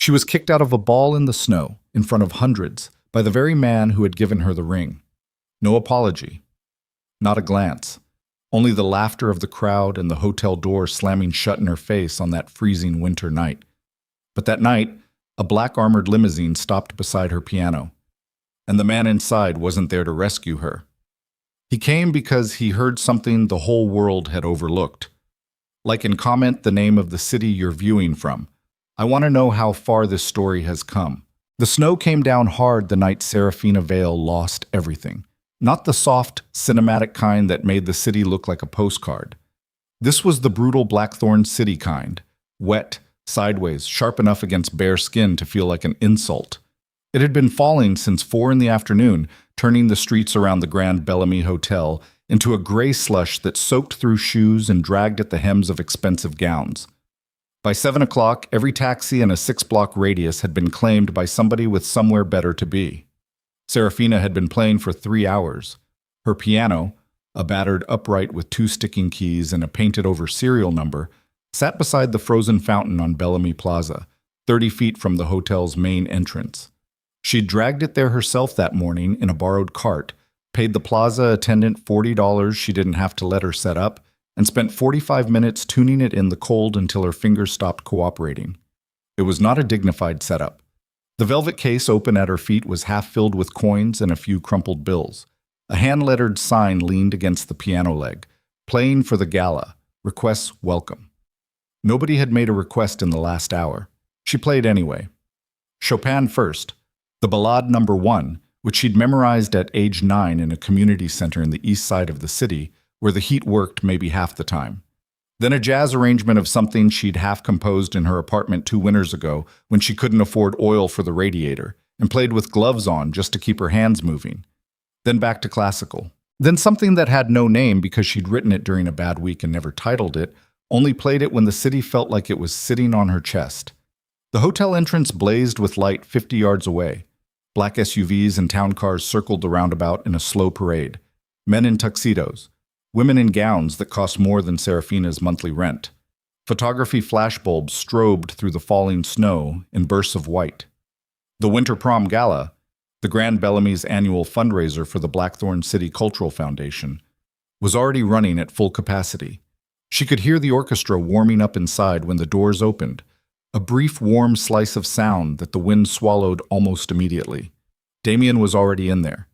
She was kicked out of a ball in the snow, in front of hundreds, by the very man who had given her the ring. No apology. Not a glance. Only the laughter of the crowd and the hotel door slamming shut in her face on that freezing winter night. But that night, a black armored limousine stopped beside her piano, and the man inside wasn't there to rescue her. He came because he heard something the whole world had overlooked. Like in comment the name of the city you're viewing from. I want to know how far this story has come. The snow came down hard the night Seraphina Vale lost everything. Not the soft, cinematic kind that made the city look like a postcard. This was the brutal Blackthorn City kind. Wet, sideways, sharp enough against bare skin to feel like an insult. It had been falling since 4 in the afternoon, turning the streets around the Grand Bellamy Hotel into a gray slush that soaked through shoes and dragged at the hems of expensive gowns. By 7 o'clock, every taxi in a 6-block radius had been claimed by somebody with somewhere better to be. Seraphina had been playing for 3 hours. Her piano, a battered upright with 2 sticking keys and a painted-over serial number, sat beside the frozen fountain on Bellamy Plaza, 30 feet from the hotel's main entrance. She'd dragged it there herself that morning in a borrowed cart, paid the plaza attendant $40 she didn't have to let her set up, and spent 45 minutes tuning it in the cold until her fingers stopped cooperating. It was not a dignified setup. The velvet case open at her feet was half filled with coins and a few crumpled bills. A hand-lettered sign leaned against the piano leg, playing for the gala, requests welcome. Nobody had made a request in the last hour. She played anyway. Chopin first, the Ballade No. 1, which she'd memorized at age 9 in a community center in the east side of the city, where the heat worked maybe half the time. Then a jazz arrangement of something she'd half-composed in her apartment 2 winters ago when she couldn't afford oil for the radiator, and played with gloves on just to keep her hands moving. Then back to classical. Then something that had no name because she'd written it during a bad week and never titled it, only played it when the city felt like it was sitting on her chest. The hotel entrance blazed with light 50 yards away. Black SUVs and town cars circled the roundabout in a slow parade. Men in tuxedos. Women in gowns that cost more than Seraphina's monthly rent. Photography flashbulbs strobed through the falling snow in bursts of white. The Winter Prom Gala, the Grand Bellamy's annual fundraiser for the Blackthorn City Cultural Foundation, was already running at full capacity. She could hear the orchestra warming up inside when the doors opened, a brief warm slice of sound that the wind swallowed almost immediately. Damien was already in there.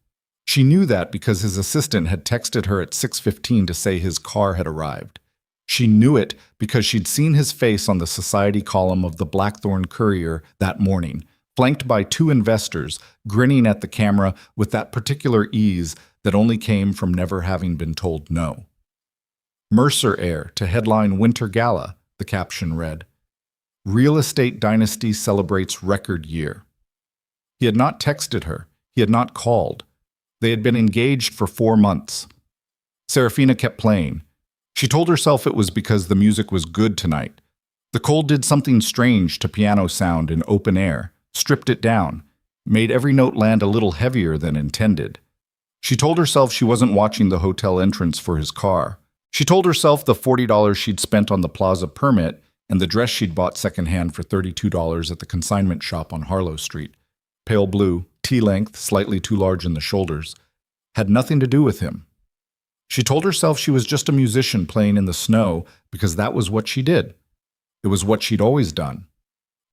She knew that because his assistant had texted her at 6:15 to say his car had arrived. She knew it because she'd seen his face on the society column of the Blackthorn Courier that morning, flanked by 2 investors, grinning at the camera with that particular ease that only came from never having been told no. Mercer heir to headline Winter Gala, the caption read. Real estate dynasty celebrates record year. He had not texted her. He had not called. They had been engaged for 4 months. Seraphina kept playing. She told herself it was because the music was good tonight. The cold did something strange to piano sound in open air, stripped it down, made every note land a little heavier than intended. She told herself she wasn't watching the hotel entrance for his car. She told herself the $40 she'd spent on the plaza permit and the dress she'd bought secondhand for $32 at the consignment shop on Harlow Street, pale blue, T-length, slightly too large in the shoulders, had nothing to do with him. She told herself she was just a musician playing in the snow because that was what she did. It was what she'd always done.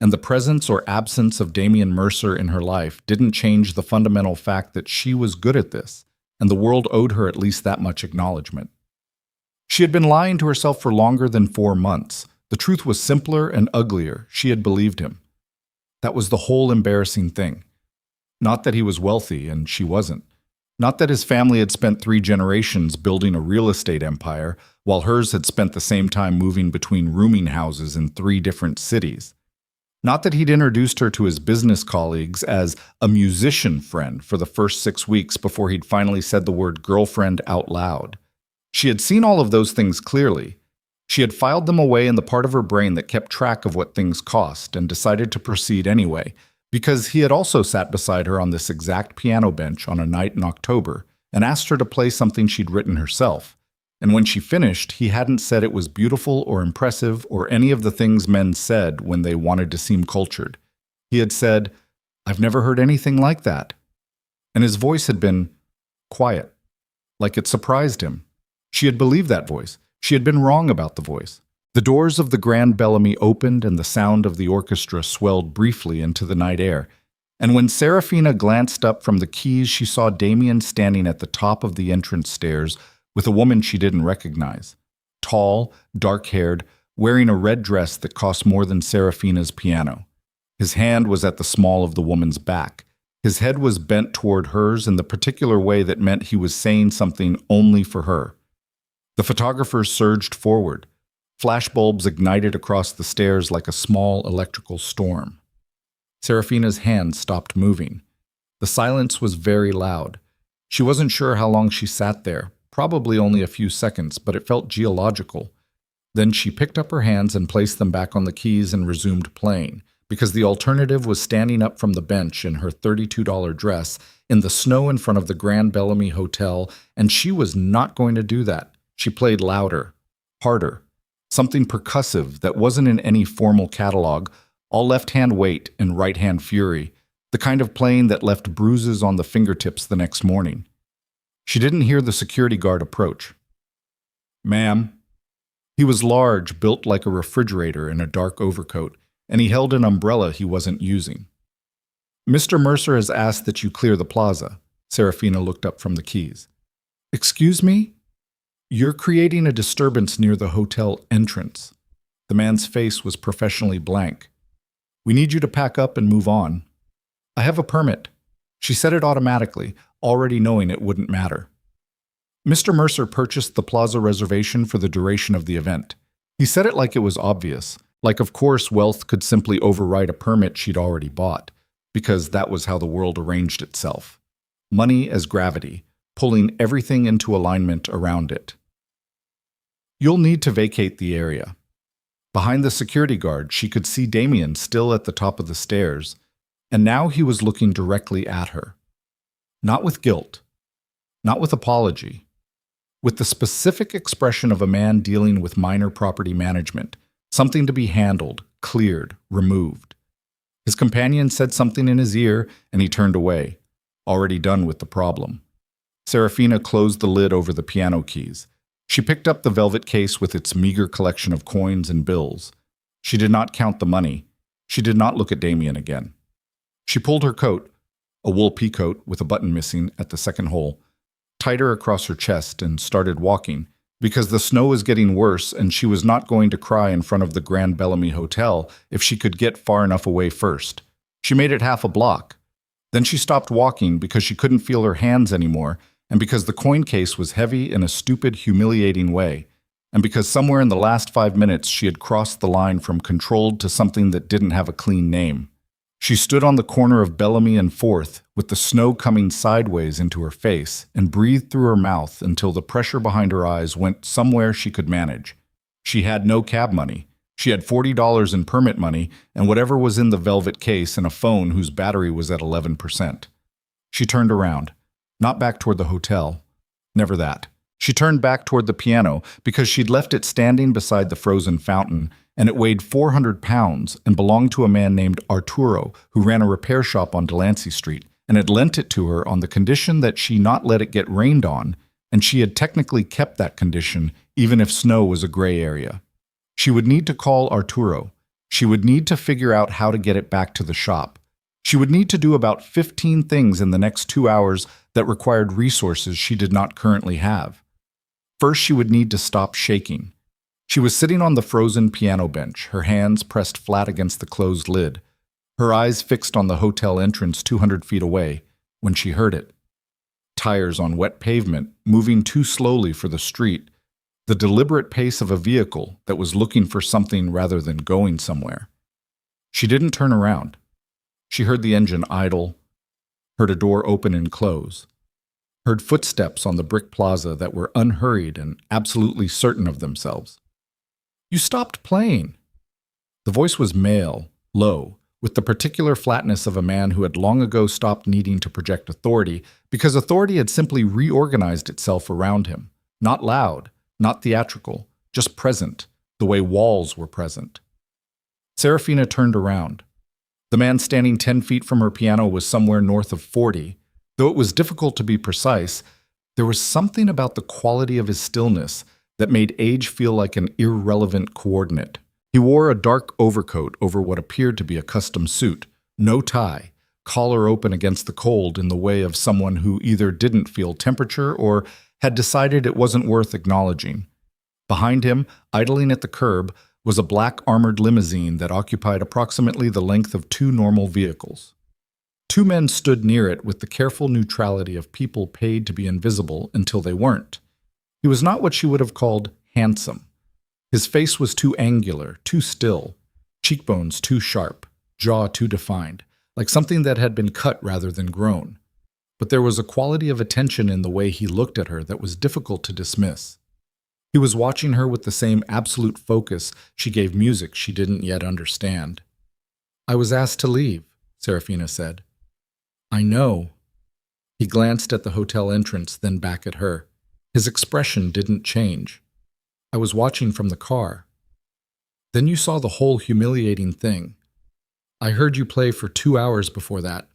And the presence or absence of Damien Mercer in her life didn't change the fundamental fact that she was good at this, and the world owed her at least that much acknowledgement. She had been lying to herself for longer than 4 months. The truth was simpler and uglier. She had believed him. That was the whole embarrassing thing. Not that he was wealthy, and she wasn't. Not that his family had spent 3 generations building a real estate empire, while hers had spent the same time moving between rooming houses in 3 different cities. Not that he'd introduced her to his business colleagues as a musician friend for the first 6 weeks before he'd finally said the word girlfriend out loud. She had seen all of those things clearly. She had filed them away in the part of her brain that kept track of what things cost and decided to proceed anyway, because he had also sat beside her on this exact piano bench on a night in October and asked her to play something she'd written herself. And when she finished, he hadn't said it was beautiful or impressive or any of the things men said when they wanted to seem cultured. He had said, "I've never heard anything like that." And his voice had been quiet, like it surprised him. She had believed that voice. She had been wrong about the voice. The doors of the Grand Bellamy opened and the sound of the orchestra swelled briefly into the night air. And when Seraphina glanced up from the keys, she saw Damien standing at the top of the entrance stairs with a woman she didn't recognize. Tall, dark-haired, wearing a red dress that cost more than Seraphina's piano. His hand was at the small of the woman's back. His head was bent toward hers in the particular way that meant he was saying something only for her. The photographers surged forward. Flashbulbs ignited across the stairs like a small electrical storm. Seraphina's hand stopped moving. The silence was very loud. She wasn't sure how long she sat there, probably only a few seconds, but it felt geological. Then she picked up her hands and placed them back on the keys and resumed playing, because the alternative was standing up from the bench in her $32 dress in the snow in front of the Grand Bellamy Hotel, and she was not going to do that. She played louder, harder, something percussive that wasn't in any formal catalog, all left-hand weight and right-hand fury, the kind of playing that left bruises on the fingertips the next morning. She didn't hear the security guard approach. "Ma'am." He was large, built like a refrigerator in a dark overcoat, and he held an umbrella he wasn't using. "Mr. Mercer has asked that you clear the plaza." Seraphina looked up from the keys. "Excuse me?" "You're creating a disturbance near the hotel entrance." The man's face was professionally blank. "We need you to pack up and move on." "I have a permit." She said it automatically, already knowing it wouldn't matter. Mr. Mercer purchased the plaza reservation for the duration of the event. He said it like it was obvious, like of course wealth could simply override a permit she'd already bought, because that was how the world arranged itself. Money as gravity, pulling everything into alignment around it. "You'll need to vacate the area." Behind the security guard, she could see Damien still at the top of the stairs, and now he was looking directly at her. Not with guilt, not with apology, with the specific expression of a man dealing with minor property management, something to be handled, cleared, removed. His companion said something in his ear, and he turned away, already done with the problem. Seraphina closed the lid over the piano keys. She picked up the velvet case with its meager collection of coins and bills. She did not count the money. She did not look at Damien again. She pulled her coat, a wool peacoat with a button missing at the second hole, tighter across her chest and started walking, because the snow was getting worse and she was not going to cry in front of the Grand Bellamy Hotel if she could get far enough away first. She made it half a block. Then she stopped walking because she couldn't feel her hands anymore, and because the coin case was heavy in a stupid, humiliating way, and because somewhere in the last 5 minutes she had crossed the line from controlled to something that didn't have a clean name. She stood on the corner of Bellamy and 4th, with the snow coming sideways into her face, and breathed through her mouth until the pressure behind her eyes went somewhere she could manage. She had no cab money. She had $40 in permit money and whatever was in the velvet case and a phone whose battery was at 11%. She turned around. Not back toward the hotel. Never that. She turned back toward the piano because she'd left it standing beside the frozen fountain, and it weighed 400 pounds and belonged to a man named Arturo who ran a repair shop on Delancey Street and had lent it to her on the condition that she not let it get rained on, and she had technically kept that condition even if snow was a gray area. She would need to call Arturo. She would need to figure out how to get it back to the shop. She would need to do about 15 things in the next 2 hours that required resources she did not currently have. First, she would need to stop shaking. She was sitting on the frozen piano bench, her hands pressed flat against the closed lid, her eyes fixed on the hotel entrance 200 feet away, when she heard it. Tires on wet pavement, moving too slowly for the street, the deliberate pace of a vehicle that was looking for something rather than going somewhere. She didn't turn around. She heard the engine idle, heard a door open and close, heard footsteps on the brick plaza that were unhurried and absolutely certain of themselves. "You stopped playing." The voice was male, low, with the particular flatness of a man who had long ago stopped needing to project authority because authority had simply reorganized itself around him. Not loud, not theatrical, just present, the way walls were present. Seraphina turned around. The man standing 10 feet from her piano was somewhere north of 40. Though it was difficult to be precise, there was something about the quality of his stillness that made age feel like an irrelevant coordinate. He wore a dark overcoat over what appeared to be a custom suit, no tie, collar open against the cold in the way of someone who either didn't feel temperature or had decided it wasn't worth acknowledging. Behind him, idling at the curb, was a black armored limousine that occupied approximately the length of two normal vehicles. Two men stood near it with the careful neutrality of people paid to be invisible until they weren't. He was not what she would have called handsome. His face was too angular, too still, cheekbones too sharp, jaw too defined, like something that had been cut rather than grown. But there was a quality of attention in the way he looked at her that was difficult to dismiss. He was watching her with the same absolute focus she gave music she didn't yet understand. "I was asked to leave," Seraphina said. "I know." He glanced at the hotel entrance, then back at her. His expression didn't change. "I was watching from the car. Then you saw the whole humiliating thing. I heard you play for 2 hours before that."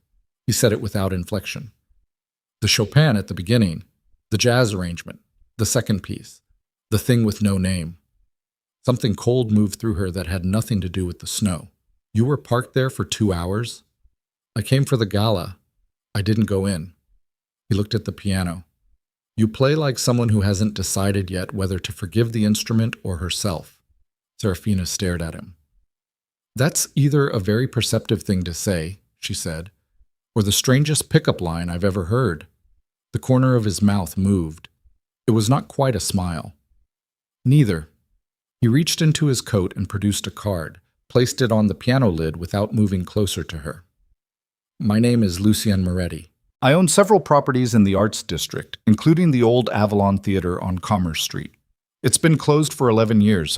He said it without inflection. "The Chopin at the beginning, the jazz arrangement, the second piece, the thing with no name." Something cold moved through her that had nothing to do with the snow. "You were parked there for 2 hours?" "I came for the gala. I didn't go in." He looked at the piano. "You play like someone who hasn't decided yet whether to forgive the instrument or herself." Seraphina stared at him. "That's either a very perceptive thing to say," she said, "or the strangest pickup line I've ever heard." The corner of his mouth moved. It was not quite a smile. "Neither." He reached into his coat and produced a card, placed it on the piano lid without moving closer to her. "My name is Lucien Moretti. I own several properties in the Arts District, including the old Avalon Theater on Commerce Street. It's been closed for 11 years,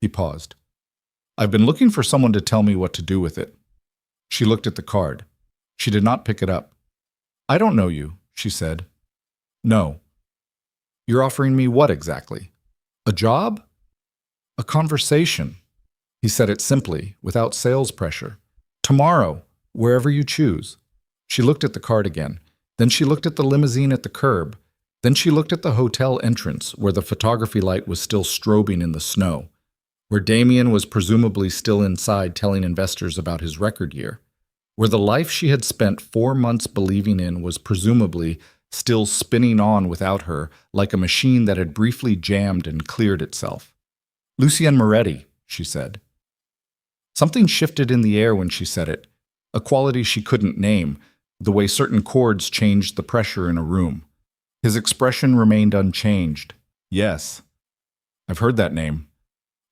He paused. "I've been looking for someone to tell me what to do with it." She looked at the card. She did not pick it up. "I don't know you," she said. "No." "You're offering me what exactly? A job?" "A conversation." He said it simply, without sales pressure. "Tomorrow, wherever you choose." She looked at the card again. Then she looked at the limousine at the curb. Then she looked at the hotel entrance, where the photography light was still strobing in the snow, where Damien was presumably still inside telling investors about his record year, where the life she had spent 4 months believing in was presumably still spinning on without her, like a machine that had briefly jammed and cleared itself. "Lucien Moretti," she said. Something shifted in the air when she said it, a quality she couldn't name, the way certain chords changed the pressure in a room. His expression remained unchanged. "Yes. I've heard that name.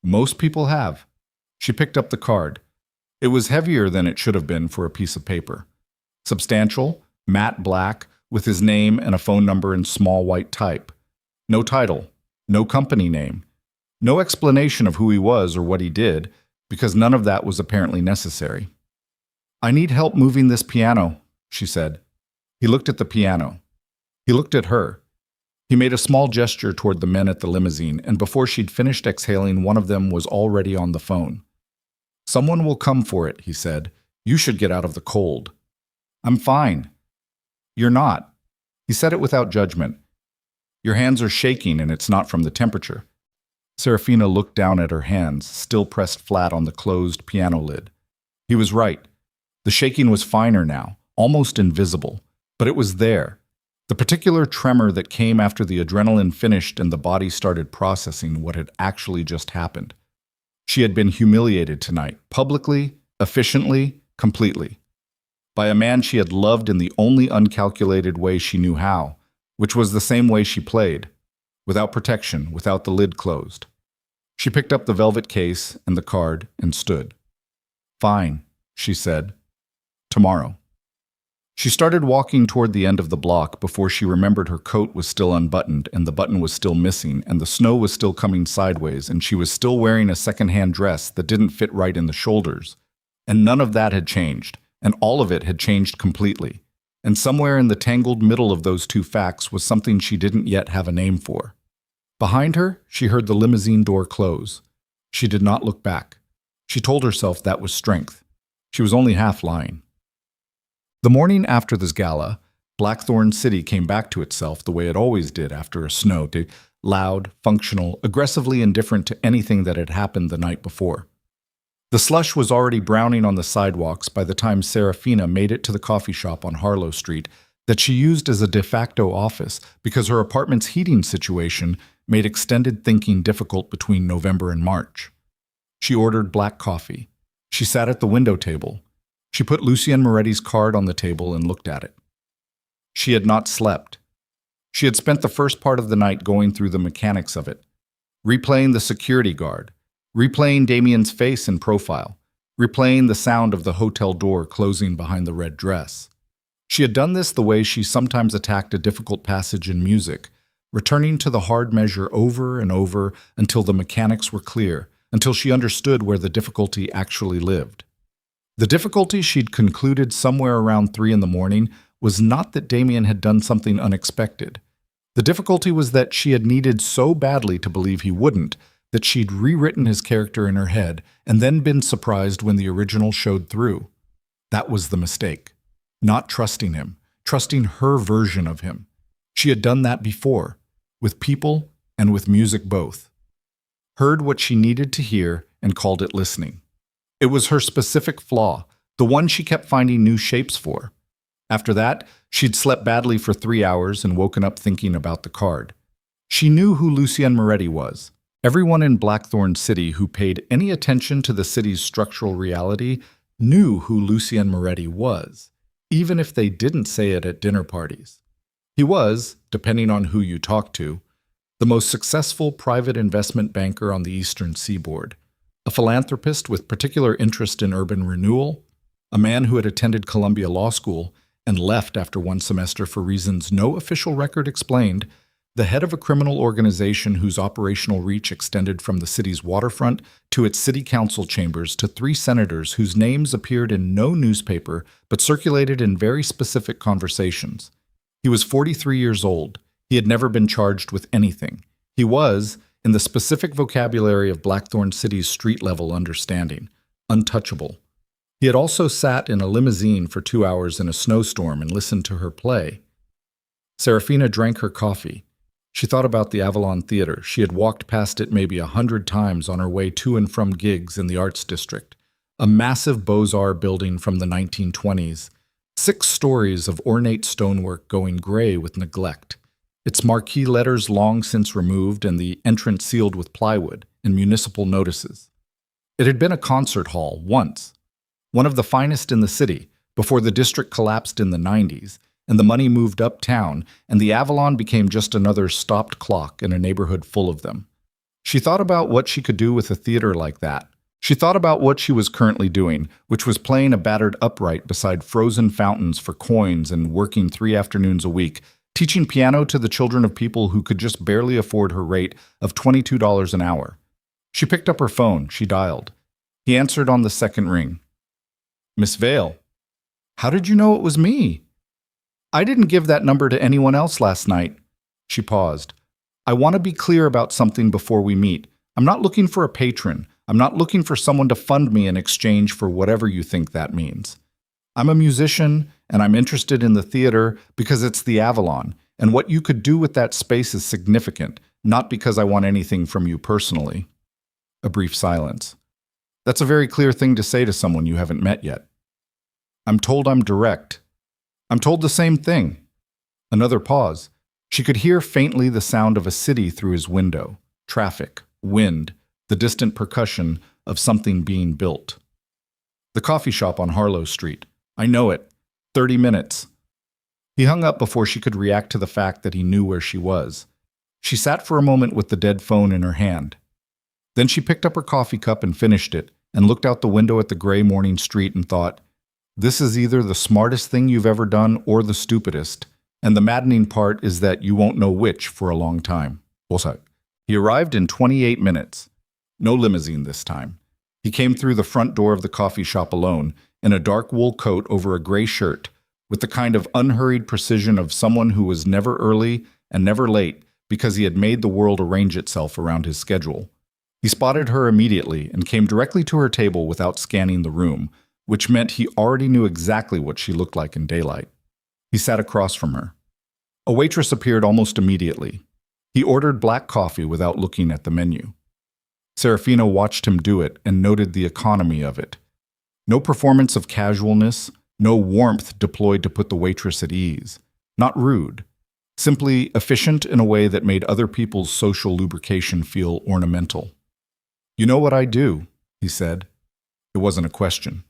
Most people have." She picked up the card. It was heavier than it should have been for a piece of paper. Substantial, matte black, with his name and a phone number in small white type. No title, no company name, no explanation of who he was or what he did, because none of that was apparently necessary. "I need help moving this piano," she said. He looked at the piano. He looked at her. He made a small gesture toward the men at the limousine, and before she'd finished exhaling, one of them was already on the phone. "Someone will come for it," he said. "You should get out of the cold." "I'm fine." "You're not." He said it without judgment. "Your hands are shaking, and it's not from the temperature." Seraphina looked down at her hands, still pressed flat on the closed piano lid. He was right. The shaking was finer now, almost invisible, but it was there. The particular tremor that came after the adrenaline finished and the body started processing what had actually just happened. She had been humiliated tonight, publicly, efficiently, completely, by a man she had loved in the only uncalculated way she knew how, which was the same way she played, without protection, without the lid closed. She picked up the velvet case and the card and stood. "Fine," she said. "Tomorrow." She started walking toward the end of the block before she remembered her coat was still unbuttoned and the button was still missing and the snow was still coming sideways and she was still wearing a second-hand dress that didn't fit right in the shoulders. And none of that had changed, and all of it had changed completely. And somewhere in the tangled middle of those two facts was something she didn't yet have a name for. Behind her, she heard the limousine door close. She did not look back. She told herself that was strength. She was only half lying. The morning after this gala, Blackthorn City came back to itself the way it always did after a snow day, loud, functional, aggressively indifferent to anything that had happened the night before. The slush was already browning on the sidewalks by the time Seraphina made it to the coffee shop on Harlow Street that she used as a de facto office because her apartment's heating situation made extended thinking difficult between November and March. She ordered black coffee. She sat at the window table. She put Lucien Moretti's card on the table and looked at it. She had not slept. She had spent the first part of the night going through the mechanics of it, replaying the security guard, replaying Damien's face in profile, replaying the sound of the hotel door closing behind the red dress. She had done this the way she sometimes attacked a difficult passage in music, returning to the hard measure over and over until the mechanics were clear, until she understood where the difficulty actually lived. The difficulty she'd concluded somewhere around 3 in the morning was not that Damien had done something unexpected. The difficulty was that she had needed so badly to believe he wouldn't that she'd rewritten his character in her head and then been surprised when the original showed through. That was the mistake. Not trusting him, trusting her version of him. She had done that before, with people and with music both. Heard what she needed to hear and called it listening. It was her specific flaw, the one she kept finding new shapes for. After that, she'd slept badly for 3 hours and woken up thinking about the card. She knew who Lucien Moretti was. Everyone in Blackthorn City who paid any attention to the city's structural reality knew who Lucien Moretti was, even if they didn't say it at dinner parties. He was, depending on who you talked to, the most successful private investment banker on the Eastern Seaboard, a philanthropist with particular interest in urban renewal, a man who had attended Columbia Law School and left after 1 semester for reasons no official record explained, the head of a criminal organization whose operational reach extended from the city's waterfront to its city council chambers to 3 senators whose names appeared in no newspaper but circulated in very specific conversations. He was 43 years old. He had never been charged with anything. He was, in the specific vocabulary of Blackthorn City's street-level understanding, untouchable. He had also sat in a limousine for 2 hours in a snowstorm and listened to her play. Seraphina drank her coffee. She thought about the Avalon Theater. She had walked past it maybe 100 times on her way to and from gigs in the Arts District, a massive Beaux-Arts building from the 1920s, 6 stories of ornate stonework going gray with neglect, its marquee letters long since removed and the entrance sealed with plywood and municipal notices. It had been a concert hall once, one of the finest in the city, before the district collapsed in the 90s, and the money moved uptown, and the Avalon became just another stopped clock in a neighborhood full of them. She thought about what she could do with a theater like that. She thought about what she was currently doing, which was playing a battered upright beside frozen fountains for coins and working 3 afternoons a week, teaching piano to the children of people who could just barely afford her rate of $22 an hour. She picked up her phone. She dialed. He answered on the second ring. "Miss Vale." "How did you know it was me?" "I didn't give that number to anyone else last night." She paused. "I want to be clear about something before we meet. I'm not looking for a patron. I'm not looking for someone to fund me in exchange for whatever you think that means. I'm a musician, and I'm interested in the theater because it's the Avalon, and what you could do with that space is significant, not because I want anything from you personally." A brief silence. "That's a very clear thing to say to someone you haven't met yet." "I'm told I'm direct." "I'm told the same thing." Another pause. She could hear faintly the sound of a city through his window, traffic, wind, the distant percussion of something being built. "The coffee shop on Harlow Street. I know it. 30 minutes. He hung up before she could react to the fact that he knew where she was. She sat for a moment with the dead phone in her hand. Then she picked up her coffee cup and finished it, and looked out the window at the gray morning street and thought, "This is either the smartest thing you've ever done or the stupidest, and the maddening part is that you won't know which for a long time." He arrived in 28 minutes. No limousine this time. He came through the front door of the coffee shop alone, in a dark wool coat over a gray shirt, with the kind of unhurried precision of someone who was never early and never late because he had made the world arrange itself around his schedule. He spotted her immediately and came directly to her table without scanning the room, which meant he already knew exactly what she looked like in daylight. He sat across from her. A waitress appeared almost immediately. He ordered black coffee without looking at the menu. Seraphina watched him do it and noted the economy of it. No performance of casualness, no warmth deployed to put the waitress at ease. Not rude. Simply efficient in a way that made other people's social lubrication feel ornamental. "You know what I do," he said. It wasn't a question.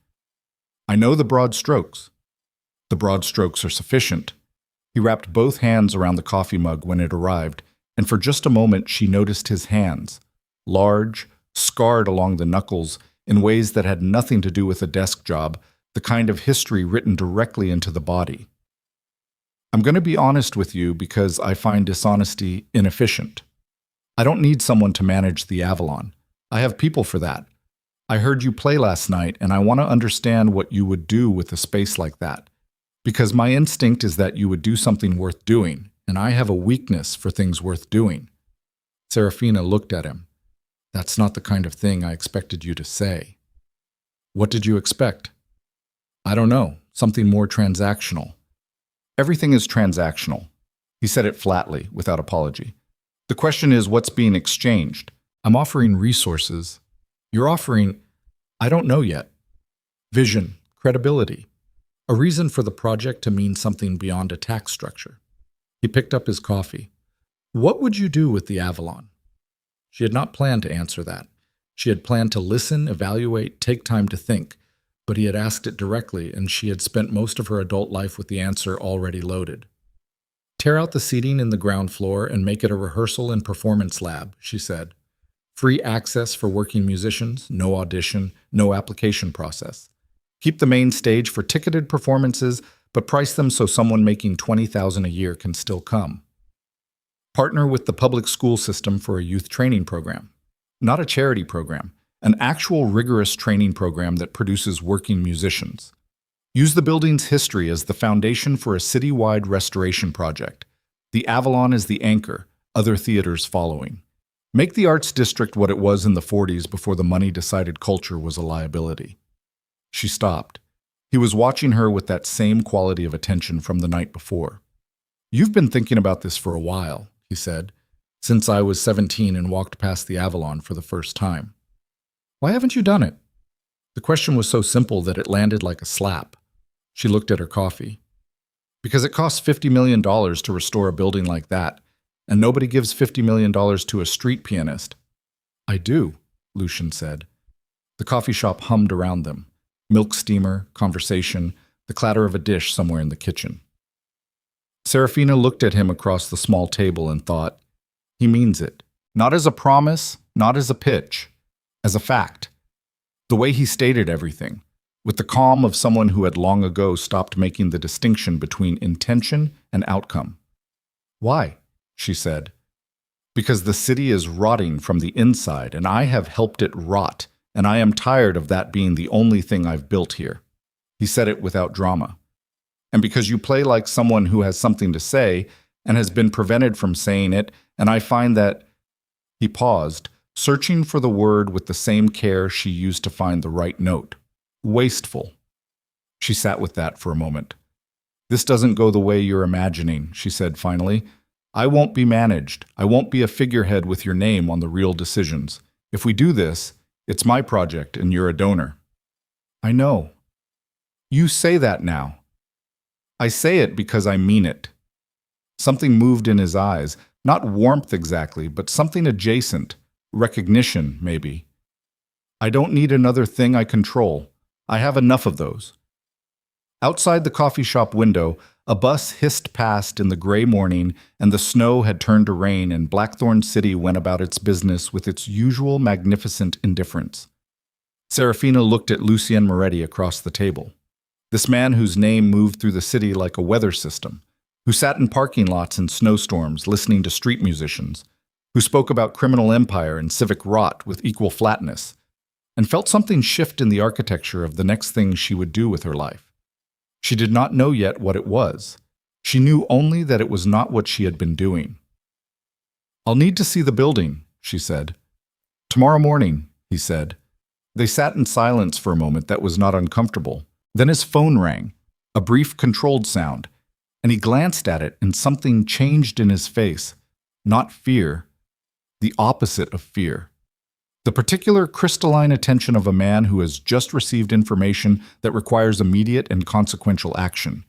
"I know the broad strokes." "The broad strokes are sufficient." He wrapped both hands around the coffee mug when it arrived, and for just a moment she noticed his hands, large, scarred along the knuckles in ways that had nothing to do with a desk job, the kind of history written directly into the body. "I'm going to be honest with you because I find dishonesty inefficient. I don't need someone to manage the Avalon. I have people for that. I heard you play last night, and I want to understand what you would do with a space like that. Because my instinct is that you would do something worth doing, and I have a weakness for things worth doing." Seraphina looked at him. "That's not the kind of thing I expected you to say." "What did you expect?" "I don't know, something more transactional." "Everything is transactional." He said it flatly, without apology. "The question is what's being exchanged. I'm offering resources. You're offering, I don't know yet. Vision, credibility. A reason for the project to mean something beyond a tax structure." He picked up his coffee. "What would you do with the Avalon?" She had not planned to answer that. She had planned to listen, evaluate, take time to think, but he had asked it directly, and she had spent most of her adult life with the answer already loaded. "Tear out the seating in the ground floor and make it a rehearsal and performance lab," she said. "Free access for working musicians, no audition, no application process. Keep the main stage for ticketed performances, but price them so someone making $20,000 a year can still come. Partner with the public school system for a youth training program. Not a charity program, an actual rigorous training program that produces working musicians. Use the building's history as the foundation for a citywide restoration project. The Avalon is the anchor, other theaters following. Make the arts district what it was in the 40s before the money decided culture was a liability." She stopped. He was watching her with that same quality of attention from the night before. "You've been thinking about this for a while," he said, "since I was 17 and walked past the Avalon for the first time. Why haven't you done it?" The question was so simple that it landed like a slap. She looked at her coffee. "Because it costs $50 million to restore a building like that, and nobody gives $50 million to a street pianist." "I do," Lucian said. The coffee shop hummed around them. Milk steamer, conversation, the clatter of a dish somewhere in the kitchen. Seraphina looked at him across the small table and thought, he means it. Not as a promise, not as a pitch, as a fact. The way he stated everything, with the calm of someone who had long ago stopped making the distinction between intention and outcome. "Why?" she said. "Because the city is rotting from the inside, and I have helped it rot, and I am tired of that being the only thing I've built here." He said it without drama. "And because you play like someone who has something to say and has been prevented from saying it, and I find that—" He paused, searching for the word with the same care she used to find the right note. "Wasteful." She sat with that for a moment. "This doesn't go the way you're imagining," she said finally. "I won't be managed. I won't be a figurehead with your name on the real decisions. If we do this, it's my project and you're a donor." "I know." "You say that now." "I say it because I mean it." Something moved in his eyes, not warmth exactly, but something adjacent, recognition maybe. "I don't need another thing I control. I have enough of those." Outside the coffee shop window, a bus hissed past in the gray morning, and the snow had turned to rain, and Blackthorn City went about its business with its usual magnificent indifference. Seraphina looked at Lucien Moretti across the table. This man whose name moved through the city like a weather system, who sat in parking lots in snowstorms listening to street musicians, who spoke about criminal empire and civic rot with equal flatness, and felt something shift in the architecture of the next thing she would do with her life. She did not know yet what it was. She knew only that it was not what she had been doing. "I'll need to see the building," she said. "Tomorrow morning," he said. They sat in silence for a moment that was not uncomfortable. Then his phone rang, a brief controlled sound, and he glanced at it and something changed in his face. Not fear, the opposite of fear. The particular crystalline attention of a man who has just received information that requires immediate and consequential action.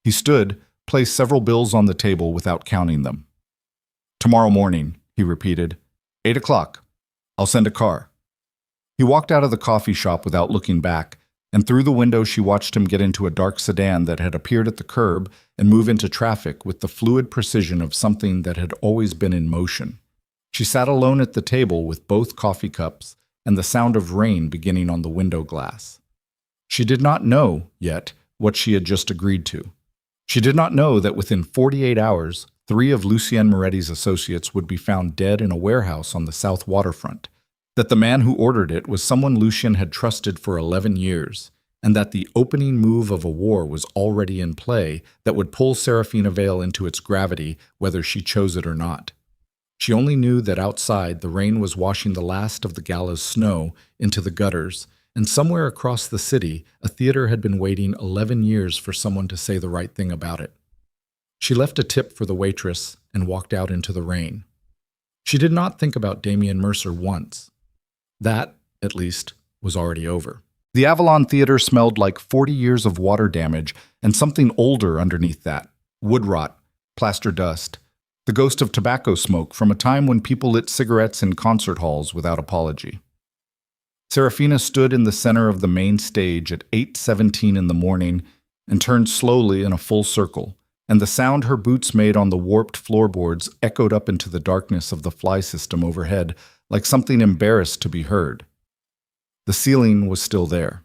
He stood, placed several bills on the table without counting them. "Tomorrow morning," he repeated. 8 o'clock. I'll send a car." He walked out of the coffee shop without looking back, and through the window she watched him get into a dark sedan that had appeared at the curb and move into traffic with the fluid precision of something that had always been in motion. She sat alone at the table with both coffee cups and the sound of rain beginning on the window glass. She did not know, yet, what she had just agreed to. She did not know that within 48 hours, 3 of Lucien Moretti's associates would be found dead in a warehouse on the south waterfront, that the man who ordered it was someone Lucien had trusted for 11 years, and that the opening move of a war was already in play that would pull Seraphina Vale into its gravity whether she chose it or not. She only knew that outside the rain was washing the last of the gala's snow into the gutters, and somewhere across the city a theater had been waiting 11 years for someone to say the right thing about it. She left a tip for the waitress and walked out into the rain. She did not think about Damien Mercer once. That, at least, was already over. The Avalon Theater smelled like 40 years of water damage and something older underneath that. Wood rot, plaster dust, the ghost of tobacco smoke from a time when people lit cigarettes in concert halls without apology. Seraphina stood in the center of the main stage at 8:17 in the morning and turned slowly in a full circle, and the sound her boots made on the warped floorboards echoed up into the darkness of the fly system overhead like something embarrassed to be heard. The ceiling was still there.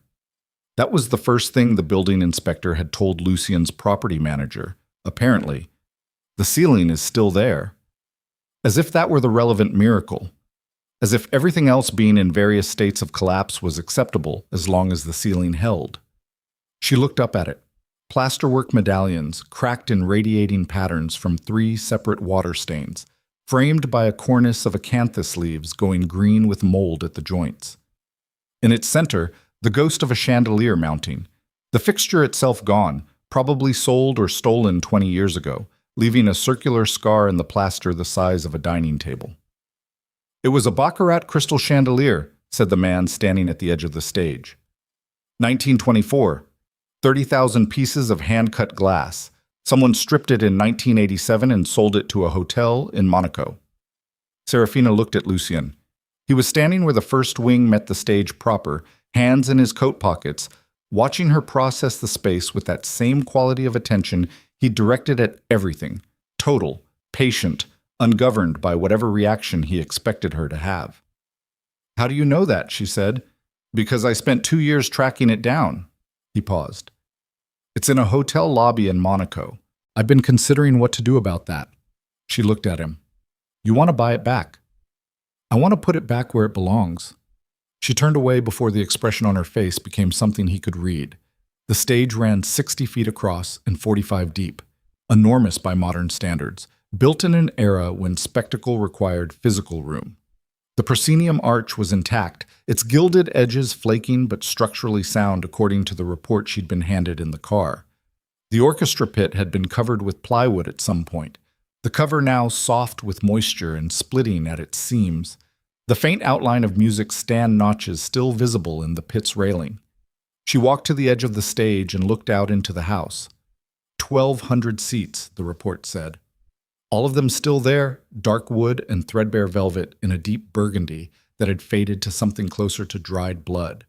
That was the first thing the building inspector had told Lucien's property manager, apparently. The ceiling is still there. As if that were the relevant miracle. As if everything else being in various states of collapse was acceptable as long as the ceiling held. She looked up at it. Plasterwork medallions, cracked in radiating patterns from 3 separate water stains, framed by a cornice of acanthus leaves going green with mold at the joints. In its center, the ghost of a chandelier mounting, the fixture itself gone, probably sold or stolen 20 years ago, leaving a circular scar in the plaster the size of a dining table. "It was a Baccarat crystal chandelier," said the man standing at the edge of the stage. 1924, 30,000 pieces of hand-cut glass. Someone stripped it in 1987 and sold it to a hotel in Monaco. Seraphina looked at Lucien. He was standing where the first wing met the stage proper, hands in his coat pockets, watching her process the space with that same quality of attention he directed at everything, total, patient, ungoverned by whatever reaction he expected her to have. "How do you know that?" she said. "Because I spent 2 years tracking it down." He paused. "It's in a hotel lobby in Monaco. I've been considering what to do about that." She looked at him. "You want to buy it back?" "I want to put it back where it belongs." She turned away before the expression on her face became something he could read. The stage ran 60 feet across and 45 deep, enormous by modern standards, built in an era when spectacle required physical room. The proscenium arch was intact, its gilded edges flaking but structurally sound according to the report she'd been handed in the car. The orchestra pit had been covered with plywood at some point, the cover now soft with moisture and splitting at its seams, the faint outline of music stand notches still visible in the pit's railing. She walked to the edge of the stage and looked out into the house. 1,200 seats, the report said. All of them still there, dark wood and threadbare velvet in a deep burgundy that had faded to something closer to dried blood.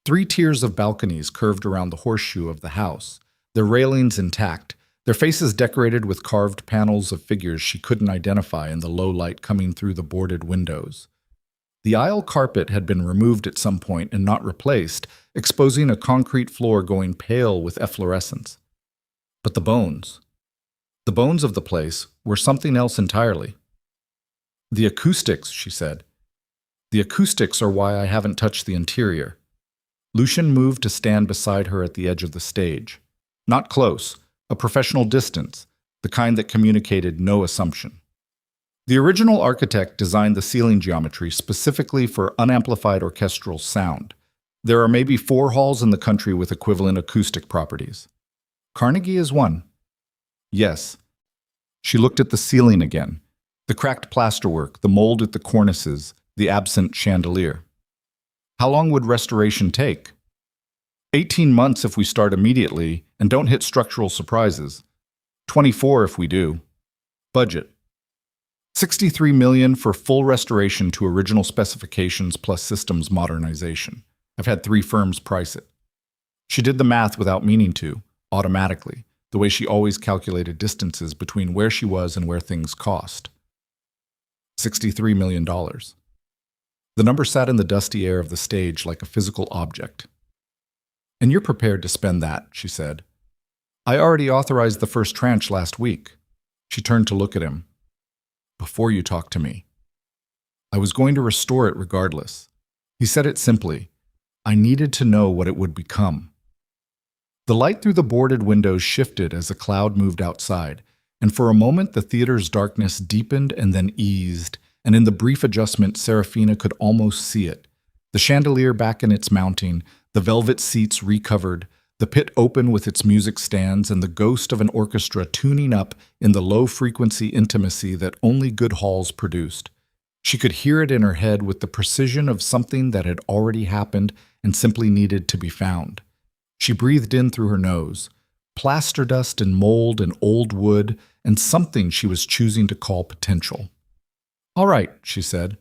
3 tiers of balconies curved around the horseshoe of the house, their railings intact, their faces decorated with carved panels of figures she couldn't identify in the low light coming through the boarded windows. The aisle carpet had been removed at some point and not replaced, exposing a concrete floor going pale with efflorescence. But the bones of the place were something else entirely. "The acoustics," she said. "The acoustics are why I haven't touched the interior." Lucien moved to stand beside her at the edge of the stage. Not close, a professional distance, the kind that communicated no assumption. The original architect designed the ceiling geometry specifically for unamplified orchestral sound. There are maybe 4 halls in the country with equivalent acoustic properties. Carnegie is one. Yes. She looked at the ceiling again. The cracked plasterwork, the mold at the cornices, the absent chandelier. How long would restoration take? 18 months if we start immediately and don't hit structural surprises. 24 if we do. Budget. $63 million for full restoration to original specifications plus systems modernization. I've had 3 firms price it. She did the math without meaning to, automatically, the way she always calculated distances between where she was and where things cost. $63 million. The number sat in the dusty air of the stage like a physical object. And you're prepared to spend that, she said. I already authorized the first tranche last week. She turned to look at him. Before you talk to me. I was going to restore it regardless. He said it simply. I needed to know what it would become. The light through the boarded windows shifted as a cloud moved outside, and for a moment the theater's darkness deepened and then eased, and in the brief adjustment Seraphina could almost see it. The chandelier back in its mounting, the velvet seats recovered, the pit open with its music stands, and the ghost of an orchestra tuning up in the low-frequency intimacy that only good halls produced. She could hear it in her head with the precision of something that had already happened and simply needed to be found. She breathed in through her nose, plaster dust and mold and old wood, and something she was choosing to call potential. All right, she said.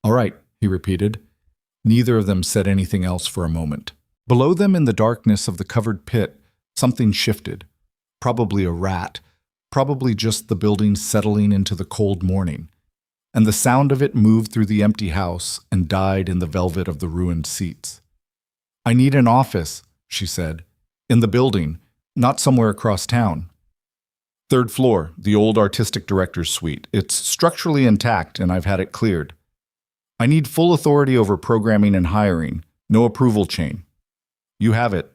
All right, he repeated. Neither of them said anything else for a moment. Below them in the darkness of the covered pit, something shifted. Probably a rat, probably just the building settling into the cold morning. And the sound of it moved through the empty house and died in the velvet of the ruined seats. I need an office, she said. In the building, not somewhere across town. 3rd floor, the old artistic director's suite. It's structurally intact and I've had it cleared. I need full authority over programming and hiring, no approval chain. You have it.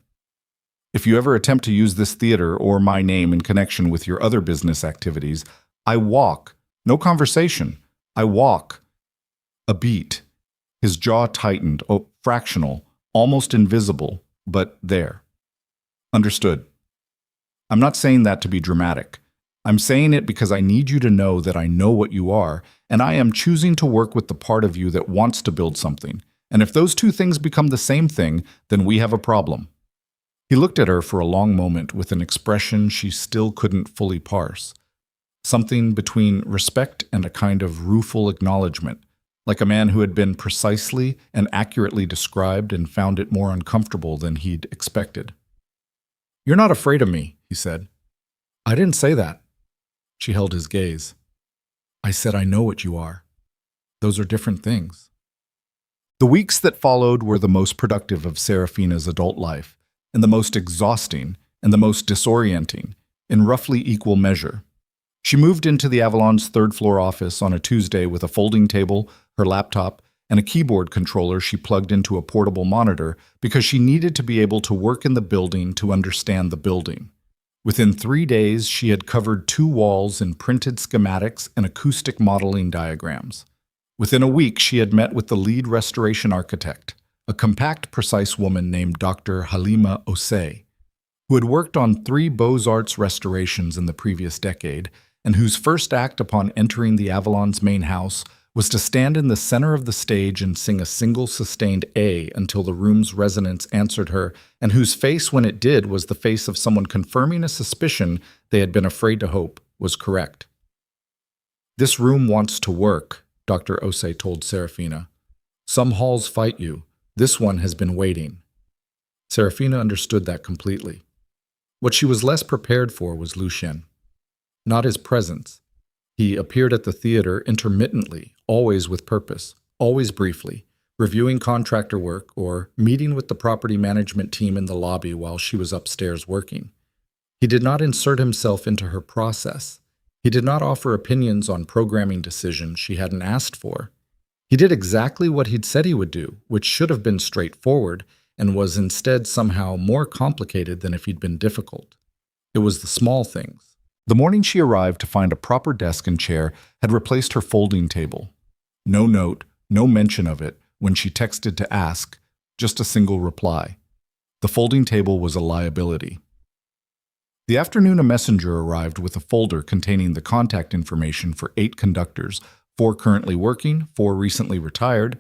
If you ever attempt to use this theater or my name in connection with your other business activities, I walk. No conversation. I walk. A beat. His jaw tightened. Oh, fractional. Almost invisible. But there. Understood. I'm not saying that to be dramatic. I'm saying it because I need you to know that I know what you are, and I am choosing to work with the part of you that wants to build something. And if those 2 things become the same thing, then we have a problem. He looked at her for a long moment with an expression she still couldn't fully parse. Something between respect and a kind of rueful acknowledgement, like a man who had been precisely and accurately described and found it more uncomfortable than he'd expected. You're not afraid of me, he said. I didn't say that. She held his gaze. I said I know what you are. Those are different things. The weeks that followed were the most productive of Seraphina's adult life, and the most exhausting and the most disorienting, in roughly equal measure. She moved into the Avalon's 3rd floor office on a Tuesday with a folding table, her laptop, and a keyboard controller she plugged into a portable monitor because she needed to be able to work in the building to understand the building. Within 3 days, she had covered 2 walls in printed schematics and acoustic modeling diagrams. Within a week, she had met with the lead restoration architect, a compact, precise woman named Dr. Halima Osei, who had worked on 3 Beaux-Arts restorations in the previous decade, and whose first act upon entering the Avalon's main house was to stand in the center of the stage and sing a single sustained A until the room's resonance answered her, and whose face when it did was the face of someone confirming a suspicion they had been afraid to hope was correct. This room wants to work, Dr. Osei told Seraphina. Some halls fight you. This one has been waiting. Seraphina understood that completely. What she was less prepared for was Lucien. Not his presence. He appeared at the theater intermittently, always with purpose, always briefly, reviewing contractor work or meeting with the property management team in the lobby while she was upstairs working. He did not insert himself into her process. He did not offer opinions on programming decisions she hadn't asked for. He did exactly what he'd said he would do, which should have been straightforward and was instead somehow more complicated than if he'd been difficult. It was the small things, The morning she arrived to find a proper desk and chair had replaced her folding table. No note, no mention of it when she texted to ask, just a single reply. The folding table was a liability. The afternoon, a messenger arrived with a folder containing the contact information for 8 conductors, 4 currently working, 4 recently retired,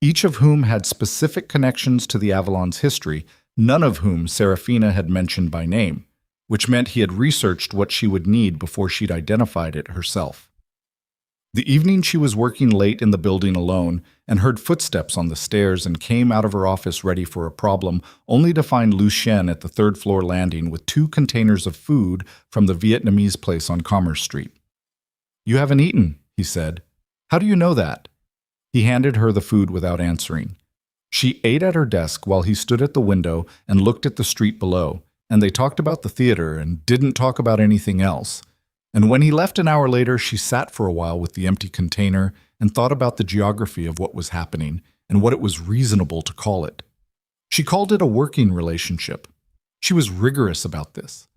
each of whom had specific connections to the Avalon's history, none of whom Seraphina had mentioned by name, which meant he had researched what she would need before she'd identified it herself. The evening she was working late in the building alone and heard footsteps on the stairs and came out of her office ready for a problem, only to find Lucien at the 3rd floor landing with 2 containers of food from the Vietnamese place on Commerce Street. "You haven't eaten," he said. "How do you know that?" He handed her the food without answering. She ate at her desk while he stood at the window and looked at the street below, and they talked about the theater and didn't talk about anything else. And when he left an hour later, she sat for a while with the empty container and thought about the geography of what was happening and what it was reasonable to call it. She called it a working relationship. She was rigorous about this.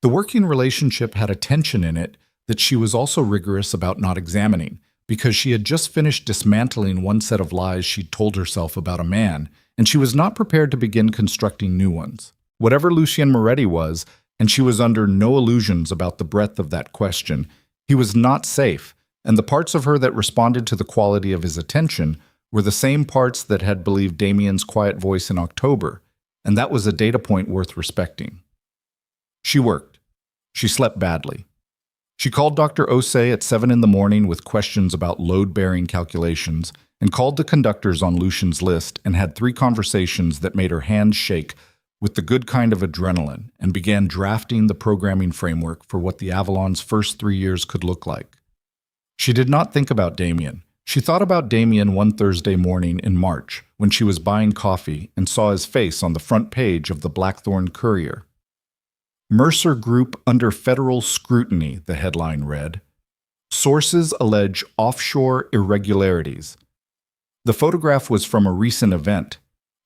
The working relationship had a tension in it that she was also rigorous about not examining, because she had just finished dismantling one set of lies she'd told herself about a man, and she was not prepared to begin constructing new ones. Whatever Lucien Moretti was, and she was under no illusions about the breadth of that question, he was not safe, and the parts of her that responded to the quality of his attention were the same parts that had believed Damien's quiet voice in October, and that was a data point worth respecting. She worked. She slept badly. She called Dr. Osei at 7 in the morning with questions about load-bearing calculations, and called the conductors on Lucien's list and had 3 conversations that made her hands shake with the good kind of adrenaline, and began drafting the programming framework for what the Avalon's first 3 years could look like. She did not think about Damien. She thought about Damien one Thursday morning in March when she was buying coffee and saw his face on the front page of the Blackthorn Courier. Mercer Group under federal scrutiny, the headline read. Sources allege offshore irregularities. The photograph was from a recent event.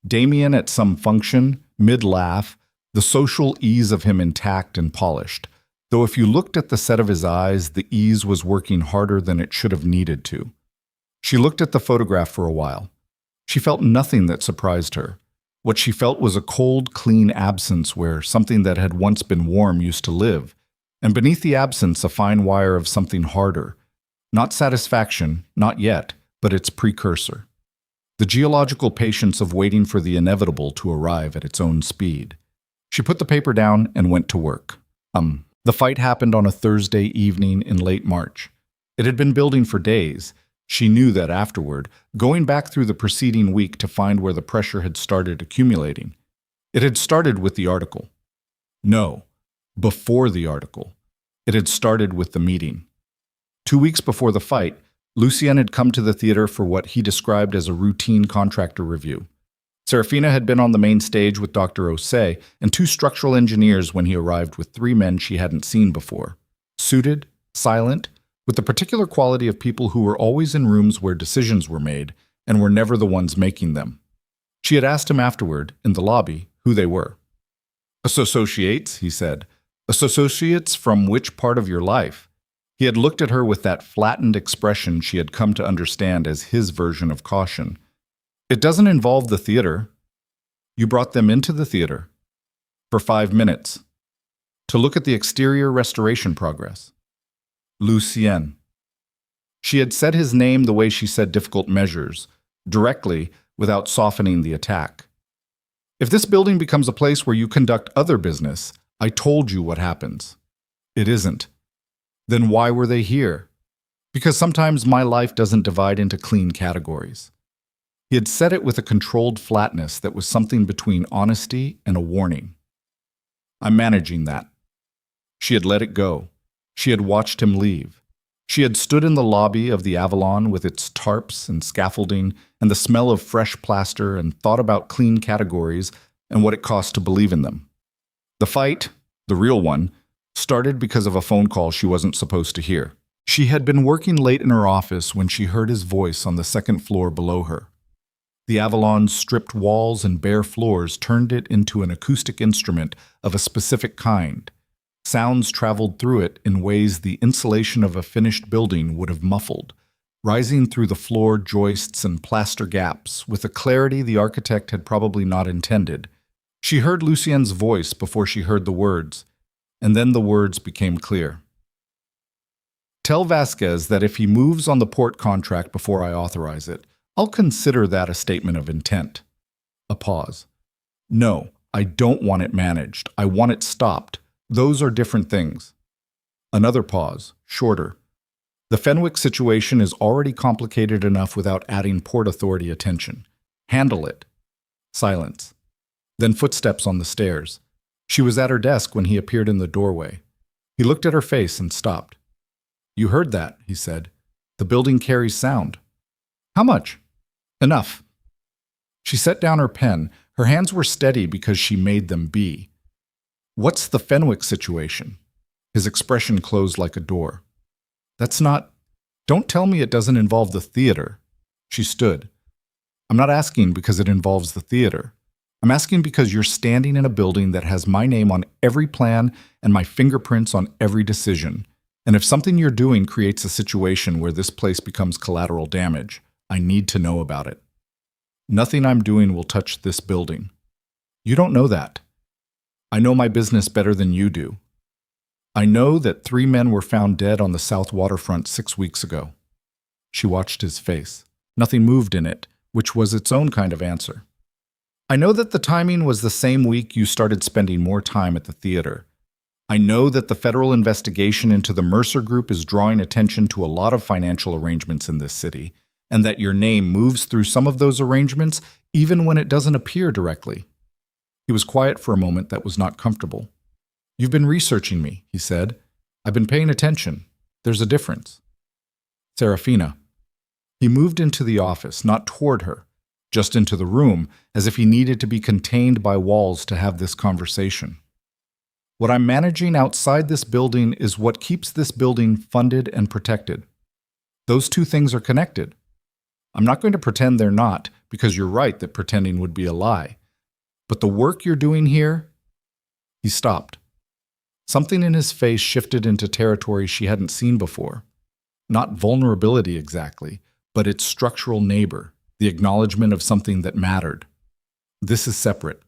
Damien at some function, mid-laugh, the social ease of him intact and polished, though if you looked at the set of his eyes, the ease was working harder than it should have needed to. She looked at the photograph for a while. She felt nothing that surprised her. What she felt was a cold, clean absence where something that had once been warm used to live, and beneath the absence a fine wire of something harder. Not satisfaction, not yet, but its precursor. The geological patience of waiting for the inevitable to arrive at its own speed. She put the paper down and went to work. The fight happened on a Thursday evening in late March. It had been building for days. She knew that afterward, going back through the preceding week to find where the pressure had started accumulating. It had started with the article. No, before the article. It had started with the meeting. 2 weeks before the fight, Lucien had come to the theater for what he described as a routine contractor review. Seraphina had been on the main stage with Dr. Osei and 2 structural engineers when he arrived with 3 men she hadn't seen before. Suited, silent, with the particular quality of people who were always in rooms where decisions were made and were never the ones making them. She had asked him afterward, in the lobby, who they were. "Associates," he said. "Associates from which part of your life?" He had looked at her with that flattened expression she had come to understand as his version of caution. "It doesn't involve the theater." "You brought them into the theater." "For 5 minutes. To look at the exterior restoration progress." "Lucien." She had said his name the way she said difficult measures, directly, without softening the attack. "If this building becomes a place where you conduct other business, I told you what happens." "It isn't." "Then why were they here?" "Because sometimes my life doesn't divide into clean categories." He had said it with a controlled flatness that was something between honesty and a warning. "I'm managing that." She had let it go. She had watched him leave. She had stood in the lobby of the Avalon with its tarps and scaffolding and the smell of fresh plaster and thought about clean categories and what it cost to believe in them. The fight, the real one, started because of a phone call she wasn't supposed to hear. She had been working late in her office when she heard his voice on the 2nd floor below her. The Avalon's stripped walls and bare floors turned it into an acoustic instrument of a specific kind. Sounds traveled through it in ways the insulation of a finished building would have muffled, rising through the floor joists and plaster gaps with a clarity the architect had probably not intended. She heard Lucien's voice before she heard the words, and then the words became clear. Tell Vasquez that if he moves on the port contract before I authorize it, I'll consider that a statement of intent. A pause. No, I don't want it managed. I want it stopped. Those are different things. Another pause, shorter. The Fenwick situation is already complicated enough without adding Port Authority attention. Handle it. Silence. Then footsteps on the stairs. She was at her desk when he appeared in the doorway. He looked at her face and stopped. You heard that, he said. The building carries sound. How much? Enough. She set down her pen. Her hands were steady because she made them be. What's the Fenwick situation? His expression closed like a door. That's not... Don't tell me it doesn't involve the theater. She stood. I'm not asking because it involves the theater. I'm asking because you're standing in a building that has my name on every plan and my fingerprints on every decision. And if something you're doing creates a situation where this place becomes collateral damage, I need to know about it. Nothing I'm doing will touch this building. You don't know that. I know my business better than you do. I know that 3 men were found dead on the south waterfront 6 weeks ago. She watched his face. Nothing moved in it, which was its own kind of answer. I know that the timing was the same week you started spending more time at the theater. I know that the federal investigation into the Mercer Group is drawing attention to a lot of financial arrangements in this city, and that your name moves through some of those arrangements even when it doesn't appear directly. He was quiet for a moment that was not comfortable. You've been researching me, he said. I've been paying attention. There's a difference. Seraphina. He moved into the office, not toward her, just into the room, as if he needed to be contained by walls to have this conversation. What I'm managing outside this building is what keeps this building funded and protected. Those two things are connected. I'm not going to pretend they're not, because you're right that pretending would be a lie. But the work you're doing here... He stopped. Something in his face shifted into territory she hadn't seen before. Not vulnerability exactly, but its structural neighbor, the acknowledgement of something that mattered. This is separate.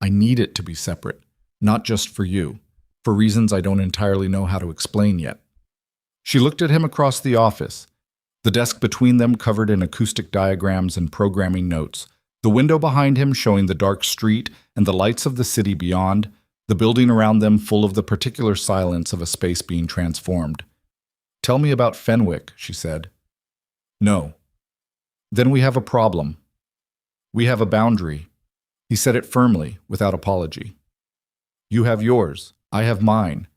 I need it to be separate, not just for you, for reasons I don't entirely know how to explain yet. She looked at him across the office, the desk between them covered in acoustic diagrams and programming notes, the window behind him showing the dark street and the lights of the city beyond, the building around them full of the particular silence of a space being transformed. Tell me about Fenwick, she said. No. Then we have a problem. We have a boundary. He said it firmly, without apology. You have yours. I have mine.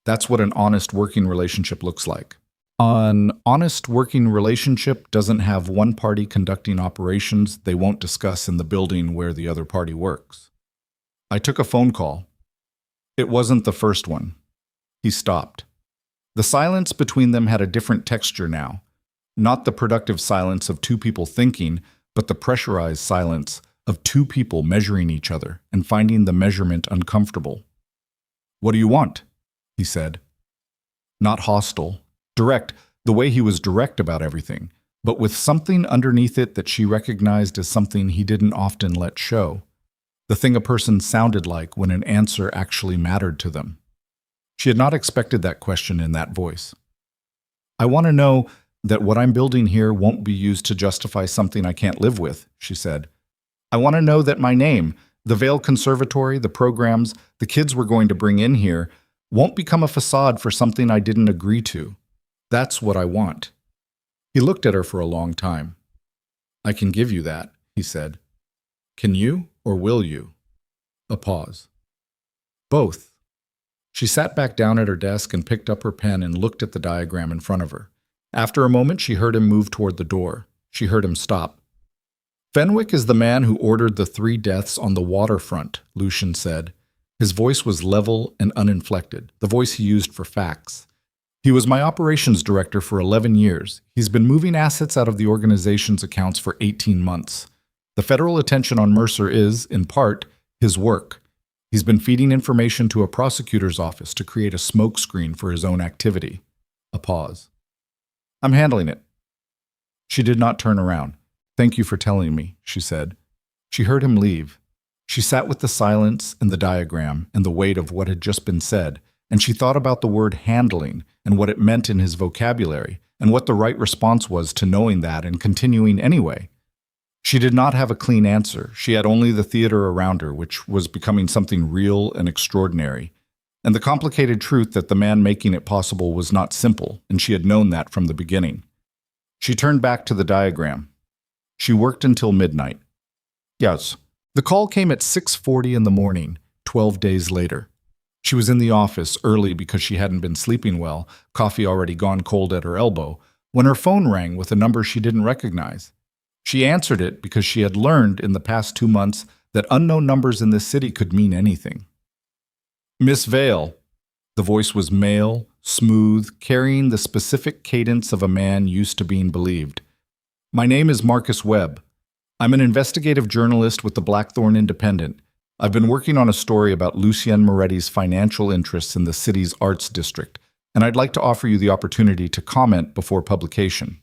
That's what an honest working relationship looks like. An honest working relationship doesn't have one party conducting operations they won't discuss in the building where the other party works. I took a phone call. It wasn't the first one. He stopped. The silence between them had a different texture now. Not the productive silence of two people thinking, but the pressurized silence of two people measuring each other and finding the measurement uncomfortable. What do you want? He said. Not hostile. Direct, the way he was direct about everything, but with something underneath it that she recognized as something he didn't often let show. The thing a person sounded like when an answer actually mattered to them. She had not expected that question in that voice. I want to know that what I'm building here won't be used to justify something I can't live with, she said. I want to know that my name, the Vale Conservatory, the programs, the kids we're going to bring in here, won't become a facade for something I didn't agree to. That's what I want. He looked at her for a long time. I can give you that, he said. Can you or will you? A pause. Both. She sat back down at her desk and picked up her pen and looked at the diagram in front of her. After a moment, she heard him move toward the door. She heard him stop. Fenwick is the man who ordered the 3 deaths on the waterfront, Lucian said. His voice was level and uninflected, the voice he used for facts. He was my operations director for 11 years. He's been moving assets out of the organization's accounts for 18 months. The federal attention on Mercer is, in part, his work. He's been feeding information to a prosecutor's office to create a smokescreen for his own activity. A pause. I'm handling it. She did not turn around. Thank you for telling me, she said. She heard him leave. She sat with the silence and the diagram and the weight of what had just been said, and she thought about the word handling and what it meant in his vocabulary, and what the right response was to knowing that and continuing anyway. She did not have a clean answer. She had only the theater around her, which was becoming something real and extraordinary, and the complicated truth that the man making it possible was not simple, and she had known that from the beginning. She turned back to the diagram. She worked until midnight. Yes. The call came at 6:40 in the morning, 12 days later. She was in the office early because she hadn't been sleeping well, coffee already gone cold at her elbow, when her phone rang with a number she didn't recognize. She answered it because she had learned in the past 2 months that unknown numbers in this city could mean anything. Miss Vale. The voice was male, smooth, carrying the specific cadence of a man used to being believed. My name is Marcus Webb. I'm an investigative journalist with the Blackthorn Independent. I've been working on a story about Lucien Moretti's financial interests in the city's arts district, and I'd like to offer you the opportunity to comment before publication.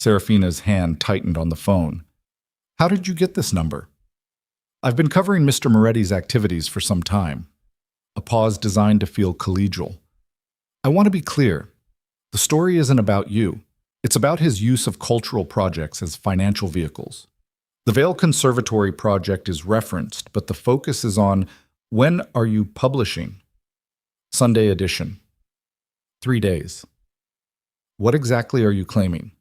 Seraphina's hand tightened on the phone. How did you get this number? I've been covering Mr. Moretti's activities for some time. A pause designed to feel collegial. I want to be clear. The story isn't about you. It's about his use of cultural projects as financial vehicles. The Vale Conservatory project is referenced, but the focus is on when are you publishing? Sunday edition. 3 days. What exactly are you claiming?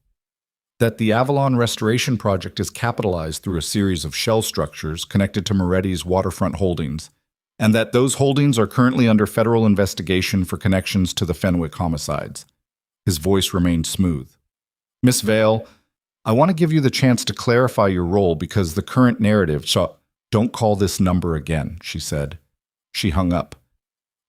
That the Avalon Restoration Project is capitalized through a series of shell structures connected to Moretti's waterfront holdings, and that those holdings are currently under federal investigation for connections to the Fenwick homicides. His voice remained smooth. Miss Vale, I want to give you the chance to clarify your role because the current narrative, don't call this number again, she said. She hung up.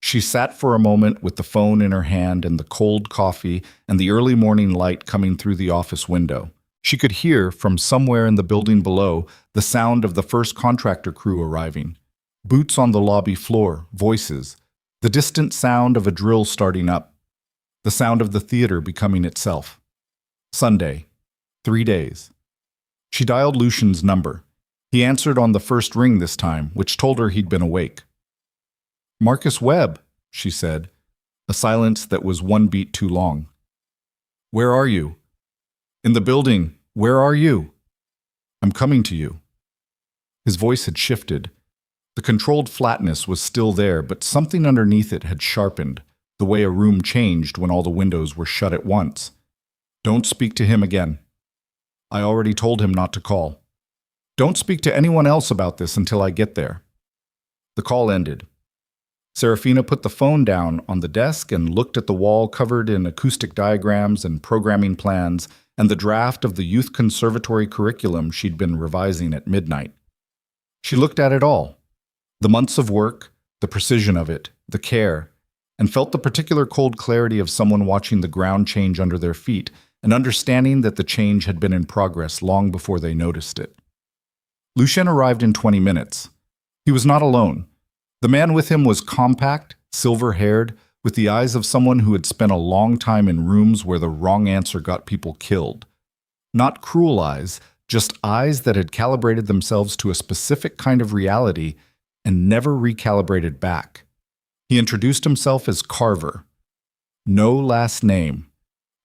She sat for a moment with the phone in her hand and the cold coffee and the early morning light coming through the office window. She could hear, from somewhere in the building below, the sound of the first contractor crew arriving. Boots on the lobby floor, voices, the distant sound of a drill starting up, the sound of the theater becoming itself. Sunday, 3 days. She dialed Lucian's number. He answered on the first ring this time, which told her he'd been awake. Marcus Webb, she said, a silence that was one beat too long. Where are you? In the building. Where are you? I'm coming to you. His voice had shifted. The controlled flatness was still there, but something underneath it had sharpened, the way a room changed when all the windows were shut at once. Don't speak to him again. I already told him not to call. Don't speak to anyone else about this until I get there. The call ended. Seraphina put the phone down on the desk and looked at the wall covered in acoustic diagrams and programming plans and the draft of the youth conservatory curriculum she'd been revising at midnight. She looked at it all. The months of work, the precision of it, the care, and felt the particular cold clarity of someone watching the ground change under their feet and understanding that the change had been in progress long before they noticed it. Lucien arrived in 20 minutes. He was not alone. The man with him was compact, silver-haired, with the eyes of someone who had spent a long time in rooms where the wrong answer got people killed. Not cruel eyes, just eyes that had calibrated themselves to a specific kind of reality and never recalibrated back. He introduced himself as Carver. No last name.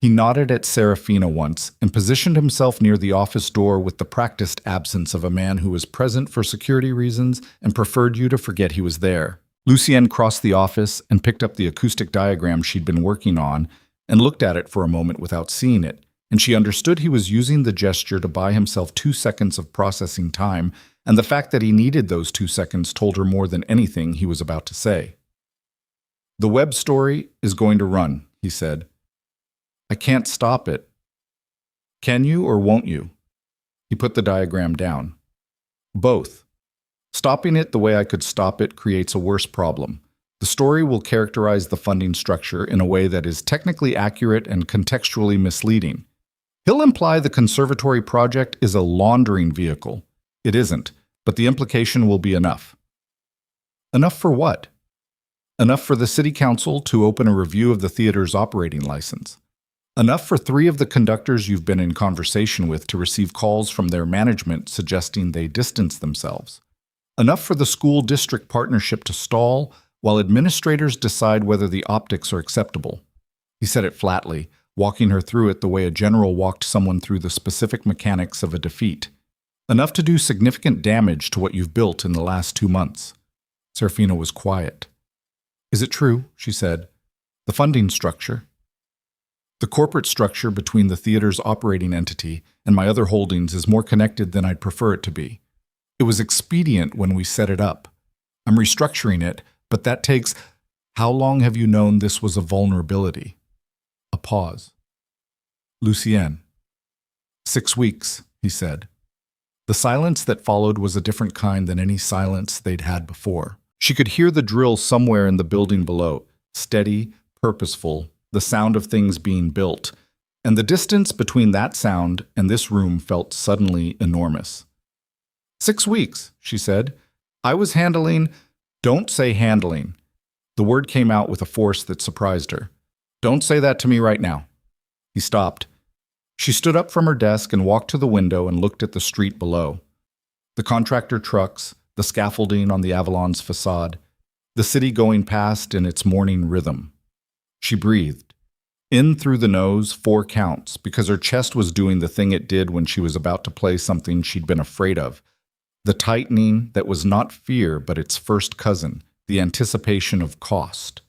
He nodded at Seraphina once and positioned himself near the office door with the practiced absence of a man who was present for security reasons and preferred you to forget he was there. Lucien crossed the office and picked up the acoustic diagram she'd been working on and looked at it for a moment without seeing it, and she understood he was using the gesture to buy himself 2 seconds of processing time, and the fact that he needed those 2 seconds told her more than anything he was about to say. The Webb story is going to run, he said. I can't stop it. Can you or won't you? He put the diagram down. Both. Stopping it the way I could stop it creates a worse problem. The story will characterize the funding structure in a way that is technically accurate and contextually misleading. He'll imply the conservatory project is a laundering vehicle. It isn't, but the implication will be enough. Enough for what? Enough for the city council to open a review of the theater's operating license. Enough for 3 of the conductors you've been in conversation with to receive calls from their management suggesting they distance themselves. Enough for the school district partnership to stall while administrators decide whether the optics are acceptable. He said it flatly, walking her through it the way a general walked someone through the specific mechanics of a defeat. Enough to do significant damage to what you've built in the last 2 months. Seraphina was quiet. Is it true, she said. The funding structure. The corporate structure between the theater's operating entity and my other holdings is more connected than I'd prefer it to be. It was expedient when we set it up. I'm restructuring it, but that takes... How long have you known this was a vulnerability? A pause. Lucienne. 6 weeks, he said. The silence that followed was a different kind than any silence they'd had before. She could hear the drill somewhere in the building below, steady, purposeful, the sound of things being built, and the distance between that sound and this room felt suddenly enormous. 6 weeks, she said. I was handling... Don't say handling. The word came out with a force that surprised her. Don't say that to me right now. He stopped. She stood up from her desk and walked to the window and looked at the street below. The contractor trucks, the scaffolding on the Avalon's facade, the city going past in its morning rhythm. She breathed. In through the nose, 4 counts, because her chest was doing the thing it did when she was about to play something she'd been afraid of. The tightening that was not fear but its first cousin, the anticipation of cost.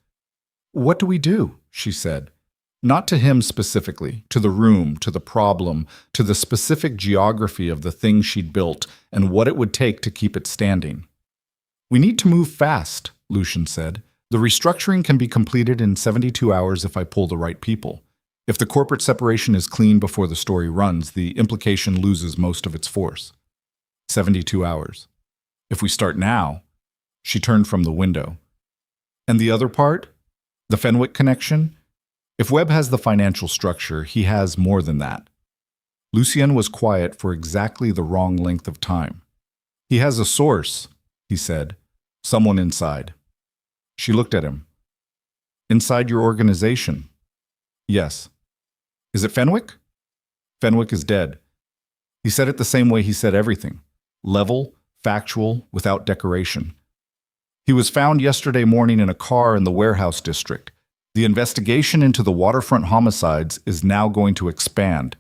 What do we do? She said. Not to him specifically, to the room, to the problem, to the specific geography of the thing she'd built and what it would take to keep it standing. We need to move fast, Lucian said. The restructuring can be completed in 72 hours if I pull the right people. If the corporate separation is clean before the story runs, the implication loses most of its force. 72 hours. If we start now... She turned from the window. And the other part? The Fenwick connection? If Webb has the financial structure, he has more than that. Lucienne was quiet for exactly the wrong length of time. He has a source, he said. Someone inside. She looked at him. Inside your organization? Yes. Is it Fenwick? Fenwick is dead. He said it the same way he said everything. Level, factual, without decoration. He was found yesterday morning in a car in the warehouse district. The investigation into the waterfront homicides is now going to expand.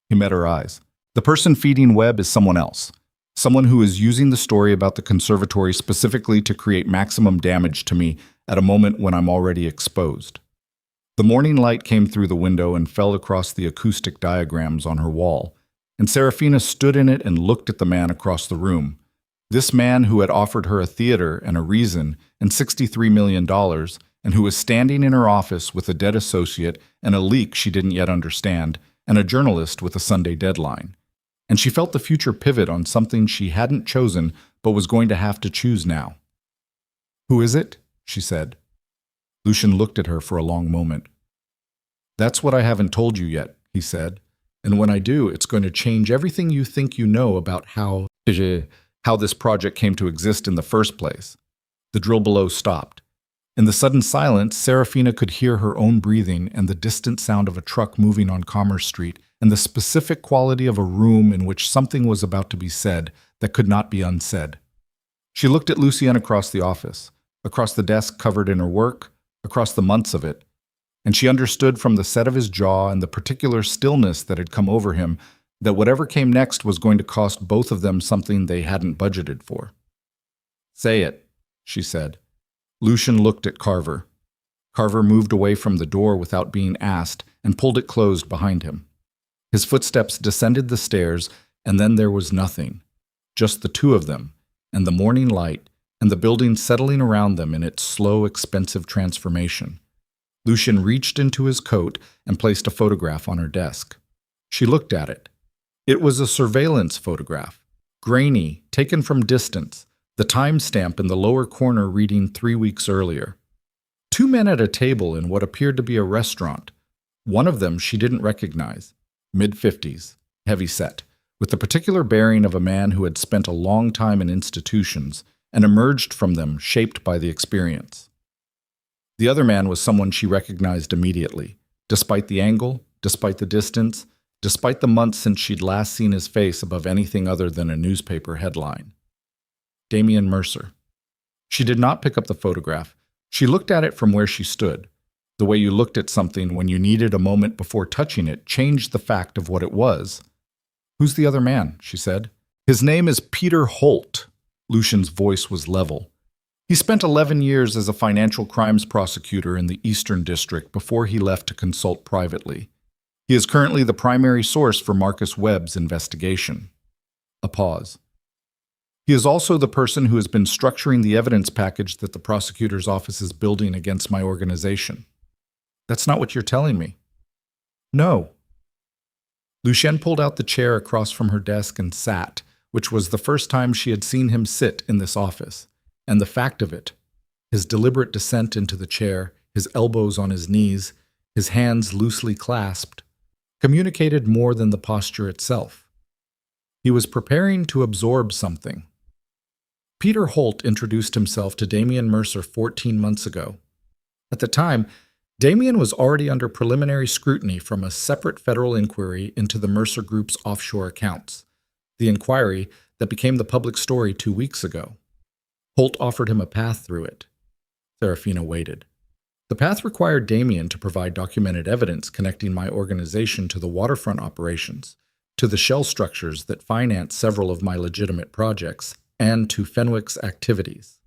He met her eyes. The person feeding Webb is someone else. Someone who is using the story about the conservatory specifically to create maximum damage to me at a moment when I'm already exposed. The morning light came through the window and fell across the acoustic diagrams on her wall, and Seraphina stood in it and looked at the man across the room. This man who had offered her a theater and a reason and $63 million, and who was standing in her office with a dead associate and a leak she didn't yet understand, and a journalist with a Sunday deadline. And she felt the future pivot on something she hadn't chosen but was going to have to choose now. Who is it? She said. Lucian looked at her for a long moment. That's what I haven't told you yet, he said. And when I do, it's going to change everything you think you know about how this project came to exist in the first place. The drill below stopped. In the sudden silence, Seraphina could hear her own breathing and the distant sound of a truck moving on Commerce Street and the specific quality of a room in which something was about to be said that could not be unsaid. She looked at Lucienne across the office, across the desk covered in her work, across the months of it, and she understood from the set of his jaw and the particular stillness that had come over him that whatever came next was going to cost both of them something they hadn't budgeted for. Say it, she said. Lucian looked at Carver. Carver moved away from the door without being asked and pulled it closed behind him. His footsteps descended the stairs, and then there was nothing. Just the two of them, and the morning light, and the building settling around them in its slow, expensive transformation. Lucian reached into his coat and placed a photograph on her desk. She looked at it. It was a surveillance photograph, grainy, taken from distance, the timestamp in the lower corner reading 3 weeks earlier. 2 men at a table in what appeared to be a restaurant. One of them she didn't recognize, mid-50s, heavy-set, with the particular bearing of a man who had spent a long time in institutions and emerged from them shaped by the experience. The other man was someone she recognized immediately, despite the angle, despite the distance, despite the months since she'd last seen his face above anything other than a newspaper headline. Damian Mercer. She did not pick up the photograph. She looked at it from where she stood. The way you looked at something when you needed a moment before touching it changed the fact of what it was. "Who's the other man?" she said. "His name is Peter Holt." Lucian's voice was level. He spent 11 years as a financial crimes prosecutor in the Eastern District before he left to consult privately. He is currently the primary source for Marcus Webb's investigation. A pause. He is also the person who has been structuring the evidence package that the prosecutor's office is building against my organization. That's not what you're telling me. No. Lucien pulled out the chair across from her desk and sat, which was the first time she had seen him sit in this office. And the fact of it, his deliberate descent into the chair, his elbows on his knees, his hands loosely clasped, communicated more than the posture itself. He was preparing to absorb something. Peter Holt introduced himself to Damian Mercer 14 months ago. At the time, Damian was already under preliminary scrutiny from a separate federal inquiry into the Mercer Group's offshore accounts, the inquiry that became the public story 2 weeks ago. Holt offered him a path through it. Seraphina waited. The path required Damian to provide documented evidence connecting my organization to the waterfront operations, to the shell structures that finance several of my legitimate projects, and to Fenwick's activities.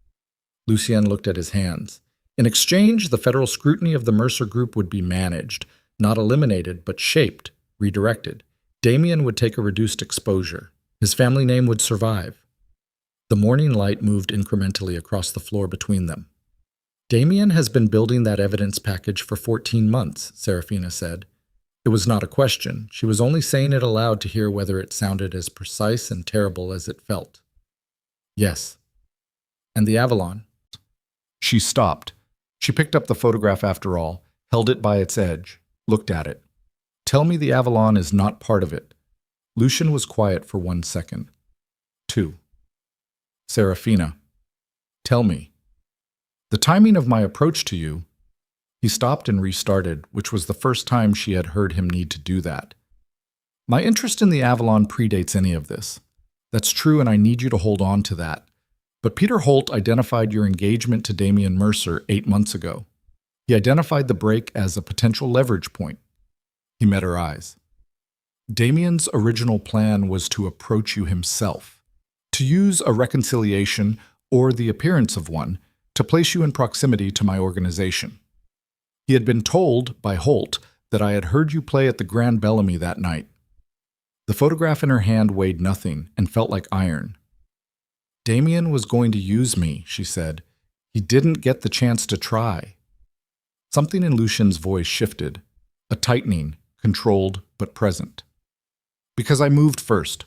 Lucien looked at his hands. In exchange, the federal scrutiny of the Mercer Group would be managed, not eliminated, but shaped, redirected. Damian would take a reduced exposure. His family name would survive. The morning light moved incrementally across the floor between them. Damian has been building that evidence package for 14 months, Seraphina said. It was not a question. She was only saying it aloud to hear whether it sounded as precise and terrible as it felt. Yes. And the Avalon? She stopped. She picked up the photograph after all, held it by its edge, looked at it. Tell me the Avalon is not part of it. Lucien was quiet for 1 second. 2. Seraphina. Tell me. The timing of my approach to you. He stopped and restarted, which was the first time she had heard him need to do that. My interest in the Avalon predates any of this. That's true, and I need you to hold on to that. But Peter Holt identified your engagement to Damian Mercer 8 months ago. He identified the break as a potential leverage point. He met her eyes. Damian's original plan was to approach you himself, to use a reconciliation or the appearance of one to place you in proximity to my organization. He had been told by Holt that I had heard you play at the Grand Bellamy that night. The photograph in her hand weighed nothing and felt like iron. Damian was going to use me, she said. He didn't get the chance to try. Something in Lucien's voice shifted, a tightening, controlled but present. Because I moved first.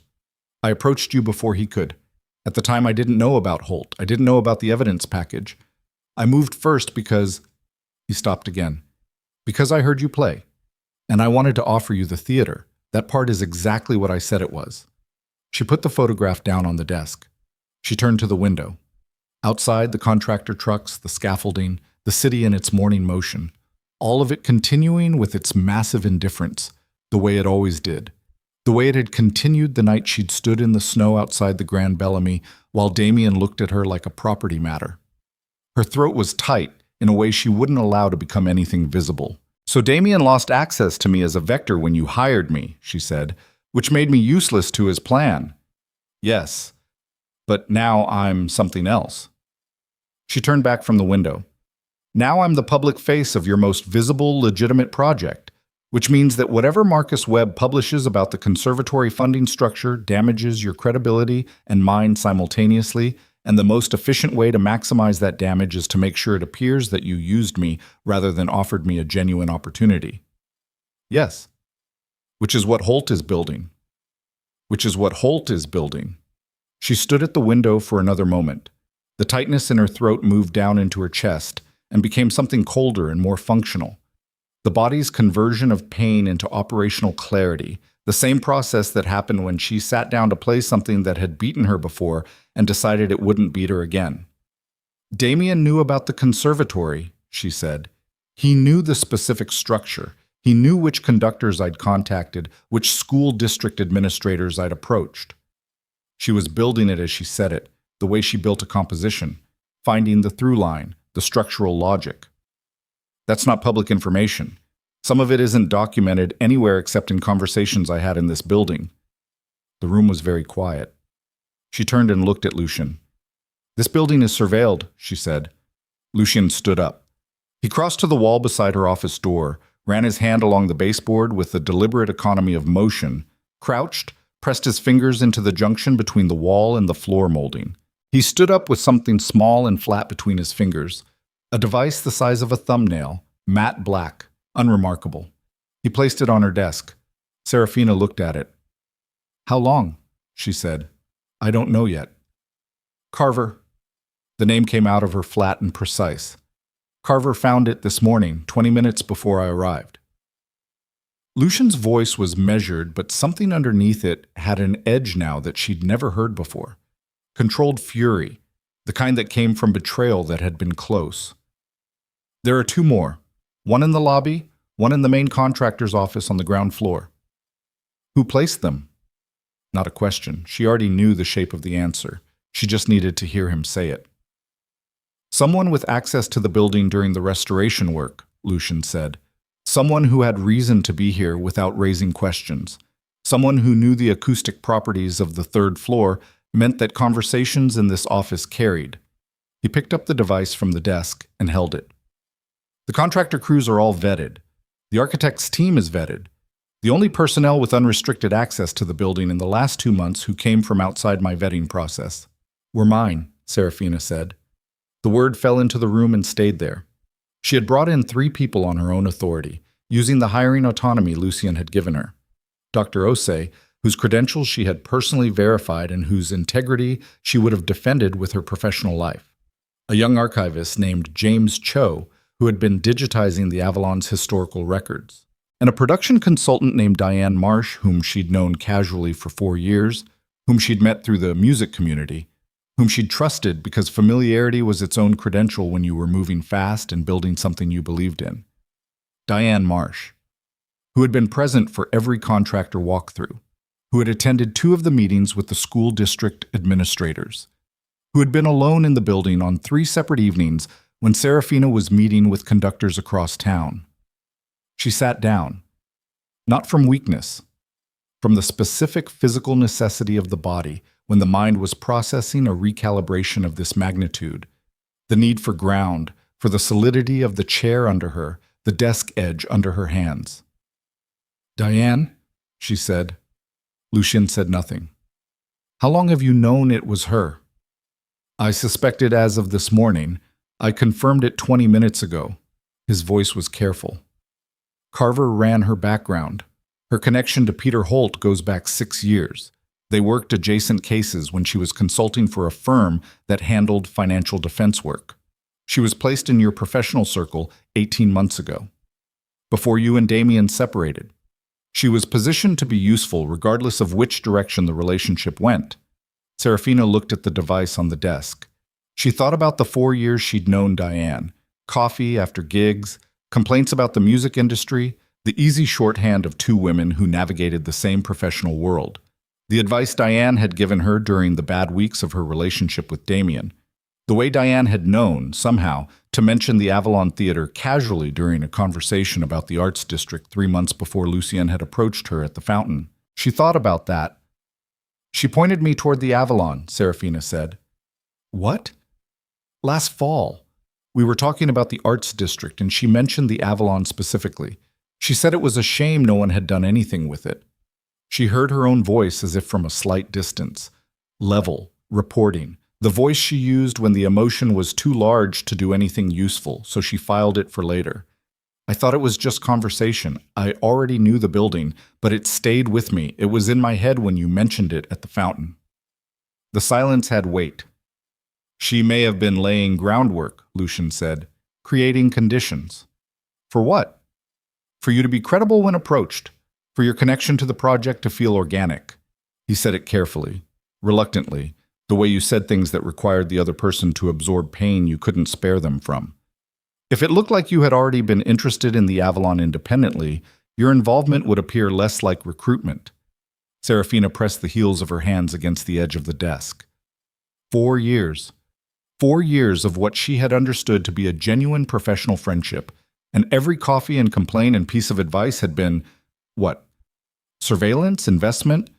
I approached you before he could. At the time, I didn't know about Holt. I didn't know about the evidence package. I moved first because... He stopped again. Because I heard you play. And I wanted to offer you the theater. That part is exactly what I said it was. She put the photograph down on the desk. She turned to the window. Outside, the contractor trucks, the scaffolding, the city in its morning motion. All of it continuing with its massive indifference, the way it always did. The way it had continued the night she'd stood in the snow outside the Grand Bellamy while Damian looked at her like a property matter. Her throat was tight in a way she wouldn't allow to become anything visible. So Damian lost access to me as a vector when you hired me, she said, which made me useless to his plan. Yes, but now I'm something else. She turned back from the window. Now I'm the public face of your most visible, legitimate project, which means that whatever Marcus Webb publishes about the conservatory funding structure damages your credibility and mine simultaneously, and the most efficient way to maximize that damage is to make sure it appears that you used me rather than offered me a genuine opportunity. Yes. Which is what Holt is building. She stood at the window for another moment. The tightness in her throat moved down into her chest and became something colder and more functional. The body's conversion of pain into operational clarity, the same process that happened when she sat down to play something that had beaten her before and decided it wouldn't beat her again. Damien knew about the conservatory, she said. He knew the specific structure. He knew which conductors I'd contacted, which school district administrators I'd approached. She was building it as she said it, the way she built a composition, finding the through line, the structural logic. That's not public information. Some of it isn't documented anywhere except in conversations I had in this building. The room was very quiet. She turned and looked at Lucien. "This building is surveilled," she said. Lucien stood up. He crossed to the wall beside her office door, ran his hand along the baseboard with a deliberate economy of motion, crouched, pressed his fingers into the junction between the wall and the floor molding. He stood up with something small and flat between his fingers, a device the size of a thumbnail, matte black, unremarkable. He placed it on her desk. Seraphina looked at it. "How long?" she said. "I don't know yet." "Carver." The name came out of her flat and precise. "Carver found it this morning, 20 minutes before I arrived." Lucien's voice was measured, but something underneath it had an edge now that she'd never heard before. Controlled fury, the kind that came from betrayal that had been close. "There are 2 more. One in the lobby, one in the main contractor's office on the ground floor." "Who placed them?" Not a question. She already knew the shape of the answer. She just needed to hear him say it. "Someone with access to the building during the restoration work," Lucien said. "Someone who had reason to be here without raising questions. Someone who knew the acoustic properties of the 3rd floor meant that conversations in this office carried." He picked up the device from the desk and held it. "The contractor crews are all vetted. The architect's team is vetted. The only personnel with unrestricted access to the building in the last 2 months who came from outside my vetting process were mine," Seraphina said. The word fell into the room and stayed there. She had brought in 3 people on her own authority, using the hiring autonomy Lucien had given her. Dr. Osei, whose credentials she had personally verified and whose integrity she would have defended with her professional life. A young archivist named James Cho, who had been digitizing the Avalon's historical records. And a production consultant named Diane Marsh, whom she'd known casually for 4 years, whom she'd met through the music community, whom she'd trusted because familiarity was its own credential when you were moving fast and building something you believed in. Diane Marsh, who had been present for every contractor walkthrough, who had attended 2 of the meetings with the school district administrators, who had been alone in the building on 3 separate evenings when Seraphina was meeting with conductors across town. She sat down, not from weakness, from the specific physical necessity of the body when the mind was processing a recalibration of this magnitude, the need for ground, for the solidity of the chair under her, the desk edge under her hands. "Diane," she said. Lucien said nothing. "How long have you known it was her?" "I suspected as of this morning. I confirmed it 20 minutes ago." His voice was careful. "Carver ran her background. Her connection to Peter Holt goes back 6 years. They worked adjacent cases when she was consulting for a firm that handled financial defense work. She was placed in your professional circle 18 months ago, before you and Damien separated. She was positioned to be useful regardless of which direction the relationship went." Seraphina looked at the device on the desk. She thought about the 4 years she'd known Diane, coffee after gigs, complaints about the music industry, the easy shorthand of 2 women who navigated the same professional world, the advice Diane had given her during the bad weeks of her relationship with Damien, the way Diane had known, somehow, to mention the Avalon Theater casually during a conversation about the Arts District 3 months before Lucien had approached her at the fountain. She thought about that. "She pointed me toward the Avalon," Seraphina said. "What?" "Last fall. We were talking about the Arts District, and she mentioned the Avalon specifically. She said it was a shame no one had done anything with it." She heard her own voice as if from a slight distance. Level, reporting. The voice she used when the emotion was too large to do anything useful, so she filed it for later. "I thought it was just conversation. I already knew the building, but it stayed with me. It was in my head when you mentioned it at the fountain." The silence had weight. "She may have been laying groundwork," Lucien said, "creating conditions." "For what?" For you to be credible when approached. For your connection to the project to feel organic. He said it carefully, reluctantly, the way you said things that required the other person to absorb pain you couldn't spare them from. If it looked like you had already been interested in the Avalon independently, your involvement would appear less like recruitment. Seraphina pressed the heels of her hands against the edge of the desk. 4 years. 4 years of what she had understood to be a genuine professional friendship, and every coffee and complaint and piece of advice had been, what? Surveillance, investment,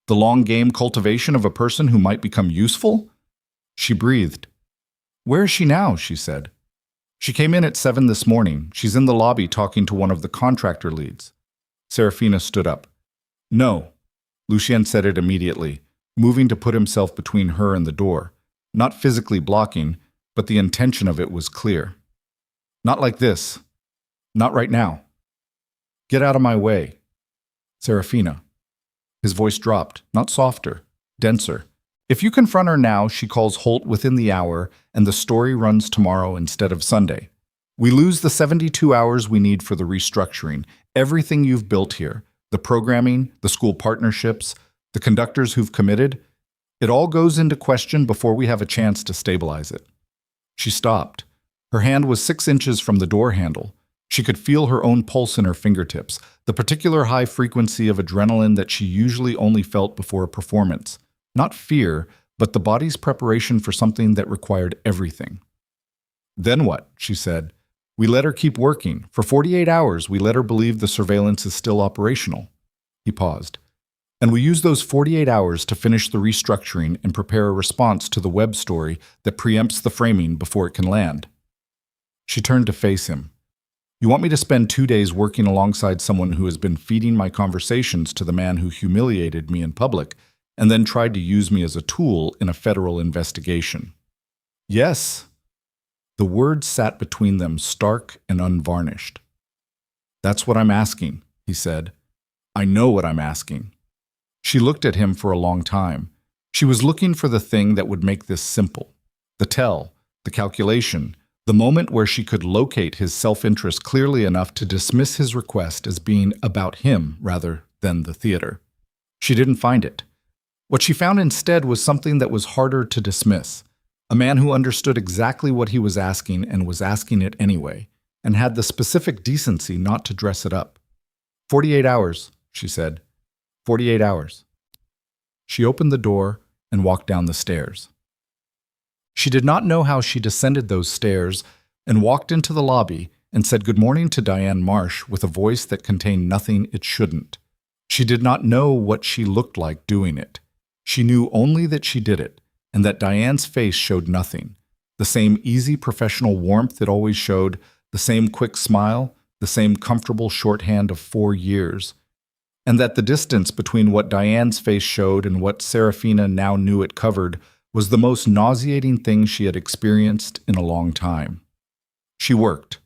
the long game cultivation of a person who might become useful? She breathed. Where is she now? She said. She came in at 7 this morning. She's in the lobby talking to one of the contractor leads. Seraphina stood up. No. Lucien said it immediately, moving to put himself between her and the door. Not physically blocking, but the intention of it was clear. Not like this. Not right now. Get out of my way. Seraphina. His voice dropped, not softer, denser. If you confront her now, she calls Holt within the hour, and the story runs tomorrow instead of Sunday. We lose the 72 hours we need for the restructuring, everything you've built here, the programming, the school partnerships, the conductors who've committed. It all goes into question before we have a chance to stabilize it. She stopped. Her hand was 6 inches from the door handle. She could feel her own pulse in her fingertips, the particular high frequency of adrenaline that she usually only felt before a performance. Not fear, but the body's preparation for something that required everything. Then what? She said. We let her keep working. For 48 hours, we let her believe the surveillance is still operational. He paused. And we use those 48 hours to finish the restructuring and prepare a response to the web story that preempts the framing before it can land. She turned to face him. You want me to spend 2 days working alongside someone who has been feeding my conversations to the man who humiliated me in public and then tried to use me as a tool in a federal investigation? Yes. The words sat between them stark and unvarnished. That's what I'm asking, he said. I know what I'm asking. She looked at him for a long time. She was looking for the thing that would make this simple. The tell, the calculation, the moment where she could locate his self-interest clearly enough to dismiss his request as being about him rather than the theater. She didn't find it. What she found instead was something that was harder to dismiss. A man who understood exactly what he was asking and was asking it anyway, and had the specific decency not to dress it up. 48 hours, she said. 48 hours. She opened the door and walked down the stairs. She did not know how she descended those stairs and walked into the lobby and said good morning to Diane Marsh with a voice that contained nothing it shouldn't. She did not know what she looked like doing it. She knew only that she did it, and that Diane's face showed nothing. The same easy professional warmth it always showed, the same quick smile, the same comfortable shorthand of 4 years. And that the distance between what Diane's face showed and what Seraphina now knew it covered was the most nauseating thing she had experienced in a long time. She worked.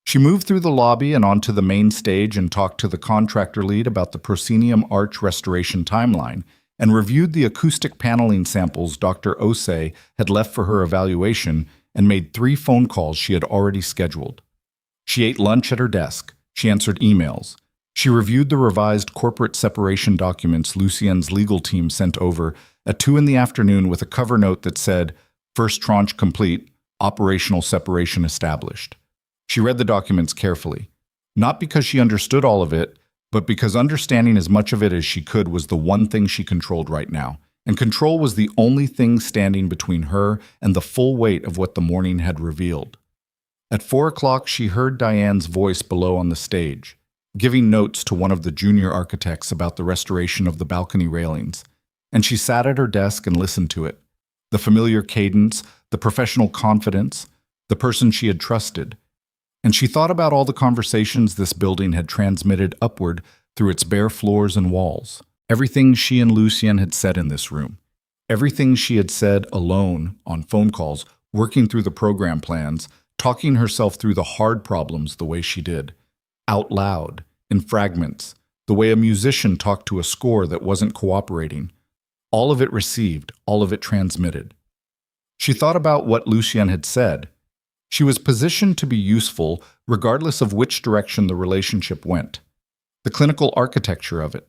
She moved through the lobby and onto the main stage and talked to the contractor lead about the proscenium arch restoration timeline, and reviewed the acoustic paneling samples Dr. Osei had left for her evaluation and made 3 phone calls she had already scheduled. She ate lunch at her desk. She answered emails. She reviewed the revised corporate separation documents Lucien's legal team sent over at 2 in the afternoon with a cover note that said, "First tranche complete, operational separation established." She read the documents carefully, not because she understood all of it, but because understanding as much of it as she could was the one thing she controlled right now, and control was the only thing standing between her and the full weight of what the morning had revealed. At 4 o'clock, she heard Diane's voice below on the stage, giving notes to one of the junior architects about the restoration of the balcony railings, and she sat at her desk and listened to it. The familiar cadence, the professional confidence, the person she had trusted. And she thought about all the conversations this building had transmitted upward through its bare floors and walls. Everything she and Lucien had said in this room. Everything she had said alone on phone calls, working through the program plans, talking herself through the hard problems the way she did. Out loud, in fragments, the way a musician talked to a score that wasn't cooperating. All of it received, all of it transmitted. She thought about what Lucien had said. She was positioned to be useful, regardless of which direction the relationship went. The clinical architecture of it.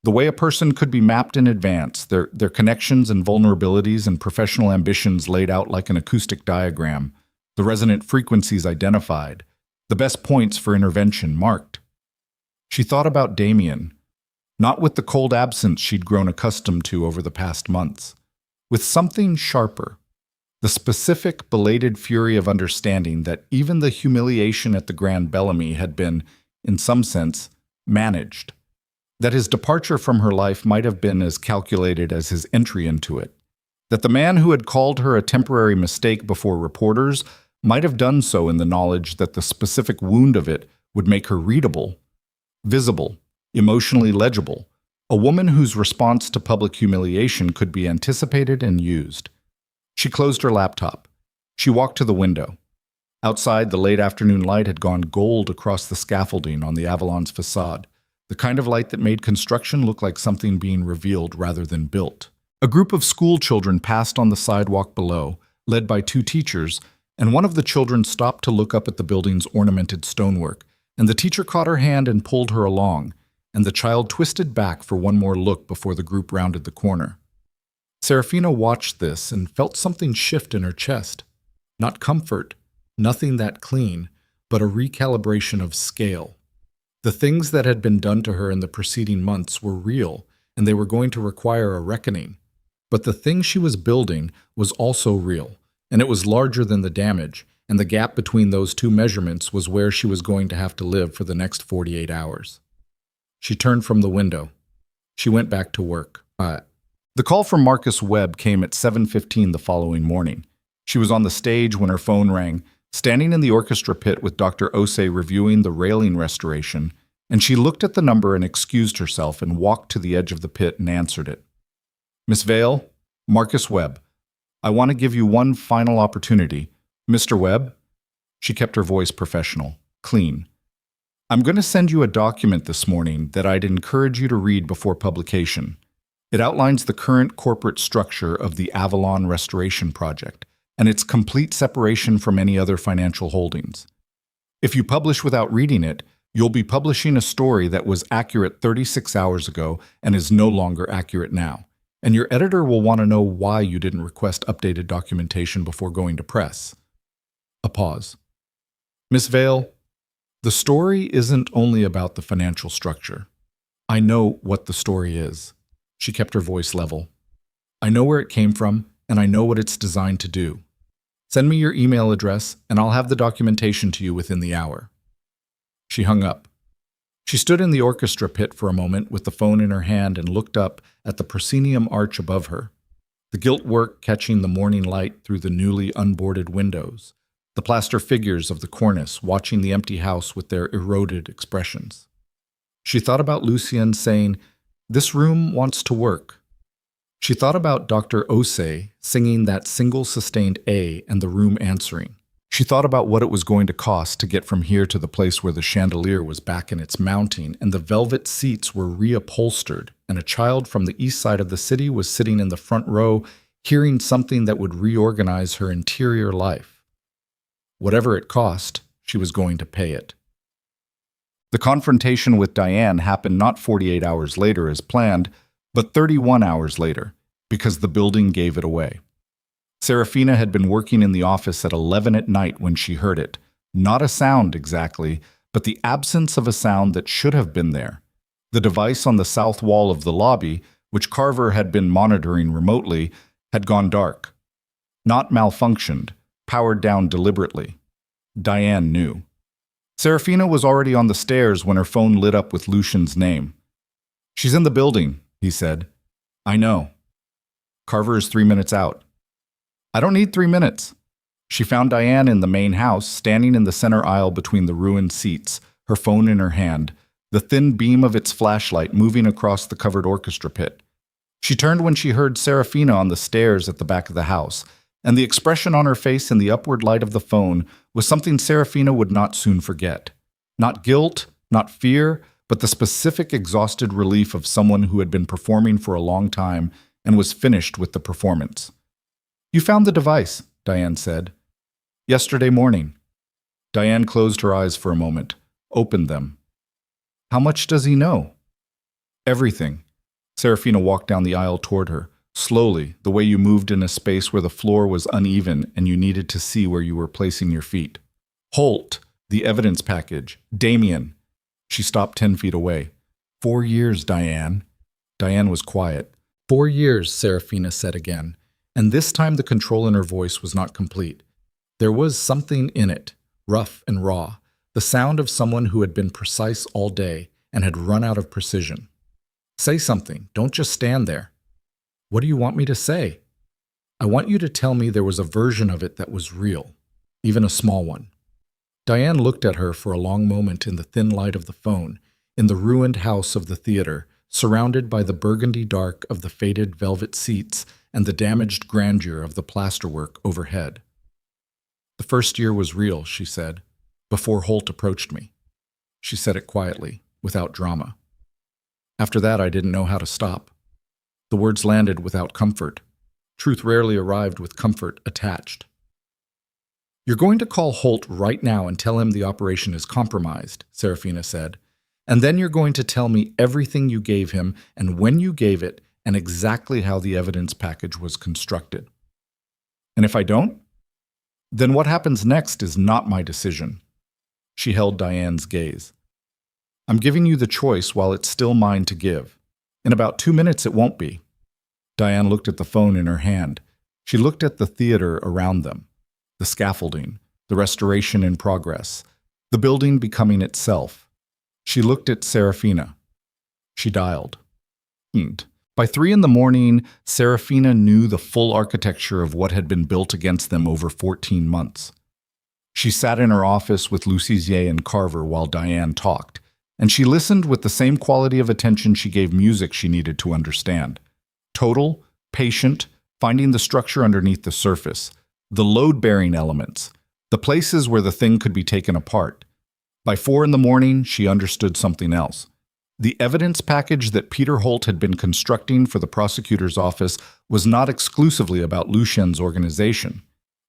The way a person could be mapped in advance, their connections and vulnerabilities and professional ambitions laid out like an acoustic diagram, the resonant frequencies identified, the best points for intervention marked. She thought about Damien, not with the cold absence she'd grown accustomed to over the past months, with something sharper, the specific, belated fury of understanding that even the humiliation at the Grand Bellamy had been, in some sense, managed, that his departure from her life might have been as calculated as his entry into it, that the man who had called her a temporary mistake before reporters might have done so in the knowledge that the specific wound of it would make her readable, visible, emotionally legible, a woman whose response to public humiliation could be anticipated and used. She closed her laptop. She walked to the window. Outside, the late afternoon light had gone gold across the scaffolding on the Avalon's facade, the kind of light that made construction look like something being revealed rather than built. A group of school children passed on the sidewalk below, led by two teachers, and one of the children stopped to look up at the building's ornamented stonework, and the teacher caught her hand and pulled her along, and the child twisted back for one more look before the group rounded the corner. Seraphina watched this and felt something shift in her chest. Not comfort, nothing that clean, but a recalibration of scale. The things that had been done to her in the preceding months were real, and they were going to require a reckoning. But the thing she was building was also real, and it was larger than the damage, and the gap between those two measurements was where she was going to have to live for the next 48 hours. She turned from the window. She went back to work. The call from Marcus Webb came at 7:15 the following morning. She was on the stage when her phone rang, standing in the orchestra pit with Dr. Osei reviewing the railing restoration, and she looked at the number and excused herself and walked to the edge of the pit and answered it. "Miss Vale, Marcus Webb. I want to give you one final opportunity. Mr. Webb?" She kept her voice professional, clean. "I'm going to send you a document this morning that I'd encourage you to read before publication. It outlines the current corporate structure of the Avalon Restoration Project and its complete separation from any other financial holdings. If you publish without reading it, you'll be publishing a story that was accurate 36 hours ago and is no longer accurate now. And your editor will want to know why you didn't request updated documentation before going to press." A pause. "Miss Vale, the story isn't only about the financial structure. I know what the story is." She kept her voice level. "I know where it came from, and I know what it's designed to do. Send me your email address, and I'll have the documentation to you within the hour." She hung up. She stood in the orchestra pit for a moment with the phone in her hand and looked up at the proscenium arch above her, the gilt work catching the morning light through the newly unboarded windows, the plaster figures of the cornice watching the empty house with their eroded expressions. She thought about Lucien saying, "This room wants to work." She thought about Dr. Osei singing that single sustained A and the room answering. She thought about what it was going to cost to get from here to the place where the chandelier was back in its mounting and the velvet seats were reupholstered, and a child from the east side of the city was sitting in the front row hearing something that would reorganize her interior life. Whatever it cost, she was going to pay it. The confrontation with Diane happened not 48 hours later as planned, but 31 hours later, because the building gave it away. Seraphina had been working in the office at 11 at night when she heard it. Not a sound exactly, but the absence of a sound that should have been there. The device on the south wall of the lobby, which Carver had been monitoring remotely, had gone dark. Not malfunctioned, powered down deliberately. Diane knew. Seraphina was already on the stairs when her phone lit up with Lucian's name. "She's in the building," he said. "I know. Carver is 3 minutes out." "I don't need 3 minutes." She found Diane in the main house, standing in the center aisle between the ruined seats, her phone in her hand, the thin beam of its flashlight moving across the covered orchestra pit. She turned when she heard Seraphina on the stairs at the back of the house, and the expression on her face in the upward light of the phone was something Seraphina would not soon forget. Not guilt, not fear, but the specific exhausted relief of someone who had been performing for a long time and was finished with the performance. "You found the device," Diane said. "Yesterday morning." Diane closed her eyes for a moment, opened them. How much does he know? Everything. Seraphina walked down the aisle toward her, slowly, the way you moved in a space where the floor was uneven and you needed to see where you were placing your feet. Holt, the evidence package, Damien. She stopped 10 feet away. 4 years, Diane. Diane was quiet. 4 years, Seraphina said again, and this time the control in her voice was not complete. There was something in it, rough and raw, the sound of someone who had been precise all day and had run out of precision. Say something, don't just stand there. What do you want me to say? I want you to tell me there was a version of it that was real, even a small one. Diane looked at her for a long moment in the thin light of the phone, in the ruined house of the theater, surrounded by the burgundy dark of the faded velvet seats and the damaged grandeur of the plasterwork overhead. The first year was real, she said, before Holt approached me. She said it quietly, without drama. After that, I didn't know how to stop. The words landed without comfort. Truth rarely arrived with comfort attached. You're going to call Holt right now and tell him the operation is compromised, Seraphina said. And then you're going to tell me everything you gave him and when you gave it and exactly how the evidence package was constructed. And if I don't? Then what happens next is not my decision. She held Diane's gaze. I'm giving you the choice while it's still mine to give. In about 2 minutes it won't be. Diane looked at the phone in her hand. She looked at the theater around them, the scaffolding, the restoration in progress, the building becoming itself. She looked at Seraphina. She dialed. By 3 a.m, Seraphina knew the full architecture of what had been built against them over 14 months. She sat in her office with Lucizier and Carver while Diane talked, and she listened with the same quality of attention she gave music she needed to understand. Total, patient, finding the structure underneath the surface, the load-bearing elements, the places where the thing could be taken apart. By 4 a.m, she understood something else. The evidence package that Peter Holt had been constructing for the prosecutor's office was not exclusively about Lucien's organization.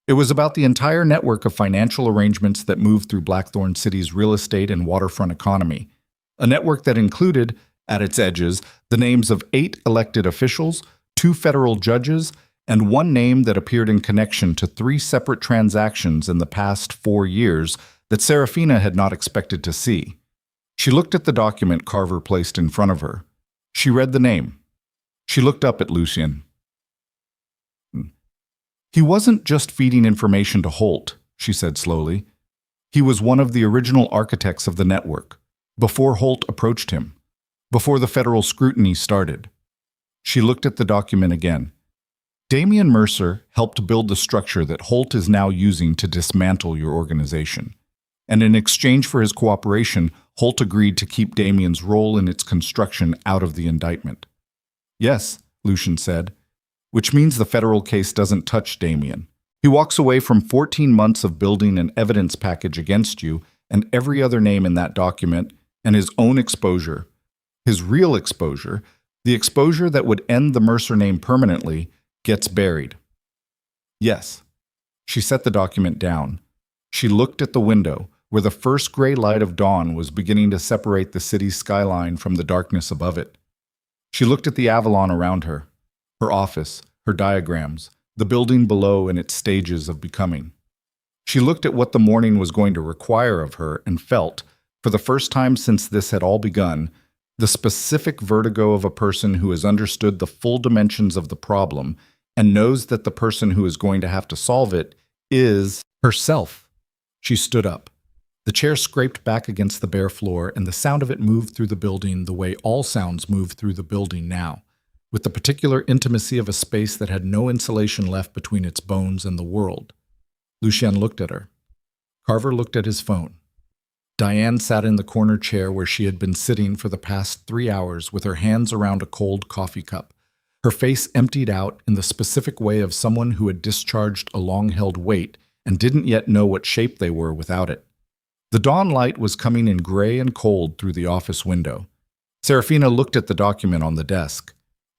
It was about the entire network of financial arrangements that moved through Blackthorn City's real estate and waterfront economy, a network that included, at its edges, the names of 8 elected officials, 2 federal judges, and 1 name that appeared in connection to 3 separate transactions in the past 4 years that Seraphina had not expected to see. She looked at the document Carver placed in front of her. She read the name. She looked up at Lucien. He wasn't just feeding information to Holt, she said slowly. He was one of the original architects of the network, before Holt approached him, before the federal scrutiny started. She looked at the document again. Damien Mercer helped build the structure that Holt is now using to dismantle your organization. And in exchange for his cooperation, Holt agreed to keep Damien's role in its construction out of the indictment. Yes, Lucien said, which means the federal case doesn't touch Damien. He walks away from 14 months of building an evidence package against you and every other name in that document and his own exposure, his real exposure, the exposure that would end the Mercer name permanently, gets buried. Yes. She set the document down. She looked at the window, where the first gray light of dawn was beginning to separate the city's skyline from the darkness above it. She looked at the Avalon around her, her office, her diagrams, the building below in its stages of becoming. She looked at what the morning was going to require of her and felt, for the first time since this had all begun, the specific vertigo of a person who has understood the full dimensions of the problem and knows that the person who is going to have to solve it is herself. She stood up. The chair scraped back against the bare floor, and the sound of it moved through the building the way all sounds move through the building now, with the particular intimacy of a space that had no insulation left between its bones and the world. Lucien looked at her. Carver looked at his phone. Diane sat in the corner chair where she had been sitting for the past 3 hours with her hands around a cold coffee cup, her face emptied out in the specific way of someone who had discharged a long-held weight and didn't yet know what shape they were without it. The dawn light was coming in gray and cold through the office window. Seraphina looked at the document on the desk.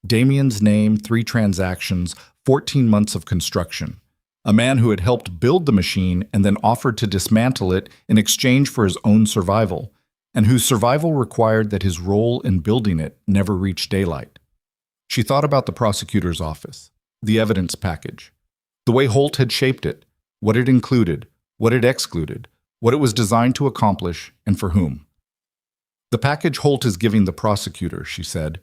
Damien's name, 3 transactions, 14 months of construction. a man who had helped build the machine and then offered to dismantle it in exchange for his own survival, and whose survival required that his role in building it never reach daylight. She thought about the prosecutor's office, the evidence package, the way Holt had shaped it, what it included, what it excluded, what it was designed to accomplish, and for whom. The package Holt is giving the prosecutor, she said.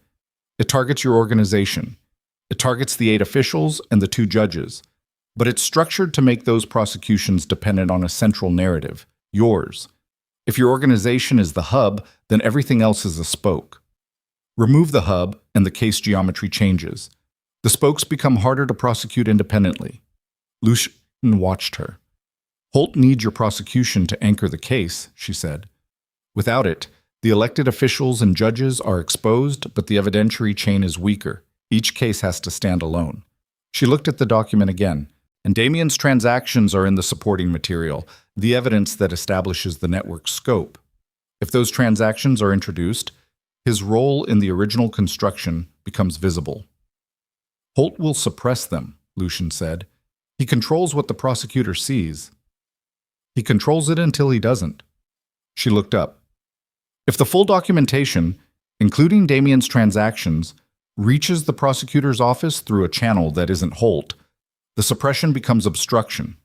It targets your organization. It targets the 8 officials and the 2 judges, but it's structured to make those prosecutions dependent on a central narrative, yours. If your organization is the hub, then everything else is a spoke. Remove the hub, and the case geometry changes. The spokes become harder to prosecute independently. Lucian watched her. Holt needs your prosecution to anchor the case, she said. Without it, the elected officials and judges are exposed, but the evidentiary chain is weaker. Each case has to stand alone. She looked at the document again, and Damien's transactions are in the supporting material, the evidence that establishes the network's scope. If those transactions are introduced, his role in the original construction becomes visible. Holt will suppress them, Lucian said. He controls what the prosecutor sees. He controls it until he doesn't. She looked up. If the full documentation, including Damien's transactions, reaches the prosecutor's office through a channel that isn't Holt, the suppression becomes obstruction.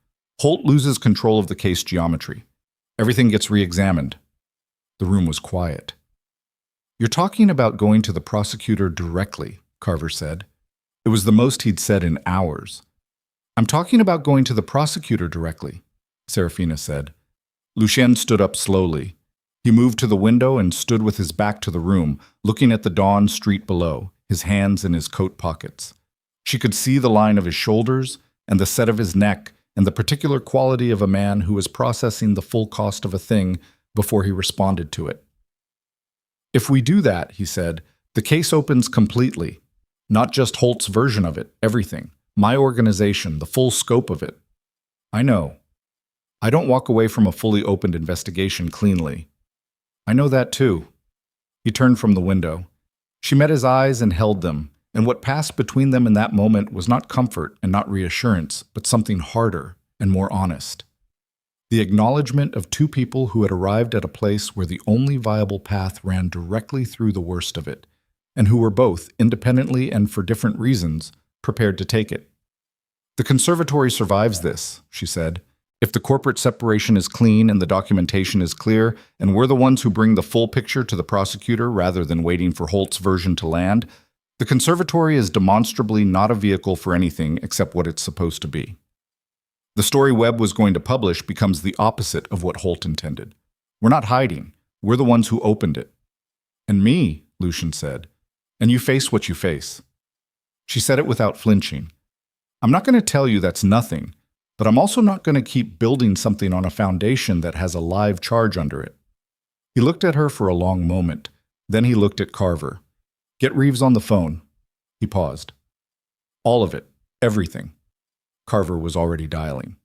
Holt loses control of the case geometry. Everything gets re-examined. The room was quiet. You're talking about going to the prosecutor directly, Carver said. It was the most he'd said in hours. I'm talking about going to the prosecutor directly, Seraphina said. Lucien stood up slowly. He moved to the window and stood with his back to the room, looking at the dawn street below, his hands in his coat pockets. She could see the line of his shoulders and the set of his neck and the particular quality of a man who was processing the full cost of a thing before he responded to it. If we do that, he said, the case opens completely. Not just Holt's version of it, everything. My organization, the full scope of it. I know. I don't walk away from a fully opened investigation cleanly. I know that too. He turned from the window. She met his eyes and held them, and what passed between them in that moment was not comfort and not reassurance, but something harder and more honest. The acknowledgement of 2 people who had arrived at a place where the only viable path ran directly through the worst of it, and who were both, independently and for different reasons, prepared to take it. The conservatory survives this, she said. If the corporate separation is clean and the documentation is clear, and we're the ones who bring the full picture to the prosecutor rather than waiting for Holt's version to land, the conservatory is demonstrably not a vehicle for anything except what it's supposed to be. The story Webb was going to publish becomes the opposite of what Holt intended. We're not hiding. We're the ones who opened it. And me, Lucian said. And you face what you face. She said it without flinching. I'm not going to tell you that's nothing, but I'm also not going to keep building something on a foundation that has a live charge under it. He looked at her for a long moment. Then he looked at Carver. Get Reeves on the phone. He paused. All of it. Everything. Carver was already dialing.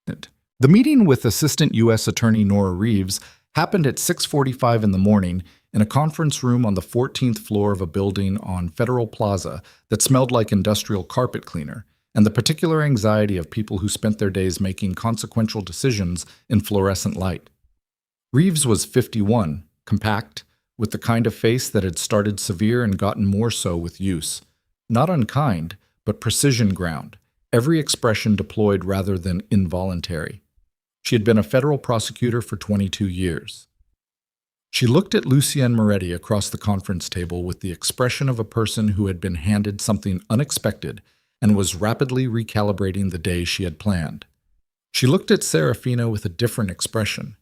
The meeting with Assistant U.S. Attorney Nora Reeves happened at 6:45 in the morning in a conference room on the 14th floor of a building on Federal Plaza that smelled like industrial carpet cleaner and the particular anxiety of people who spent their days making consequential decisions in fluorescent light. Reeves was 51, compact, with the kind of face that had started severe and gotten more so with use. Not unkind, but precision ground, every expression deployed rather than involuntary. She had been a federal prosecutor for 22 years. She looked at Lucien Moretti across the conference table with the expression of a person who had been handed something unexpected and was rapidly recalibrating the day she had planned. She looked at Seraphina with a different expression,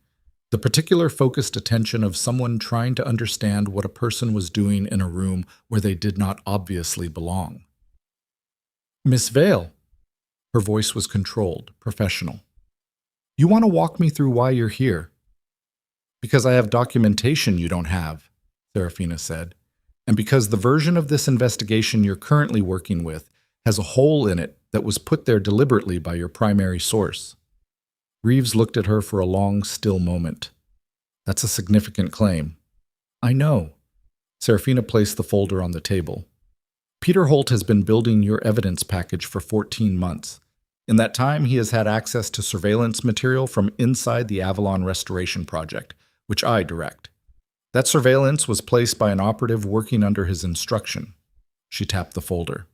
the particular focused attention of someone trying to understand what a person was doing in a room where they did not obviously belong. Miss Vale. Her voice was controlled, professional. You want to walk me through why you're here? Because I have documentation you don't have, Seraphina said, and because the version of this investigation you're currently working with has a hole in it that was put there deliberately by your primary source. Reeves looked at her for a long, still moment. That's a significant claim. I know. Seraphina placed the folder on the table. Peter Holt has been building your evidence package for 14 months. In that time, he has had access to surveillance material from inside the Avalon Restoration Project, which I direct. That surveillance was placed by an operative working under his instruction. She tapped the folder.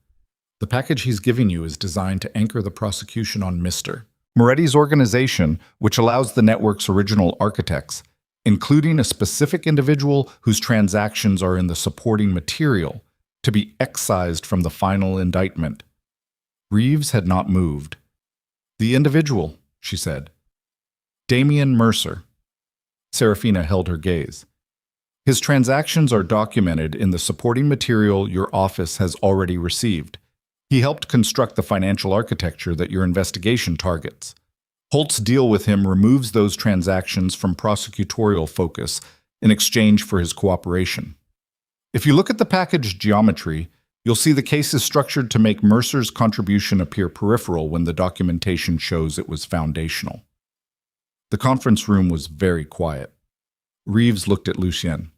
The package he's giving you is designed to anchor the prosecution on Mr. Moretti's organization, which allows the network's original architects, including a specific individual whose transactions are in the supporting material, to be excised from the final indictment. Reeves had not moved. The individual, she said. Damian Mercer. Seraphina held her gaze. His transactions are documented in the supporting material your office has already received. He helped construct the financial architecture that your investigation targets. Holt's deal with him removes those transactions from prosecutorial focus in exchange for his cooperation. If you look at the package geometry, you'll see the case is structured to make Mercer's contribution appear peripheral when the documentation shows it was foundational. The conference room was very quiet. Reeves looked at Lucien.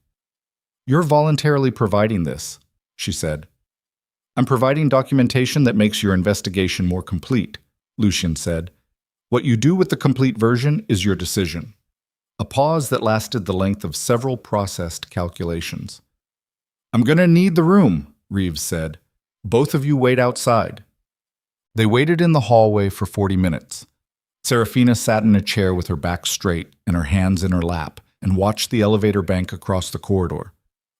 "You're voluntarily providing this," she said. "I'm providing documentation that makes your investigation more complete," Lucien said. "What you do with the complete version is your decision." A pause that lasted the length of several processed calculations. "I'm going to need the room," Reeves said. "Both of you wait outside." They waited in the hallway for 40 minutes. Seraphina sat in a chair with her back straight and her hands in her lap and watched the elevator bank across the corridor.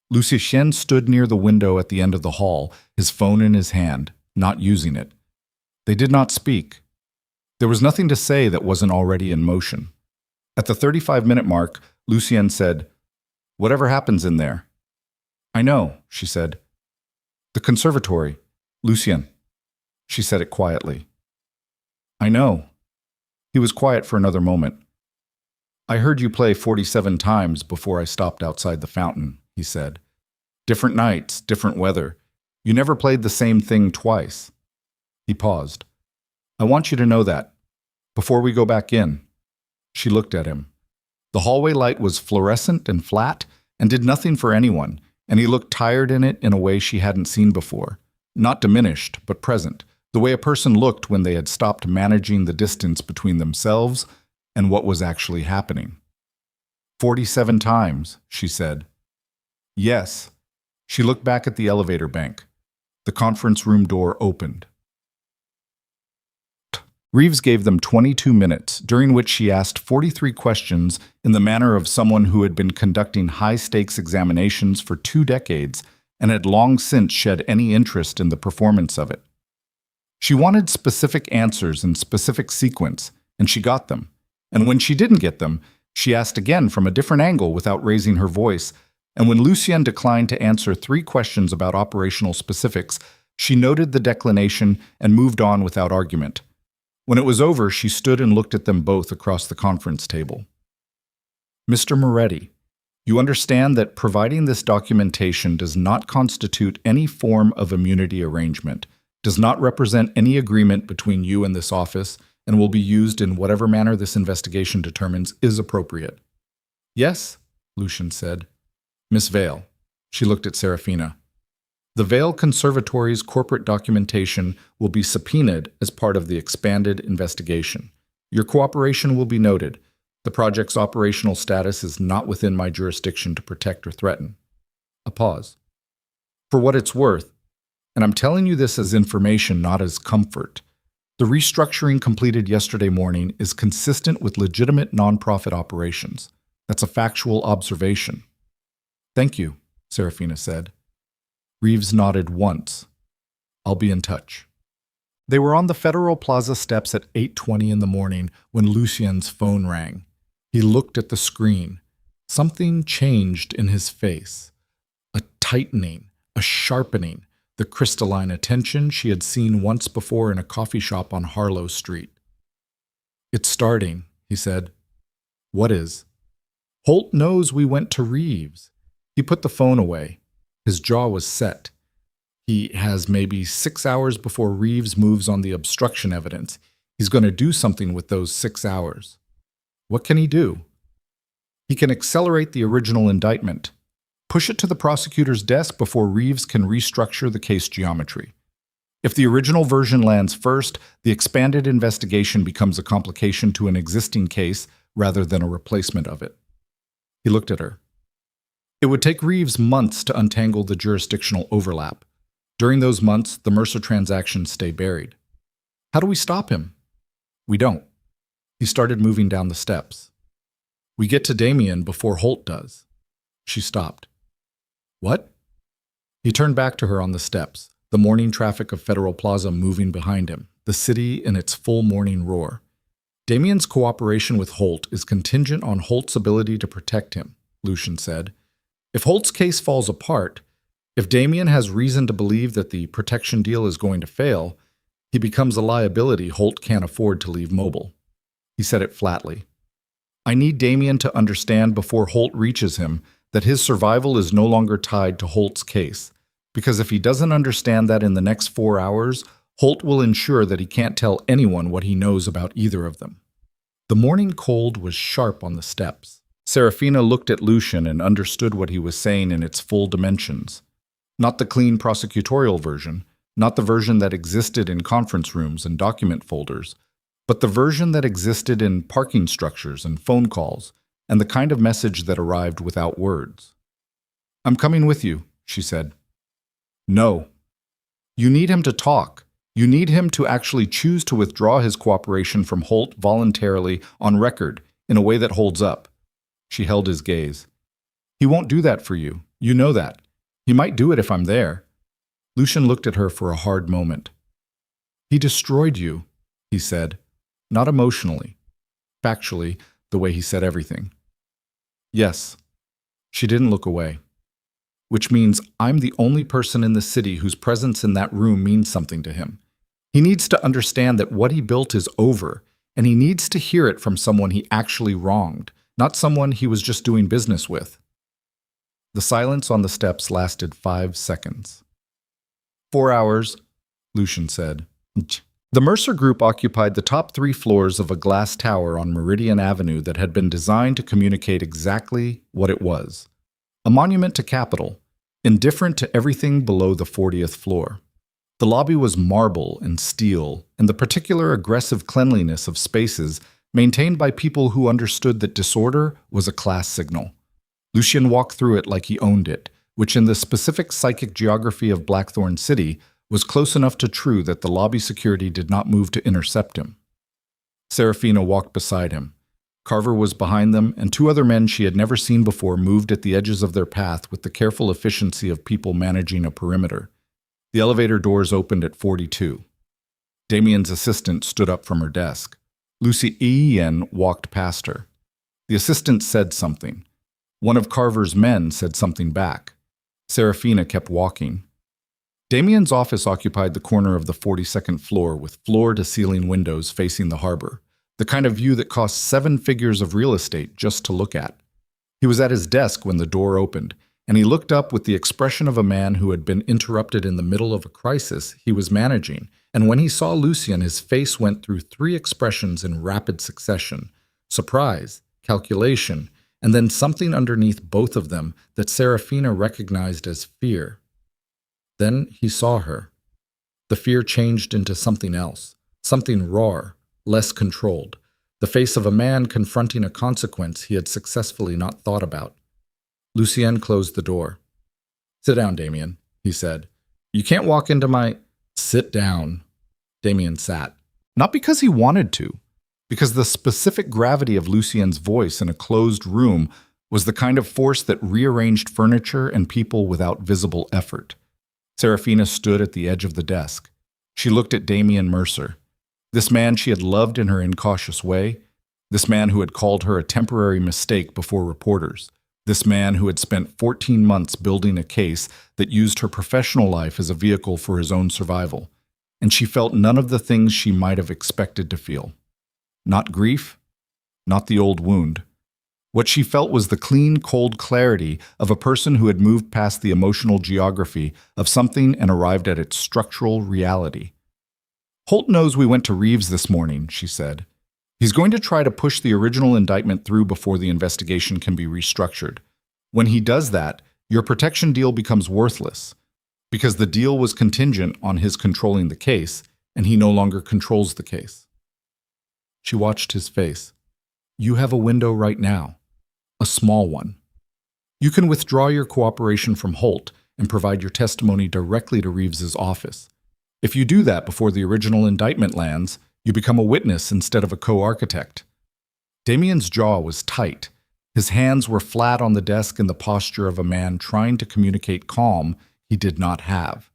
Lucien stood near the window at the end of the hall, his phone in his hand, not using it. They did not speak. There was nothing to say that wasn't already in motion. At the 35-minute mark, Lucien said, "Whatever happens in there?" "I know," she said. "The conservatory, Lucien." She said it quietly. "I know." He was quiet for another moment. "I heard you play 47 times before I stopped outside the fountain," he said. "Different nights, different weather. You never played the same thing twice." He paused. "I want you to know that. Before we go back in." She looked at him. The hallway light was fluorescent and flat and did nothing for anyone, and he looked tired in it in a way she hadn't seen before. Not diminished, but present, the way a person looked when they had stopped managing the distance between themselves and what was actually happening. 47 times, she said. Yes. She looked back at the elevator bank. The conference room door opened. Reeves gave them 22 minutes, during which she asked 43 questions in the manner of someone who had been conducting high-stakes examinations for 2 decades and had long since shed any interest in the performance of it. She wanted specific answers in specific sequence, and she got them. And when she didn't get them, she asked again from a different angle without raising her voice, and when Lucien declined to answer 3 questions about operational specifics, she noted the declination and moved on without argument. When it was over, she stood and looked at them both across the conference table. "Mr. Moretti, you understand that providing this documentation does not constitute any form of immunity arrangement, does not represent any agreement between you and this office, and will be used in whatever manner this investigation determines is appropriate." "Yes," Lucien said. "Miss Vale." She looked at Seraphina. "The Vale Conservatory's corporate documentation will be subpoenaed as part of the expanded investigation. Your cooperation will be noted. The project's operational status is not within my jurisdiction to protect or threaten." A pause. "For what it's worth, and I'm telling you this as information, not as comfort, the restructuring completed yesterday morning is consistent with legitimate nonprofit operations. That's a factual observation." "Thank you," Seraphina said. Reeves nodded once. "I'll be in touch." They were on the Federal Plaza steps at 8:20 in the morning when Lucien's phone rang. He looked at the screen. Something changed in his face. A tightening, a sharpening, the crystalline attention she had seen once before in a coffee shop on Harlow Street. "It's starting," he said. "What is?" "Holt knows we went to Reeves." He put the phone away. His jaw was set. He has maybe 6 hours before Reeves moves on the obstruction evidence. He's going to do something with those 6 hours. What can he do? He can accelerate the original indictment. Push it to the prosecutor's desk before Reeves can restructure the case geometry. If the original version lands first, the expanded investigation becomes a complication to an existing case rather than a replacement of it. He looked at her. It would take Reeves months to untangle the jurisdictional overlap. During those months, the Mercer transactions stay buried. How do we stop him? We don't. He started moving down the steps. We get to Damien before Holt does. She stopped. What? He turned back to her on the steps, the morning traffic of Federal Plaza moving behind him, the city in its full morning roar. Damien's cooperation with Holt is contingent on Holt's ability to protect him, Lucian said. If Holt's case falls apart, if Damien has reason to believe that the protection deal is going to fail, he becomes a liability Holt can't afford to leave mobile. He said it flatly. I need Damien to understand before Holt reaches him that his survival is no longer tied to Holt's case, because if he doesn't understand that in the next 4 hours, Holt will ensure that he can't tell anyone what he knows about either of them. The morning cold was sharp on the steps. Seraphina looked at Lucian and understood what he was saying in its full dimensions. Not the clean prosecutorial version, not the version that existed in conference rooms and document folders, but the version that existed in parking structures and phone calls, and the kind of message that arrived without words. I'm coming with you, she said. No. You need him to talk. You need him to actually choose to withdraw his cooperation from Holt voluntarily on record in a way that holds up. She held his gaze. He won't do that for you. You know that. He might do it if I'm there. Lucian looked at her for a hard moment. He destroyed you, he said, not emotionally, factually, the way he said everything. Yes. She didn't look away. Which means I'm the only person in the city whose presence in that room means something to him. He needs to understand that what he built is over, and he needs to hear it from someone he actually wronged, not someone he was just doing business with. The silence on the steps lasted 5 seconds. 4 hours, Lucian said. The Mercer Group occupied the top 3 floors of a glass tower on Meridian Avenue that had been designed to communicate exactly what it was. A monument to capital, indifferent to everything below the 40th floor. The lobby was marble and steel, and the particular aggressive cleanliness of spaces maintained by people who understood that disorder was a class signal. Lucian walked through it like he owned it, which in the specific psychic geography of Blackthorn City was close enough to true that the lobby security did not move to intercept him. Seraphina walked beside him. Carver was behind them, and 2 other men she had never seen before moved at the edges of their path with the careful efficiency of people managing a perimeter. The elevator doors opened at 42. Damien's assistant stood up from her desk. Lucy Ian walked past her. The assistant said something. One of Carver's men said something back. Seraphina kept walking. Damien's office occupied the corner of the 42nd floor with floor-to-ceiling windows facing the harbor, the kind of view that costs 7 figures of real estate just to look at. He was at his desk when the door opened, and he looked up with the expression of a man who had been interrupted in the middle of a crisis he was managing, and when he saw Lucian, his face went through 3 expressions in rapid succession: surprise, calculation, and then something underneath both of them that Seraphina recognized as fear. Then he saw her. The fear changed into something else, something raw, less controlled, the face of a man confronting a consequence he had successfully not thought about. Lucien closed the door. Sit down, Damien, he said. You can't walk into my... Sit down. Damien sat. Not because he wanted to, because the specific gravity of Lucien's voice in a closed room was the kind of force that rearranged furniture and people without visible effort. Seraphina stood at the edge of the desk. She looked at Damien Mercer. This man she had loved in her incautious way. This man who had called her a temporary mistake before reporters. This man who had spent 14 months building a case that used her professional life as a vehicle for his own survival. And she felt none of the things she might have expected to feel. Not grief, not the old wound. What she felt was the clean, cold clarity of a person who had moved past the emotional geography of something and arrived at its structural reality. Holt knows we went to Reeves this morning, she said. He's going to try to push the original indictment through before the investigation can be restructured. When he does that, Your protection deal becomes worthless because the deal was contingent on his controlling the case, and he no longer controls the case. She watched his face. You have a window right now, a small one. You can withdraw your cooperation from Holt and provide your testimony directly to Reeves's office. If you do that before the original indictment lands, you become a witness instead of a co-architect. Damien's jaw was tight. His hands were flat on the desk in the posture of a man trying to communicate calm he did not have.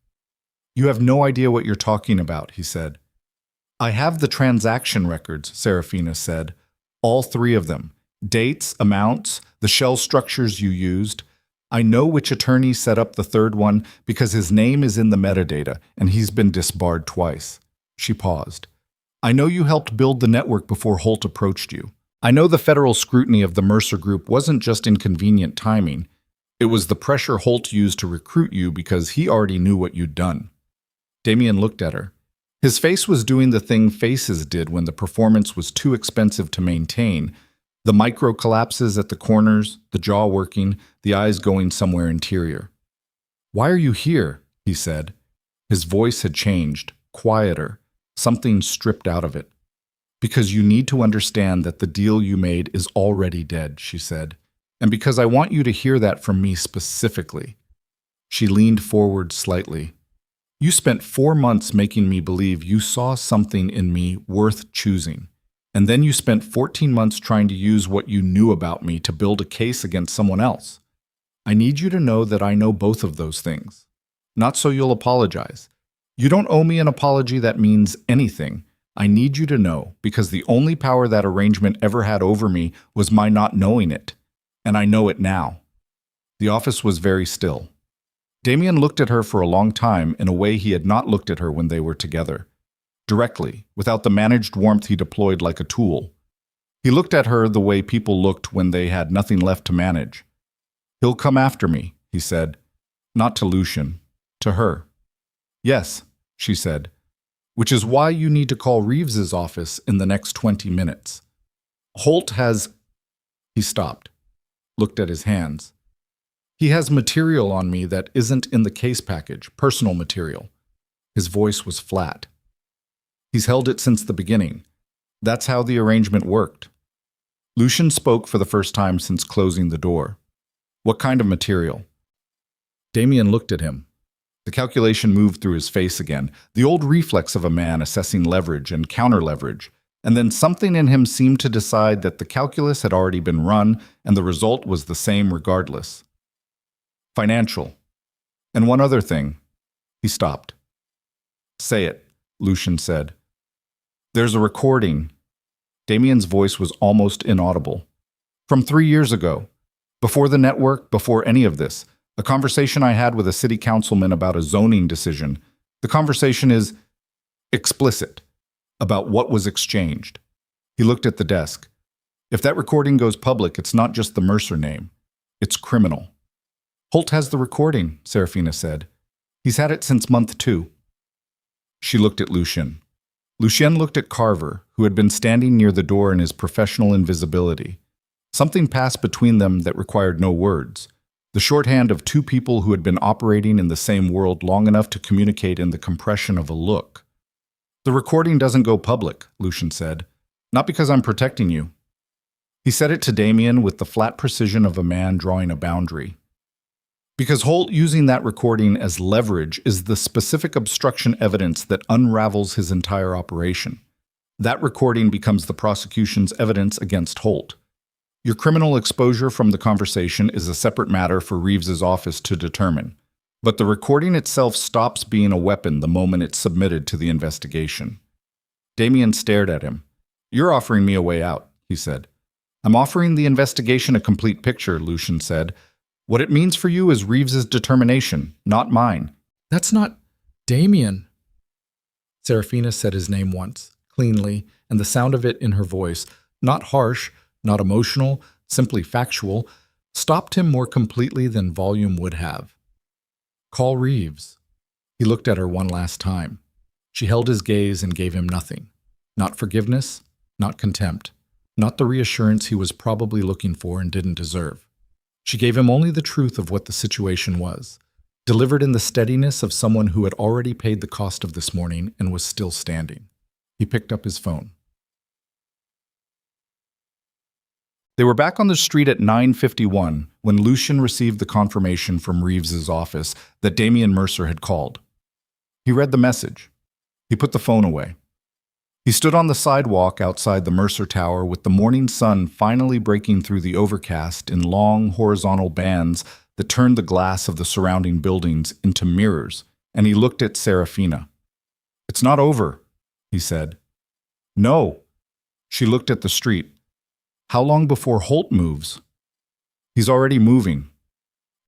You have no idea what you're talking about, he said. I have the transaction records, Seraphina said. All three of them. Dates, amounts, the shell structures you used. I know which attorney set up the third one because his name is in the metadata and he's been disbarred twice. She paused. I know you helped build the network before Holt approached you. I know the federal scrutiny of the Mercer Group wasn't just inconvenient timing. It was the pressure Holt used to recruit you because he already knew what you'd done. Damien looked at her. His face was doing the thing faces did when the performance was too expensive to maintain. The micro collapses at the corners, the jaw working, the eyes going somewhere interior. Why are you here? He said. His voice had changed, quieter, something stripped out of it. Because you need to understand that the deal you made is already dead, she said. And because I want you to hear that from me specifically. She leaned forward slightly. You spent 4 months making me believe you saw something in me worth choosing. And then you spent 14 months trying to use what you knew about me to build a case against someone else. I need you to know that I know both of those things. Not so you'll apologize. You don't owe me an apology that means anything. I need you to know, because the only power that arrangement ever had over me was my not knowing it. And I know it now. The office was very still. Damien looked at her for a long time in a way he had not looked at her when they were together. Directly, without the managed warmth he deployed like a tool. He looked at her the way people looked when they had nothing left to manage. He'll come after me, he said. Not to Lucian, to her. Yes, she said. Which is why you need to call Reeves's office in the next 20 minutes. Holt has... He stopped, looked at his hands. He has material on me that isn't in the case package, personal material. His voice was flat. He's held it since the beginning. That's how the arrangement worked. Lucian spoke for the first time since closing the door. What kind of material? Damien looked at him. The calculation moved through his face again, the old reflex of a man assessing leverage and counter-leverage, and then something in him seemed to decide that the calculus had already been run and the result was the same regardless. Financial. And one other thing. He stopped. Say it, Lucian said. There's a recording. Damien's voice was almost inaudible. From 3 years ago. Before the network, before any of this. A conversation I had with a city councilman about a zoning decision. The conversation is explicit about what was exchanged. He looked at the desk. If that recording goes public, it's not just the Mercer name. It's criminal. Holt has the recording, Seraphina said. He's had it since month 2. She looked at Lucian. Lucien looked at Carver, who had been standing near the door in his professional invisibility. Something passed between them that required no words. The shorthand of 2 people who had been operating in the same world long enough to communicate in the compression of a look. The recording doesn't go public, Lucian said. Not because I'm protecting you. He said it to Damien with the flat precision of a man drawing a boundary. Because Holt using that recording as leverage is the specific obstruction evidence that unravels his entire operation. That recording becomes the prosecution's evidence against Holt. Your criminal exposure from the conversation is a separate matter for Reeves's office to determine. But the recording itself stops being a weapon the moment it's submitted to the investigation. Damien stared at him. You're offering me a way out, he said. I'm offering the investigation a complete picture, Lucian said. What it means for you is Reeves's determination, not mine. That's not Damien. Seraphina said his name once, cleanly, and the sound of it in her voice, not harsh, not emotional, simply factual, stopped him more completely than volume would have. Call Reeves. He looked at her one last time. She held his gaze and gave him nothing. Not forgiveness, not contempt, not the reassurance he was probably looking for and didn't deserve. She gave him only the truth of what the situation was, delivered in the steadiness of someone who had already paid the cost of this morning and was still standing. He picked up his phone. They were back on the street at 9:51 when Lucian received the confirmation from Reeves's office that Damian Mercer had called. He read the message. He put the phone away. He stood on the sidewalk outside the Mercer Tower with the morning sun finally breaking through the overcast in long horizontal bands that turned the glass of the surrounding buildings into mirrors, and he looked at Seraphina. "It's not over," he said. "No." She looked at the street. "How long before Holt moves?" "He's already moving."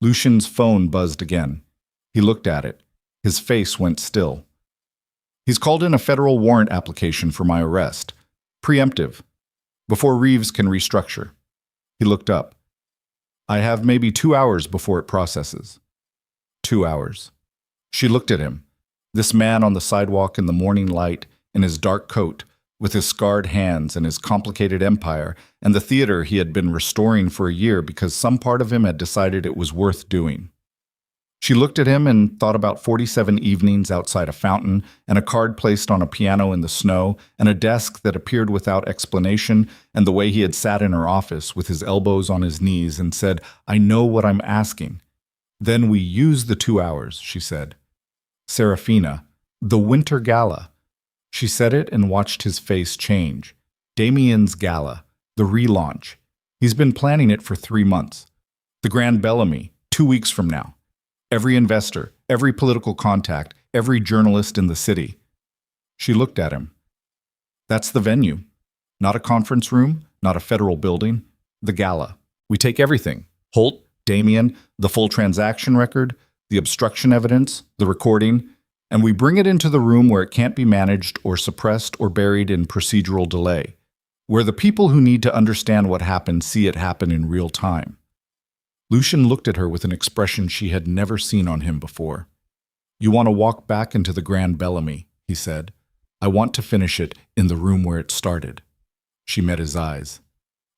Lucian's phone buzzed again. He looked at it. His face went still. "He's called in a federal warrant application for my arrest. Preemptive. Before Reeves can restructure." He looked up. "I have maybe 2 hours before it processes." 2 hours. She looked at him. This man on the sidewalk in the morning light, in his dark coat, with his scarred hands and his complicated empire, and the theater he had been restoring for a year because some part of him had decided it was worth doing. She looked at him and thought about 47 evenings outside a fountain, and a card placed on a piano in the snow, and a desk that appeared without explanation, and the way he had sat in her office with his elbows on his knees and said, "I know what I'm asking." "Then we use the 2 hours," she said. "Seraphina, the Winter Gala." She said it and watched his face change. Damian's Gala, the relaunch. He's been planning it for 3 months. The Grand Bellamy, 2 weeks from now. Every investor, every political contact, every journalist in the city. She looked at him. "That's the venue. Not a conference room, not a federal building. The gala. We take everything. Holt, Damian, the full transaction record, the obstruction evidence, the recording, and we bring it into the room where it can't be managed or suppressed or buried in procedural delay, where the people who need to understand what happened see it happen in real time." Lucian looked at her with an expression she had never seen on him before. "You want to walk back into the Grand Bellamy," he said. "I want to finish it in the room where it started." She met his eyes.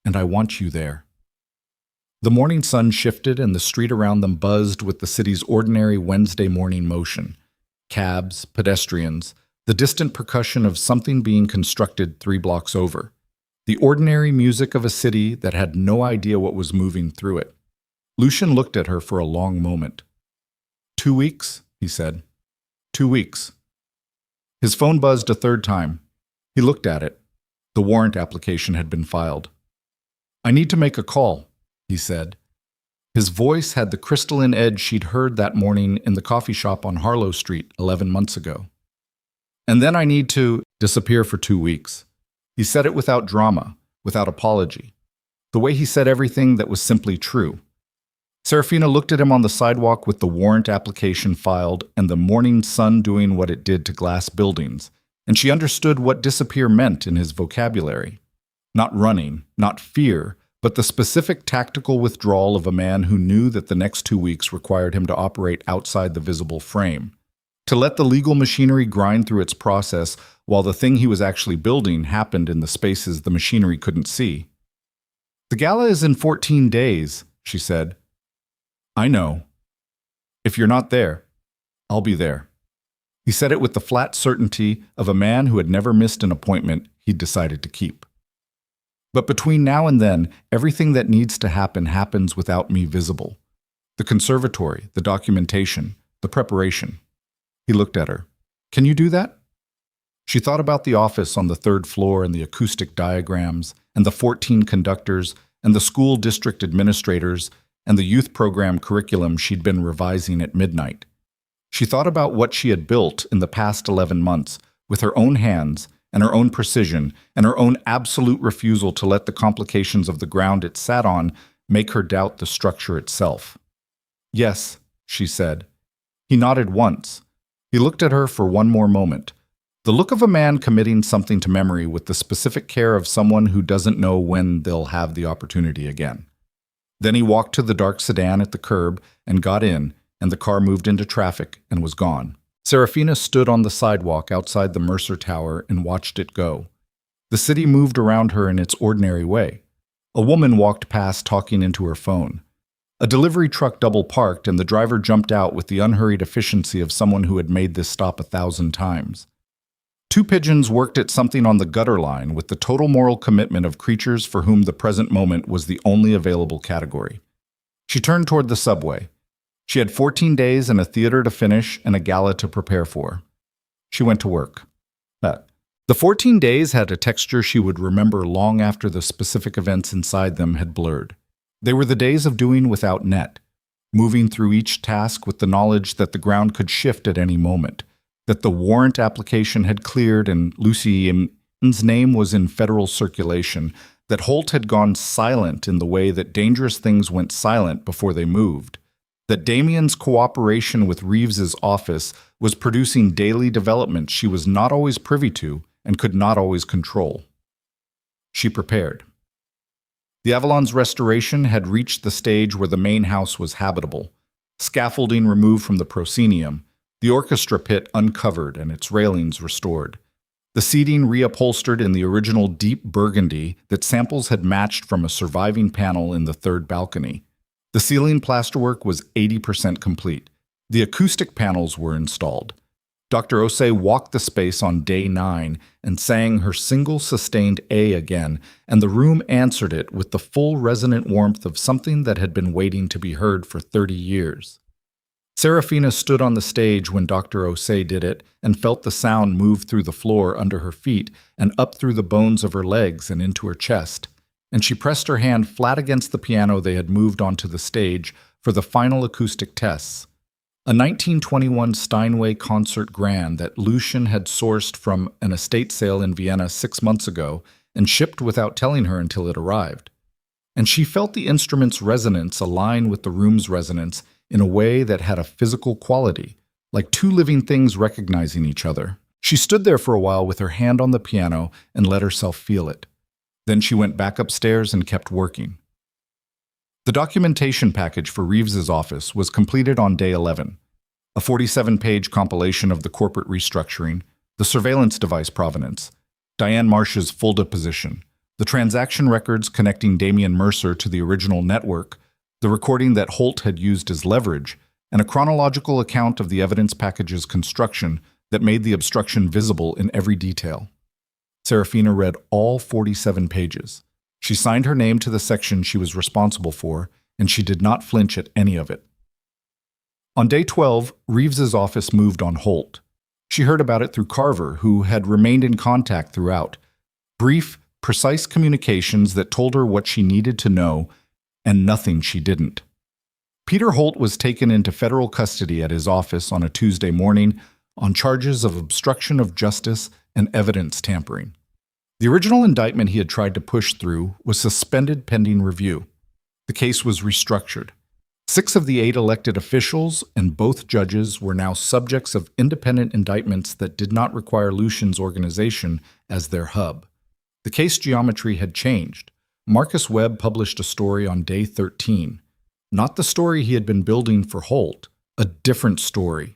"And I want you there." The morning sun shifted and the street around them buzzed with the city's ordinary Wednesday morning motion. Cabs, pedestrians, the distant percussion of something being constructed 3 blocks over. The ordinary music of a city that had no idea what was moving through it. Lucian looked at her for a long moment. 2 weeks, he said. 2 weeks. His phone buzzed a third time. He looked at it. The warrant application had been filed. "I need to make a call," he said. His voice had the crystalline edge she'd heard that morning in the coffee shop on Harlow Street 11 months ago. "And then I need to disappear for 2 weeks." He said it without drama, without apology. The way he said everything that was simply true. Seraphina looked at him on the sidewalk with the warrant application filed and the morning sun doing what it did to glass buildings, and she understood what disappear meant in his vocabulary. Not running, not fear, but the specific tactical withdrawal of a man who knew that the next 2 weeks required him to operate outside the visible frame, to let the legal machinery grind through its process while the thing he was actually building happened in the spaces the machinery couldn't see. "The gala is in 14 days, she said. "I know. If you're not there, I'll be there." He said it with the flat certainty of a man who had never missed an appointment he'd decided to keep. "But between now and then, everything that needs to happen happens without me visible. The conservatory, the documentation, the preparation." He looked at her. "Can you do that?" She thought about the office on the 3rd floor and the acoustic diagrams, and the 14 conductors, and the school district administrators, and the youth program curriculum she'd been revising at midnight. She thought about what she had built in the past 11 months, with her own hands, and her own precision, and her own absolute refusal to let the complications of the ground it sat on make her doubt the structure itself. "Yes," she said. He nodded once. He looked at her for one more moment. The look of a man committing something to memory with the specific care of someone who doesn't know when they'll have the opportunity again. Then he walked to the dark sedan at the curb and got in, and the car moved into traffic and was gone. Seraphina stood on the sidewalk outside the Mercer Tower and watched it go. The city moved around her in its ordinary way. A woman walked past talking into her phone. A delivery truck double-parked, and the driver jumped out with the unhurried efficiency of someone who had made this stop 1,000 times. Two pigeons worked at something on the gutter line with the total moral commitment of creatures for whom the present moment was the only available category. She turned toward the subway. She had 14 days and a theater to finish and a gala to prepare for. She went to work. The 14 days had a texture she would remember long after the specific events inside them had blurred. They were the days of doing without net, moving through each task with the knowledge that the ground could shift at any moment, that the warrant application had cleared and Lucy Im's name was in federal circulation, that Holt had gone silent in the way that dangerous things went silent before they moved, that Damien's cooperation with Reeves's office was producing daily developments she was not always privy to and could not always control. She prepared. The Avalon's restoration had reached the stage where the main house was habitable, scaffolding removed from the proscenium, the orchestra pit uncovered and its railings restored, the seating reupholstered in the original deep burgundy that samples had matched from a surviving panel in the third balcony. The ceiling plasterwork was 80% complete. The acoustic panels were installed. Dr. Osei walked the space on day 9 and sang her single sustained A again, and the room answered it with the full resonant warmth of something that had been waiting to be heard for 30 years. Seraphina stood on the stage when Dr. Osei did it and felt the sound move through the floor under her feet and up through the bones of her legs and into her chest, and she pressed her hand flat against the piano they had moved onto the stage for the final acoustic tests. A 1921 Steinway concert grand that Lucian had sourced from an estate sale in Vienna 6 months ago and shipped without telling her until it arrived. And she felt the instrument's resonance align with the room's resonance in a way that had a physical quality, like two living things recognizing each other. She stood there for a while with her hand on the piano and let herself feel it. Then she went back upstairs and kept working. The documentation package for Reeves's office was completed on day 11. A 47-page compilation of the corporate restructuring, the surveillance device provenance, Diane Marsh's full deposition, the transaction records connecting Damien Mercer to the original network, the recording that Holt had used as leverage, and a chronological account of the evidence package's construction that made the obstruction visible in every detail. Seraphina read all 47 pages. She signed her name to the section she was responsible for, and she did not flinch at any of it. On day 12, Reeves's office moved on Holt. She heard about it through Carver, who had remained in contact throughout. Brief, precise communications that told her what she needed to know, and nothing she didn't. Peter Holt was taken into federal custody at his office on a Tuesday morning on charges of obstruction of justice and evidence tampering. The original indictment he had tried to push through was suspended pending review. The case was restructured. 6 of the 8 elected officials and both judges were now subjects of independent indictments that did not require Lucian's organization as their hub. The case geometry had changed. Marcus Webb published a story on day 13. Not the story he had been building for Holt, a different story.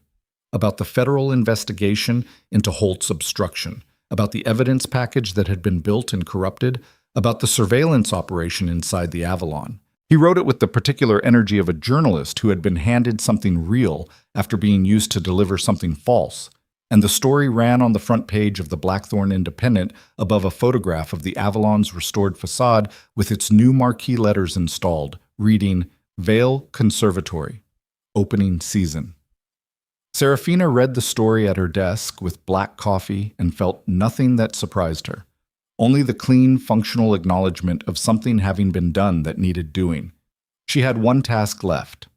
About the federal investigation into Holt's obstruction, about the evidence package that had been built and corrupted, about the surveillance operation inside the Avalon. He wrote it with the particular energy of a journalist who had been handed something real after being used to deliver something false, and the story ran on the front page of the Blackthorn Independent above a photograph of the Avalon's restored facade with its new marquee letters installed, reading, Vale Conservatory, Opening Season. Seraphina read the story at her desk with black coffee and felt nothing that surprised her. Only the clean, functional acknowledgement of something having been done that needed doing. She had one task left.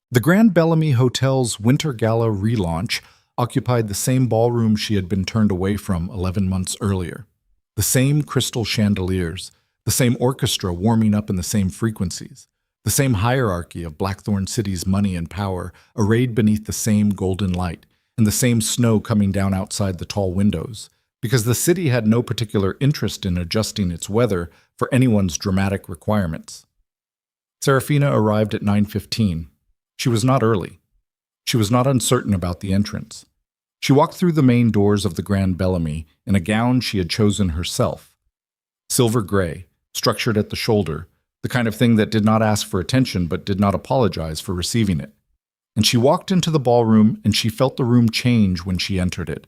The Grand Bellamy Hotel's Winter Gala relaunch occupied the same ballroom she had been turned away from 11 months earlier. The same crystal chandeliers, the same orchestra warming up in the same frequencies, the same hierarchy of Blackthorn City's money and power arrayed beneath the same golden light, and the same snow coming down outside the tall windows, because the city had no particular interest in adjusting its weather for anyone's dramatic requirements. Seraphina arrived at 9:15. She was not early. She was not uncertain about the entrance. She walked through the main doors of the Grand Bellamy in a gown she had chosen herself. Silver gray, structured at the shoulder, the kind of thing that did not ask for attention but did not apologize for receiving it. And she walked into the ballroom and she felt the room change when she entered it.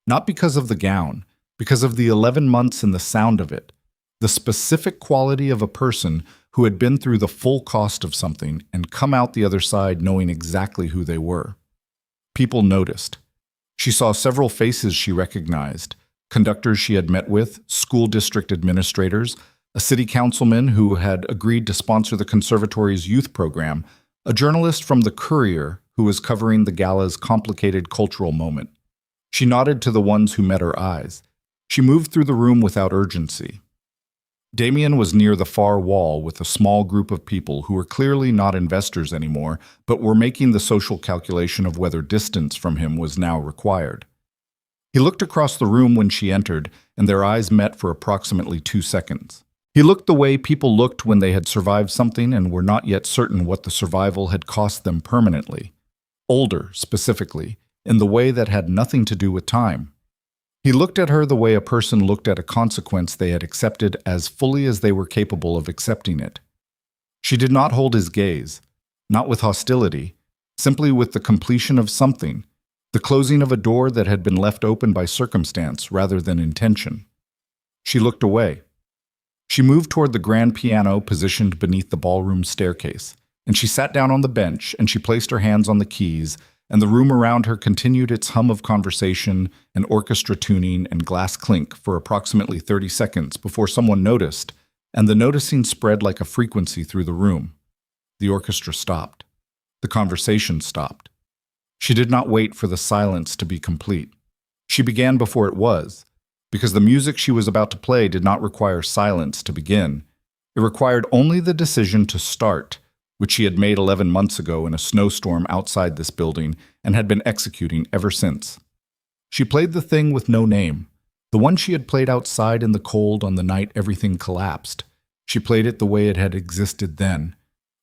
Not because of the gown, because of the 11 months and the sound of it. The specific quality of a person who had been through the full cost of something and come out the other side knowing exactly who they were. People noticed. She saw several faces she recognized, conductors she had met with, school district administrators, a city councilman who had agreed to sponsor the conservatory's youth program, a journalist from the Courier who was covering the gala's complicated cultural moment. She nodded to the ones who met her eyes. She moved through the room without urgency. Damien was near the far wall with a small group of people who were clearly not investors anymore, but were making the social calculation of whether distance from him was now required. He looked across the room when she entered, and their eyes met for approximately 2 seconds. He looked the way people looked when they had survived something and were not yet certain what the survival had cost them permanently. Older, specifically, in the way that had nothing to do with time. He looked at her the way a person looked at a consequence they had accepted as fully as they were capable of accepting it. She did not hold his gaze, not with hostility, simply with the completion of something, the closing of a door that had been left open by circumstance rather than intention. She looked away. She moved toward the grand piano positioned beneath the ballroom staircase, and she sat down on the bench and she placed her hands on the keys, and the room around her continued its hum of conversation and orchestra tuning and glass clink for approximately 30 seconds before someone noticed, and the noticing spread like a frequency through the room. The orchestra stopped. The conversation stopped. She did not wait for the silence to be complete. She began before it was, because the music she was about to play did not require silence to begin. It required only the decision to start, which she had made 11 months ago in a snowstorm outside this building and had been executing ever since. She played the thing with no name, the one she had played outside in the cold on the night everything collapsed. She played it the way it had existed then,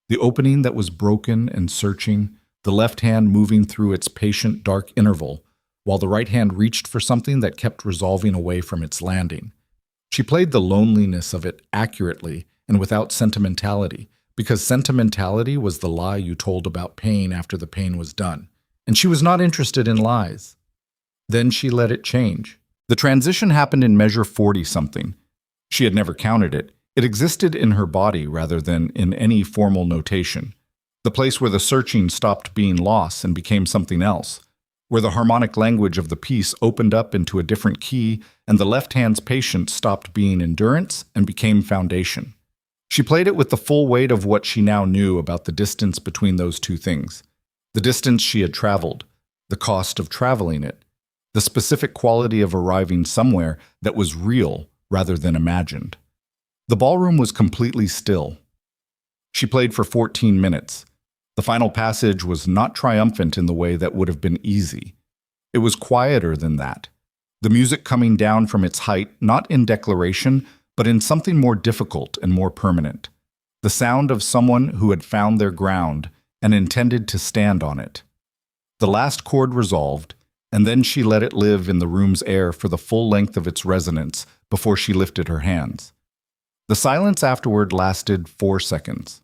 the opening that was broken and searching, the left hand moving through its patient dark interval, while the right hand reached for something that kept resolving away from its landing. She played the loneliness of it accurately and without sentimentality, because sentimentality was the lie you told about pain after the pain was done, and she was not interested in lies. Then she let it change. The transition happened in measure 40-something. She had never counted it. It existed in her body rather than in any formal notation. The place where the searching stopped being loss and became something else, where the harmonic language of the piece opened up into a different key and the left hand's patience stopped being endurance and became foundation. She played it with the full weight of what she now knew about the distance between those two things. The distance she had traveled, the cost of traveling it, the specific quality of arriving somewhere that was real rather than imagined. The ballroom was completely still. She played for 14 minutes. The final passage was not triumphant in the way that would have been easy. It was quieter than that. The music coming down from its height, not in declaration, but in something more difficult and more permanent. The sound of someone who had found their ground and intended to stand on it. The last chord resolved, and then she let it live in the room's air for the full length of its resonance before she lifted her hands. The silence afterward lasted 4 seconds.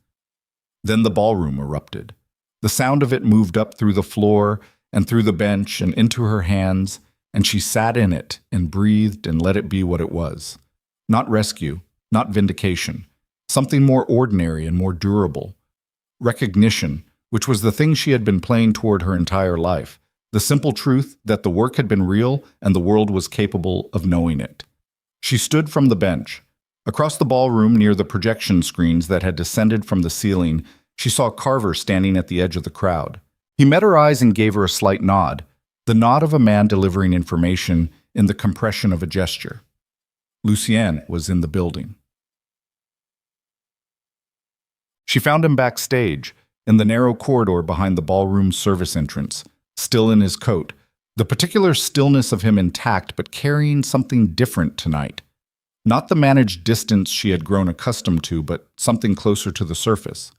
Then the ballroom erupted. The sound of it moved up through the floor and through the bench and into her hands, and she sat in it and breathed and let it be what it was. Not rescue, not vindication, something more ordinary and more durable. Recognition, which was the thing she had been playing toward her entire life, the simple truth that the work had been real and the world was capable of knowing it. She stood from the bench. Across the ballroom near the projection screens that had descended from the ceiling, she saw Carver standing at the edge of the crowd. He met her eyes and gave her a slight nod, the nod of a man delivering information in the compression of a gesture. Lucien was in the building. She found him backstage, in the narrow corridor behind the ballroom service entrance, still in his coat, the particular stillness of him intact but carrying something different tonight. Not the managed distance she had grown accustomed to, but something closer to the surface.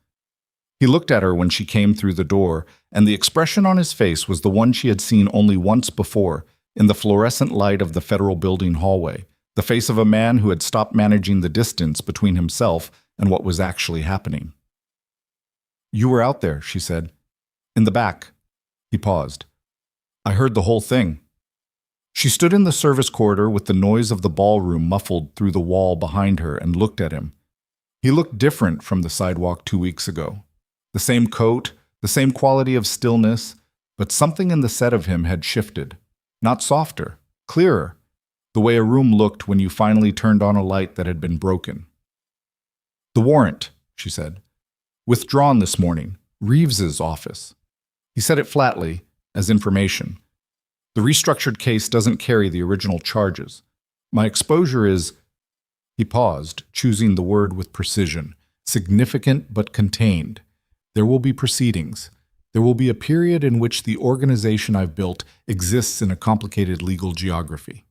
He looked at her when she came through the door, and the expression on his face was the one she had seen only once before, in the fluorescent light of the Federal Building hallway, the face of a man who had stopped managing the distance between himself and what was actually happening. "You were out there," she said. "In the back." He paused. "I heard the whole thing." She stood in the service corridor with the noise of the ballroom muffled through the wall behind her and looked at him. He looked different from the sidewalk 2 weeks ago. The same coat, the same quality of stillness, but something in the set of him had shifted. Not softer, clearer, the way a room looked when you finally turned on a light that had been broken. "The warrant," she said. "Withdrawn this morning. Reeves's office." He said it flatly, as information. "The restructured case doesn't carry the original charges. My exposure is—" He paused, choosing the word with precision. "Significant but contained. There will be proceedings. There will be a period in which the organization I've built exists in a complicated legal geography."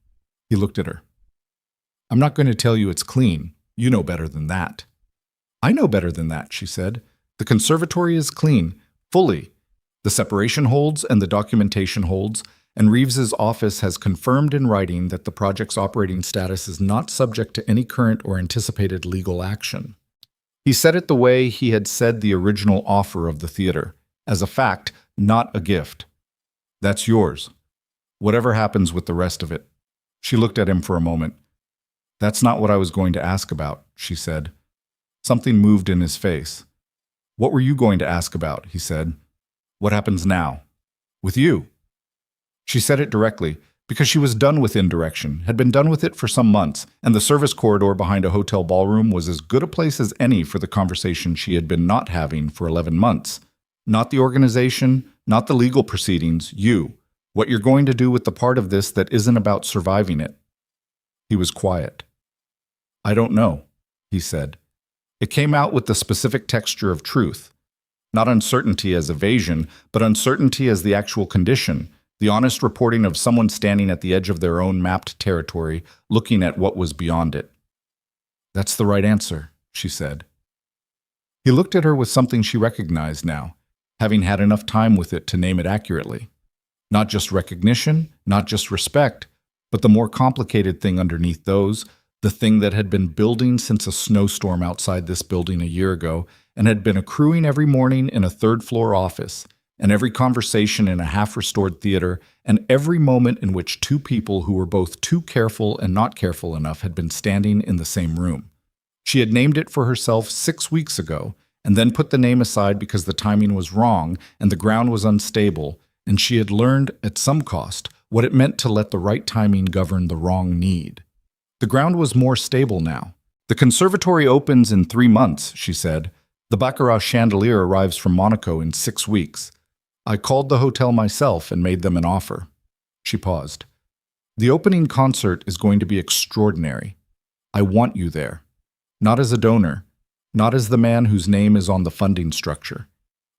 He looked at her. "I'm not going to tell you it's clean. You know better than that." "I know better than that," she said. "The conservatory is clean, fully. The separation holds and the documentation holds, and Reeves's office has confirmed in writing that the project's operating status is not subject to any current or anticipated legal action." He said it the way he had said the original offer of the theater, as a fact, not a gift. "That's yours. Whatever happens with the rest of it." She looked at him for a moment. "That's not what I was going to ask about," she said. Something moved in his face. "What were you going to ask about?" he said. "What happens now? With you?" She said it directly, because she was done with indirection, had been done with it for some months, and the service corridor behind a hotel ballroom was as good a place as any for the conversation she had been not having for 11 months. Not the organization, not the legal proceedings, you. What you're going to do with the part of this that isn't about surviving it. He was quiet. "I don't know," he said. It came out with the specific texture of truth. Not uncertainty as evasion, but uncertainty as the actual condition, the honest reporting of someone standing at the edge of their own mapped territory, looking at what was beyond it. "That's the right answer," she said. He looked at her with something she recognized now, having had enough time with it to name it accurately. Not just recognition, not just respect, but the more complicated thing underneath those, the thing that had been building since a snowstorm outside this building a year ago and had been accruing every morning in a third-floor office, and every conversation in a half-restored theater, and every moment in which two people who were both too careful and not careful enough had been standing in the same room. She had named it for herself 6 weeks ago, and then put the name aside because the timing was wrong and the ground was unstable, and she had learned, at some cost, what it meant to let the right timing govern the wrong need. The ground was more stable now. "The conservatory opens in 3 months," she said. "The Baccarat chandelier arrives from Monaco in 6 weeks. I called the hotel myself and made them an offer." She paused. "The opening concert is going to be extraordinary. I want you there. Not as a donor, not as the man whose name is on the funding structure.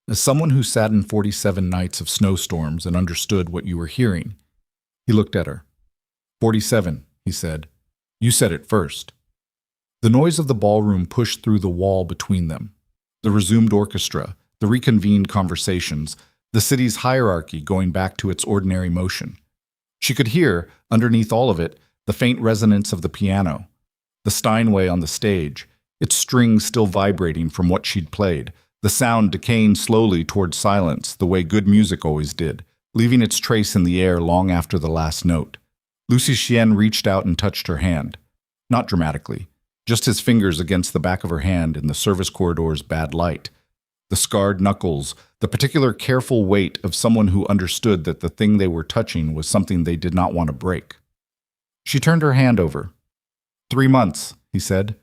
As someone who sat in 47 nights of snowstorms and understood what you were hearing." He looked at her. 47, he said. "You said it first." The noise of the ballroom pushed through the wall between them. The resumed orchestra, the reconvened conversations, the city's hierarchy going back to its ordinary motion. She could hear, underneath all of it, the faint resonance of the piano, the Steinway on the stage, its strings still vibrating from what she'd played, the sound decaying slowly toward silence the way good music always did, leaving its trace in the air long after the last note. Lucy Chien reached out and touched her hand. Not dramatically, just his fingers against the back of her hand in the service corridor's bad light. The scarred knuckles, the particular careful weight of someone who understood that the thing they were touching was something they did not want to break. She turned her hand over. 3 months, he said.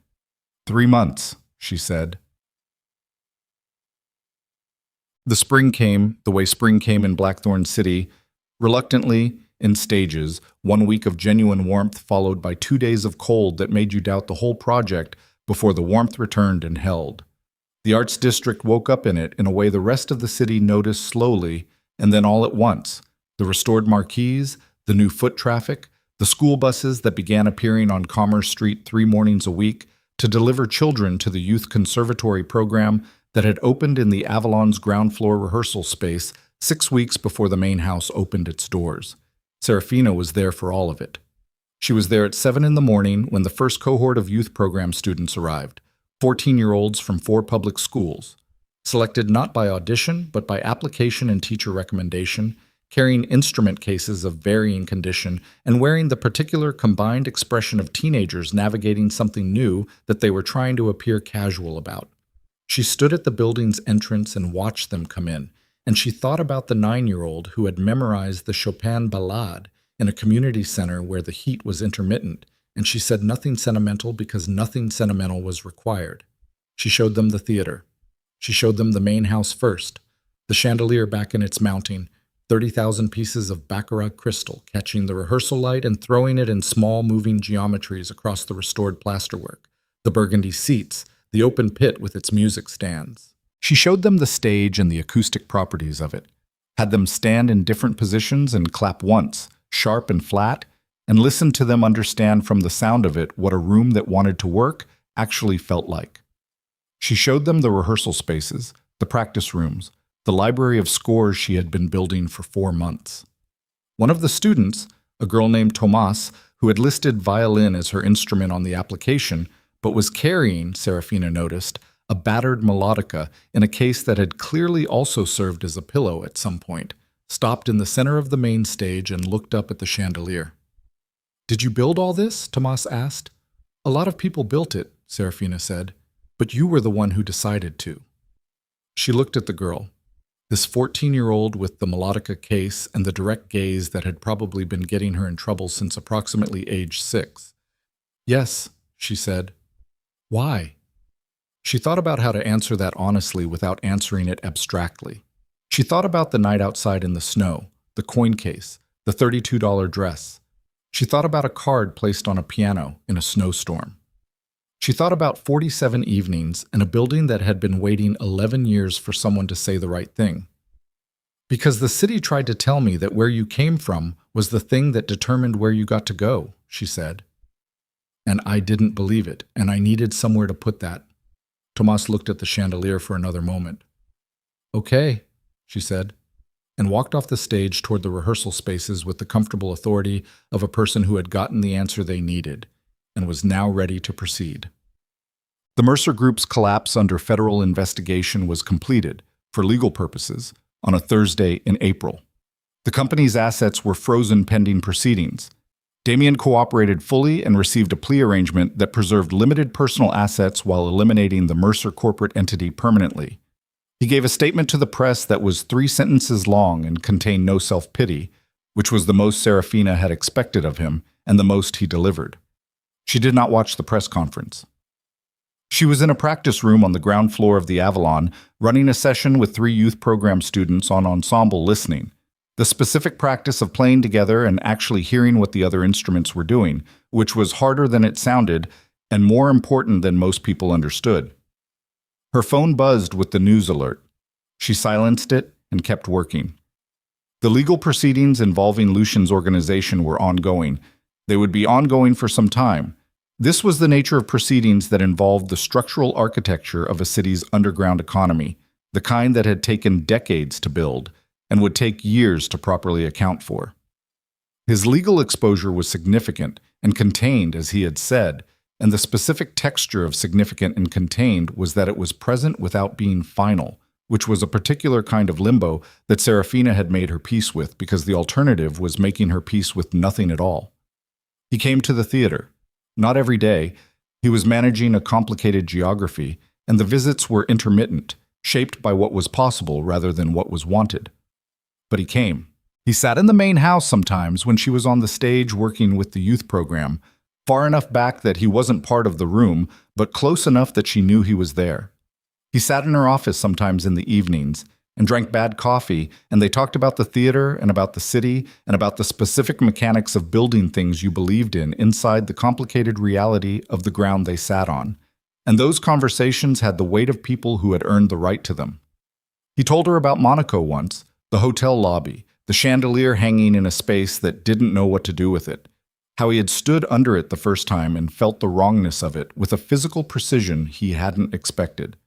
3 months, she said. The spring came, the way spring came in Blackthorn City, reluctantly, in stages, 1 week of genuine warmth followed by 2 days of cold that made you doubt the whole project before the warmth returned and held. The Arts District woke up in it in a way the rest of the city noticed slowly, and then all at once. The restored marquees, the new foot traffic, the school buses that began appearing on Commerce Street 3 mornings a week to deliver children to the youth conservatory program that had opened in the Avalon's ground floor rehearsal space 6 weeks before the main house opened its doors. Seraphina was there for all of it. She was there at 7 in the morning when the first cohort of youth program students arrived, 14-year-olds from 4 public schools, selected not by audition but by application and teacher recommendation, carrying instrument cases of varying condition and wearing the particular combined expression of teenagers navigating something new that they were trying to appear casual about. She stood at the building's entrance and watched them come in, and she thought about the 9-year-old who had memorized the Chopin Ballade in a community center where the heat was intermittent, and she said nothing sentimental because nothing sentimental was required. She showed them the theater. She showed them the main house first, the chandelier back in its mounting, 30,000 pieces of baccarat crystal catching the rehearsal light and throwing it in small moving geometries across the restored plasterwork, the burgundy seats, the open pit with its music stands. She showed them the stage and the acoustic properties of it, had them stand in different positions and clap once, sharp and flat, and listen to them understand from the sound of it what a room that wanted to work actually felt like. She showed them the rehearsal spaces, the practice rooms, the library of scores she had been building for 4 months. One of the students, a girl named Tomas, who had listed violin as her instrument on the application, but was carrying, Seraphina noticed, a battered melodica in a case that had clearly also served as a pillow at some point, stopped in the center of the main stage and looked up at the chandelier. "Did you build all this?" Tomas asked. "A lot of people built it," Seraphina said, "but you were the one who decided to." She looked at the girl, this 14-year-old with the melodica case and the direct gaze that had probably been getting her in trouble since approximately age 6. "Yes," she said. "Why?" She thought about how to answer that honestly without answering it abstractly. She thought about the night outside in the snow, the coin case, the $32 dress. She thought about a card placed on a piano in a snowstorm. She thought about 47 evenings in a building that had been waiting 11 years for someone to say the right thing. "Because the city tried to tell me that where you came from was the thing that determined where you got to go," she said. "And I didn't believe it, and I needed somewhere to put that." Tomas looked at the chandelier for another moment. "Okay," she said, and walked off the stage toward the rehearsal spaces with the comfortable authority of a person who had gotten the answer they needed and was now ready to proceed. The Mercer Group's collapse under federal investigation was completed, for legal purposes, on a Thursday in April. The company's assets were frozen pending proceedings. Damien cooperated fully and received a plea arrangement that preserved limited personal assets while eliminating the Mercer corporate entity permanently. He gave a statement to the press that was 3 sentences long and contained no self-pity, which was the most Seraphina had expected of him and the most he delivered. She did not watch the press conference. She was in a practice room on the ground floor of the Avalon, running a session with 3 youth program students on ensemble listening, the specific practice of playing together and actually hearing what the other instruments were doing, which was harder than it sounded and more important than most people understood. Her phone buzzed with the news alert. She silenced it and kept working. The legal proceedings involving Lucian's organization were ongoing. They would be ongoing for some time. This was the nature of proceedings that involved the structural architecture of a city's underground economy, the kind that had taken decades to build and would take years to properly account for. His legal exposure was significant and contained, as he had said, and the specific texture of significant and contained was that it was present without being final, which was a particular kind of limbo that Seraphina had made her peace with because the alternative was making her peace with nothing at all. He came to the theater. Not every day. He was managing a complicated geography, and the visits were intermittent, shaped by what was possible rather than what was wanted. But he came. He sat in the main house sometimes when she was on the stage working with the youth program, far enough back that he wasn't part of the room, but close enough that she knew he was there. He sat in her office sometimes in the evenings and drank bad coffee, and they talked about the theater and about the city and about the specific mechanics of building things you believed in inside the complicated reality of the ground they sat on. And those conversations had the weight of people who had earned the right to them. He told her about Monaco once, the hotel lobby, the chandelier hanging in a space that didn't know what to do with it, how he had stood under it the first time and felt the wrongness of it with a physical precision he hadn't expected.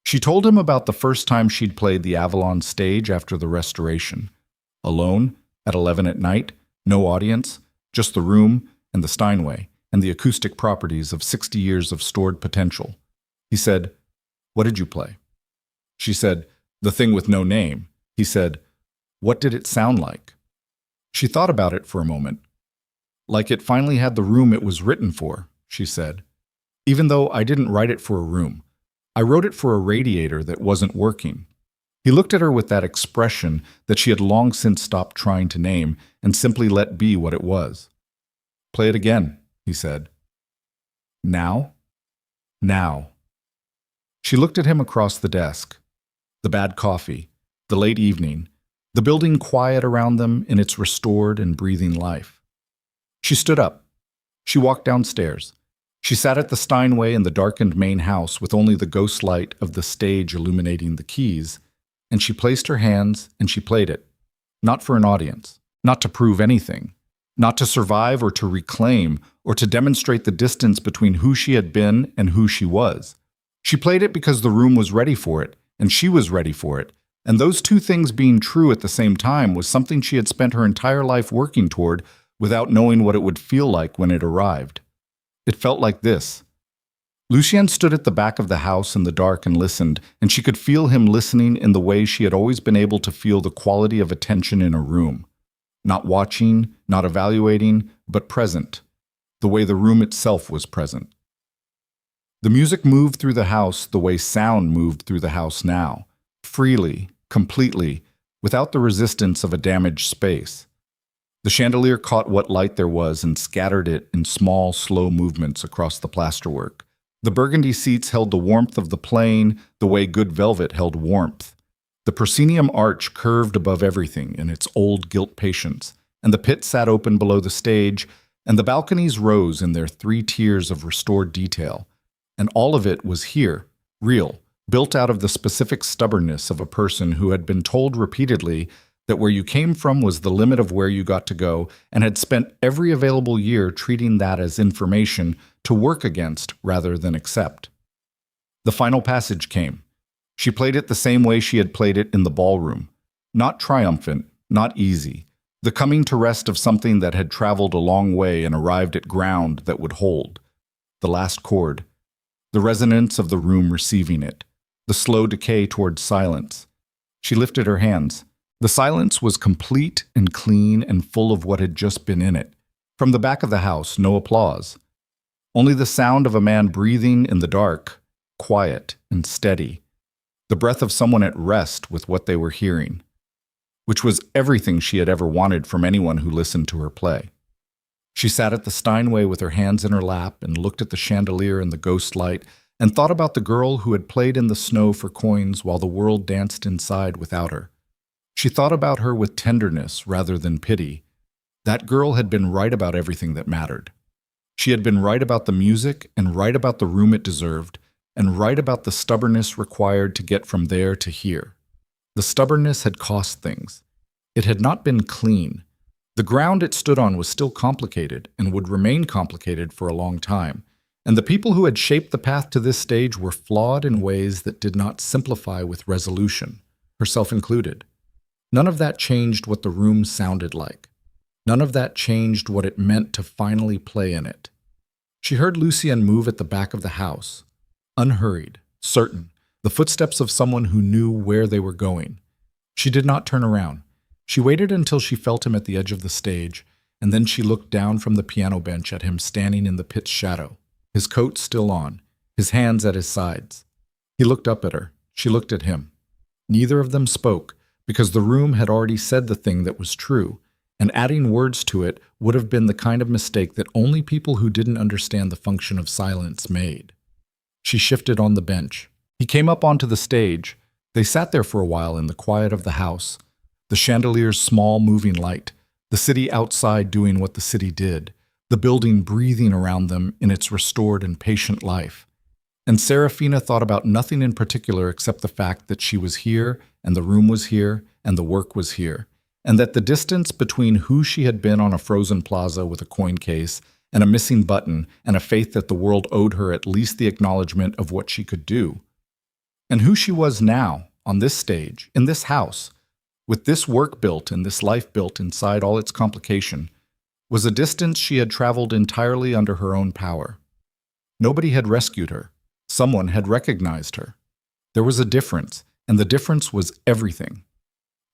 She told him about the first time she'd played the Avalon stage after the restoration. Alone, at 11 at night, no audience, just the room and the Steinway and the acoustic properties of 60 years of stored potential. He said, "What did you play?" She said, "The thing with no name." He said, "What did it sound like?" She thought about it for a moment. "Like it finally had the room it was written for," she said. "Even though I didn't write it for a room. I wrote it for a radiator that wasn't working." He looked at her with that expression that she had long since stopped trying to name and simply let be what it was. "Play it again," he said. "Now?" "Now." She looked at him across the desk. The bad coffee, the late evening, the building quiet around them in its restored and breathing life. She stood up. She walked downstairs. She sat at the Steinway in the darkened main house with only the ghost light of the stage illuminating the keys, and she placed her hands and she played it. Not for an audience, not to prove anything, not to survive or to reclaim or to demonstrate the distance between who she had been and who she was. She played it because the room was ready for it, and she was ready for it, and those two things being true at the same time was something she had spent her entire life working toward without knowing what it would feel like when it arrived. It felt like this. Lucien stood at the back of the house in the dark and listened, and she could feel him listening in the way she had always been able to feel the quality of attention in a room. Not watching, not evaluating, but present, the way the room itself was present. The music moved through the house the way sound moved through the house now, freely, completely, without the resistance of a damaged space. The chandelier caught what light there was and scattered it in small, slow movements across the plasterwork. The burgundy seats held the warmth of the playing the way good velvet held warmth. The proscenium arch curved above everything in its old gilt patience, and the pit sat open below the stage, and the balconies rose in their 3 tiers of restored detail. And all of it was here, real, built out of the specific stubbornness of a person who had been told repeatedly that where you came from was the limit of where you got to go, and had spent every available year treating that as information to work against rather than accept. The final passage came. She played it the same way she had played it in the ballroom. Not triumphant, not easy. The coming to rest of something that had traveled a long way and arrived at ground that would hold. The last chord. The resonance of the room receiving it. The slow decay towards silence. She lifted her hands. The silence was complete and clean and full of what had just been in it. From the back of the house, no applause. Only the sound of a man breathing in the dark, quiet and steady. The breath of someone at rest with what they were hearing, which was everything she had ever wanted from anyone who listened to her play. She sat at the Steinway with her hands in her lap and looked at the chandelier and the ghost light and thought about the girl who had played in the snow for coins while the world danced inside without her. She thought about her with tenderness rather than pity. That girl had been right about everything that mattered. She had been right about the music and right about the room it deserved, and right about the stubbornness required to get from there to here. The stubbornness had cost things. It had not been clean. The ground it stood on was still complicated and would remain complicated for a long time, and the people who had shaped the path to this stage were flawed in ways that did not simplify with resolution, herself included. None of that changed what the room sounded like. None of that changed what it meant to finally play in it. She heard Lucien move at the back of the house, unhurried, certain, the footsteps of someone who knew where they were going. She did not turn around. She waited until she felt him at the edge of the stage, and then she looked down from the piano bench at him standing in the pit's shadow, his coat still on, his hands at his sides. He looked up at her. She looked at him. Neither of them spoke, because the room had already said the thing that was true, and adding words to it would have been the kind of mistake that only people who didn't understand the function of silence made. She shifted on the bench. He came up onto the stage. They sat there for a while in the quiet of the house, the chandelier's small moving light, the city outside doing what the city did, the building breathing around them in its restored and patient life. And Seraphina thought about nothing in particular except the fact that she was here, and the room was here, and the work was here, and that the distance between who she had been on a frozen plaza with a coin case and a missing button and a faith that the world owed her at least the acknowledgement of what she could do, and who she was now, on this stage, in this house, with this work built and this life built inside all its complication, was a distance she had traveled entirely under her own power. Nobody had rescued her. Someone had recognized her. There was a difference, and the difference was everything.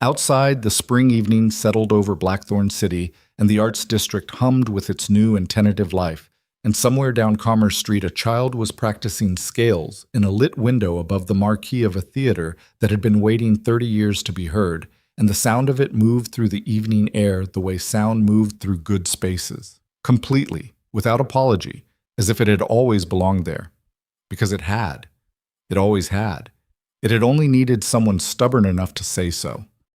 Outside, the spring evening settled over Blackthorn City, and the Arts District hummed with its new and tentative life. And somewhere down Commerce Street, a child was practicing scales in a lit window above the marquee of a theater that had been waiting 30 years to be heard, and the sound of it moved through the evening air the way sound moved through good spaces. Completely, without apology, as if it had always belonged there. Because it had. It always had. It had only needed someone stubborn enough to say so.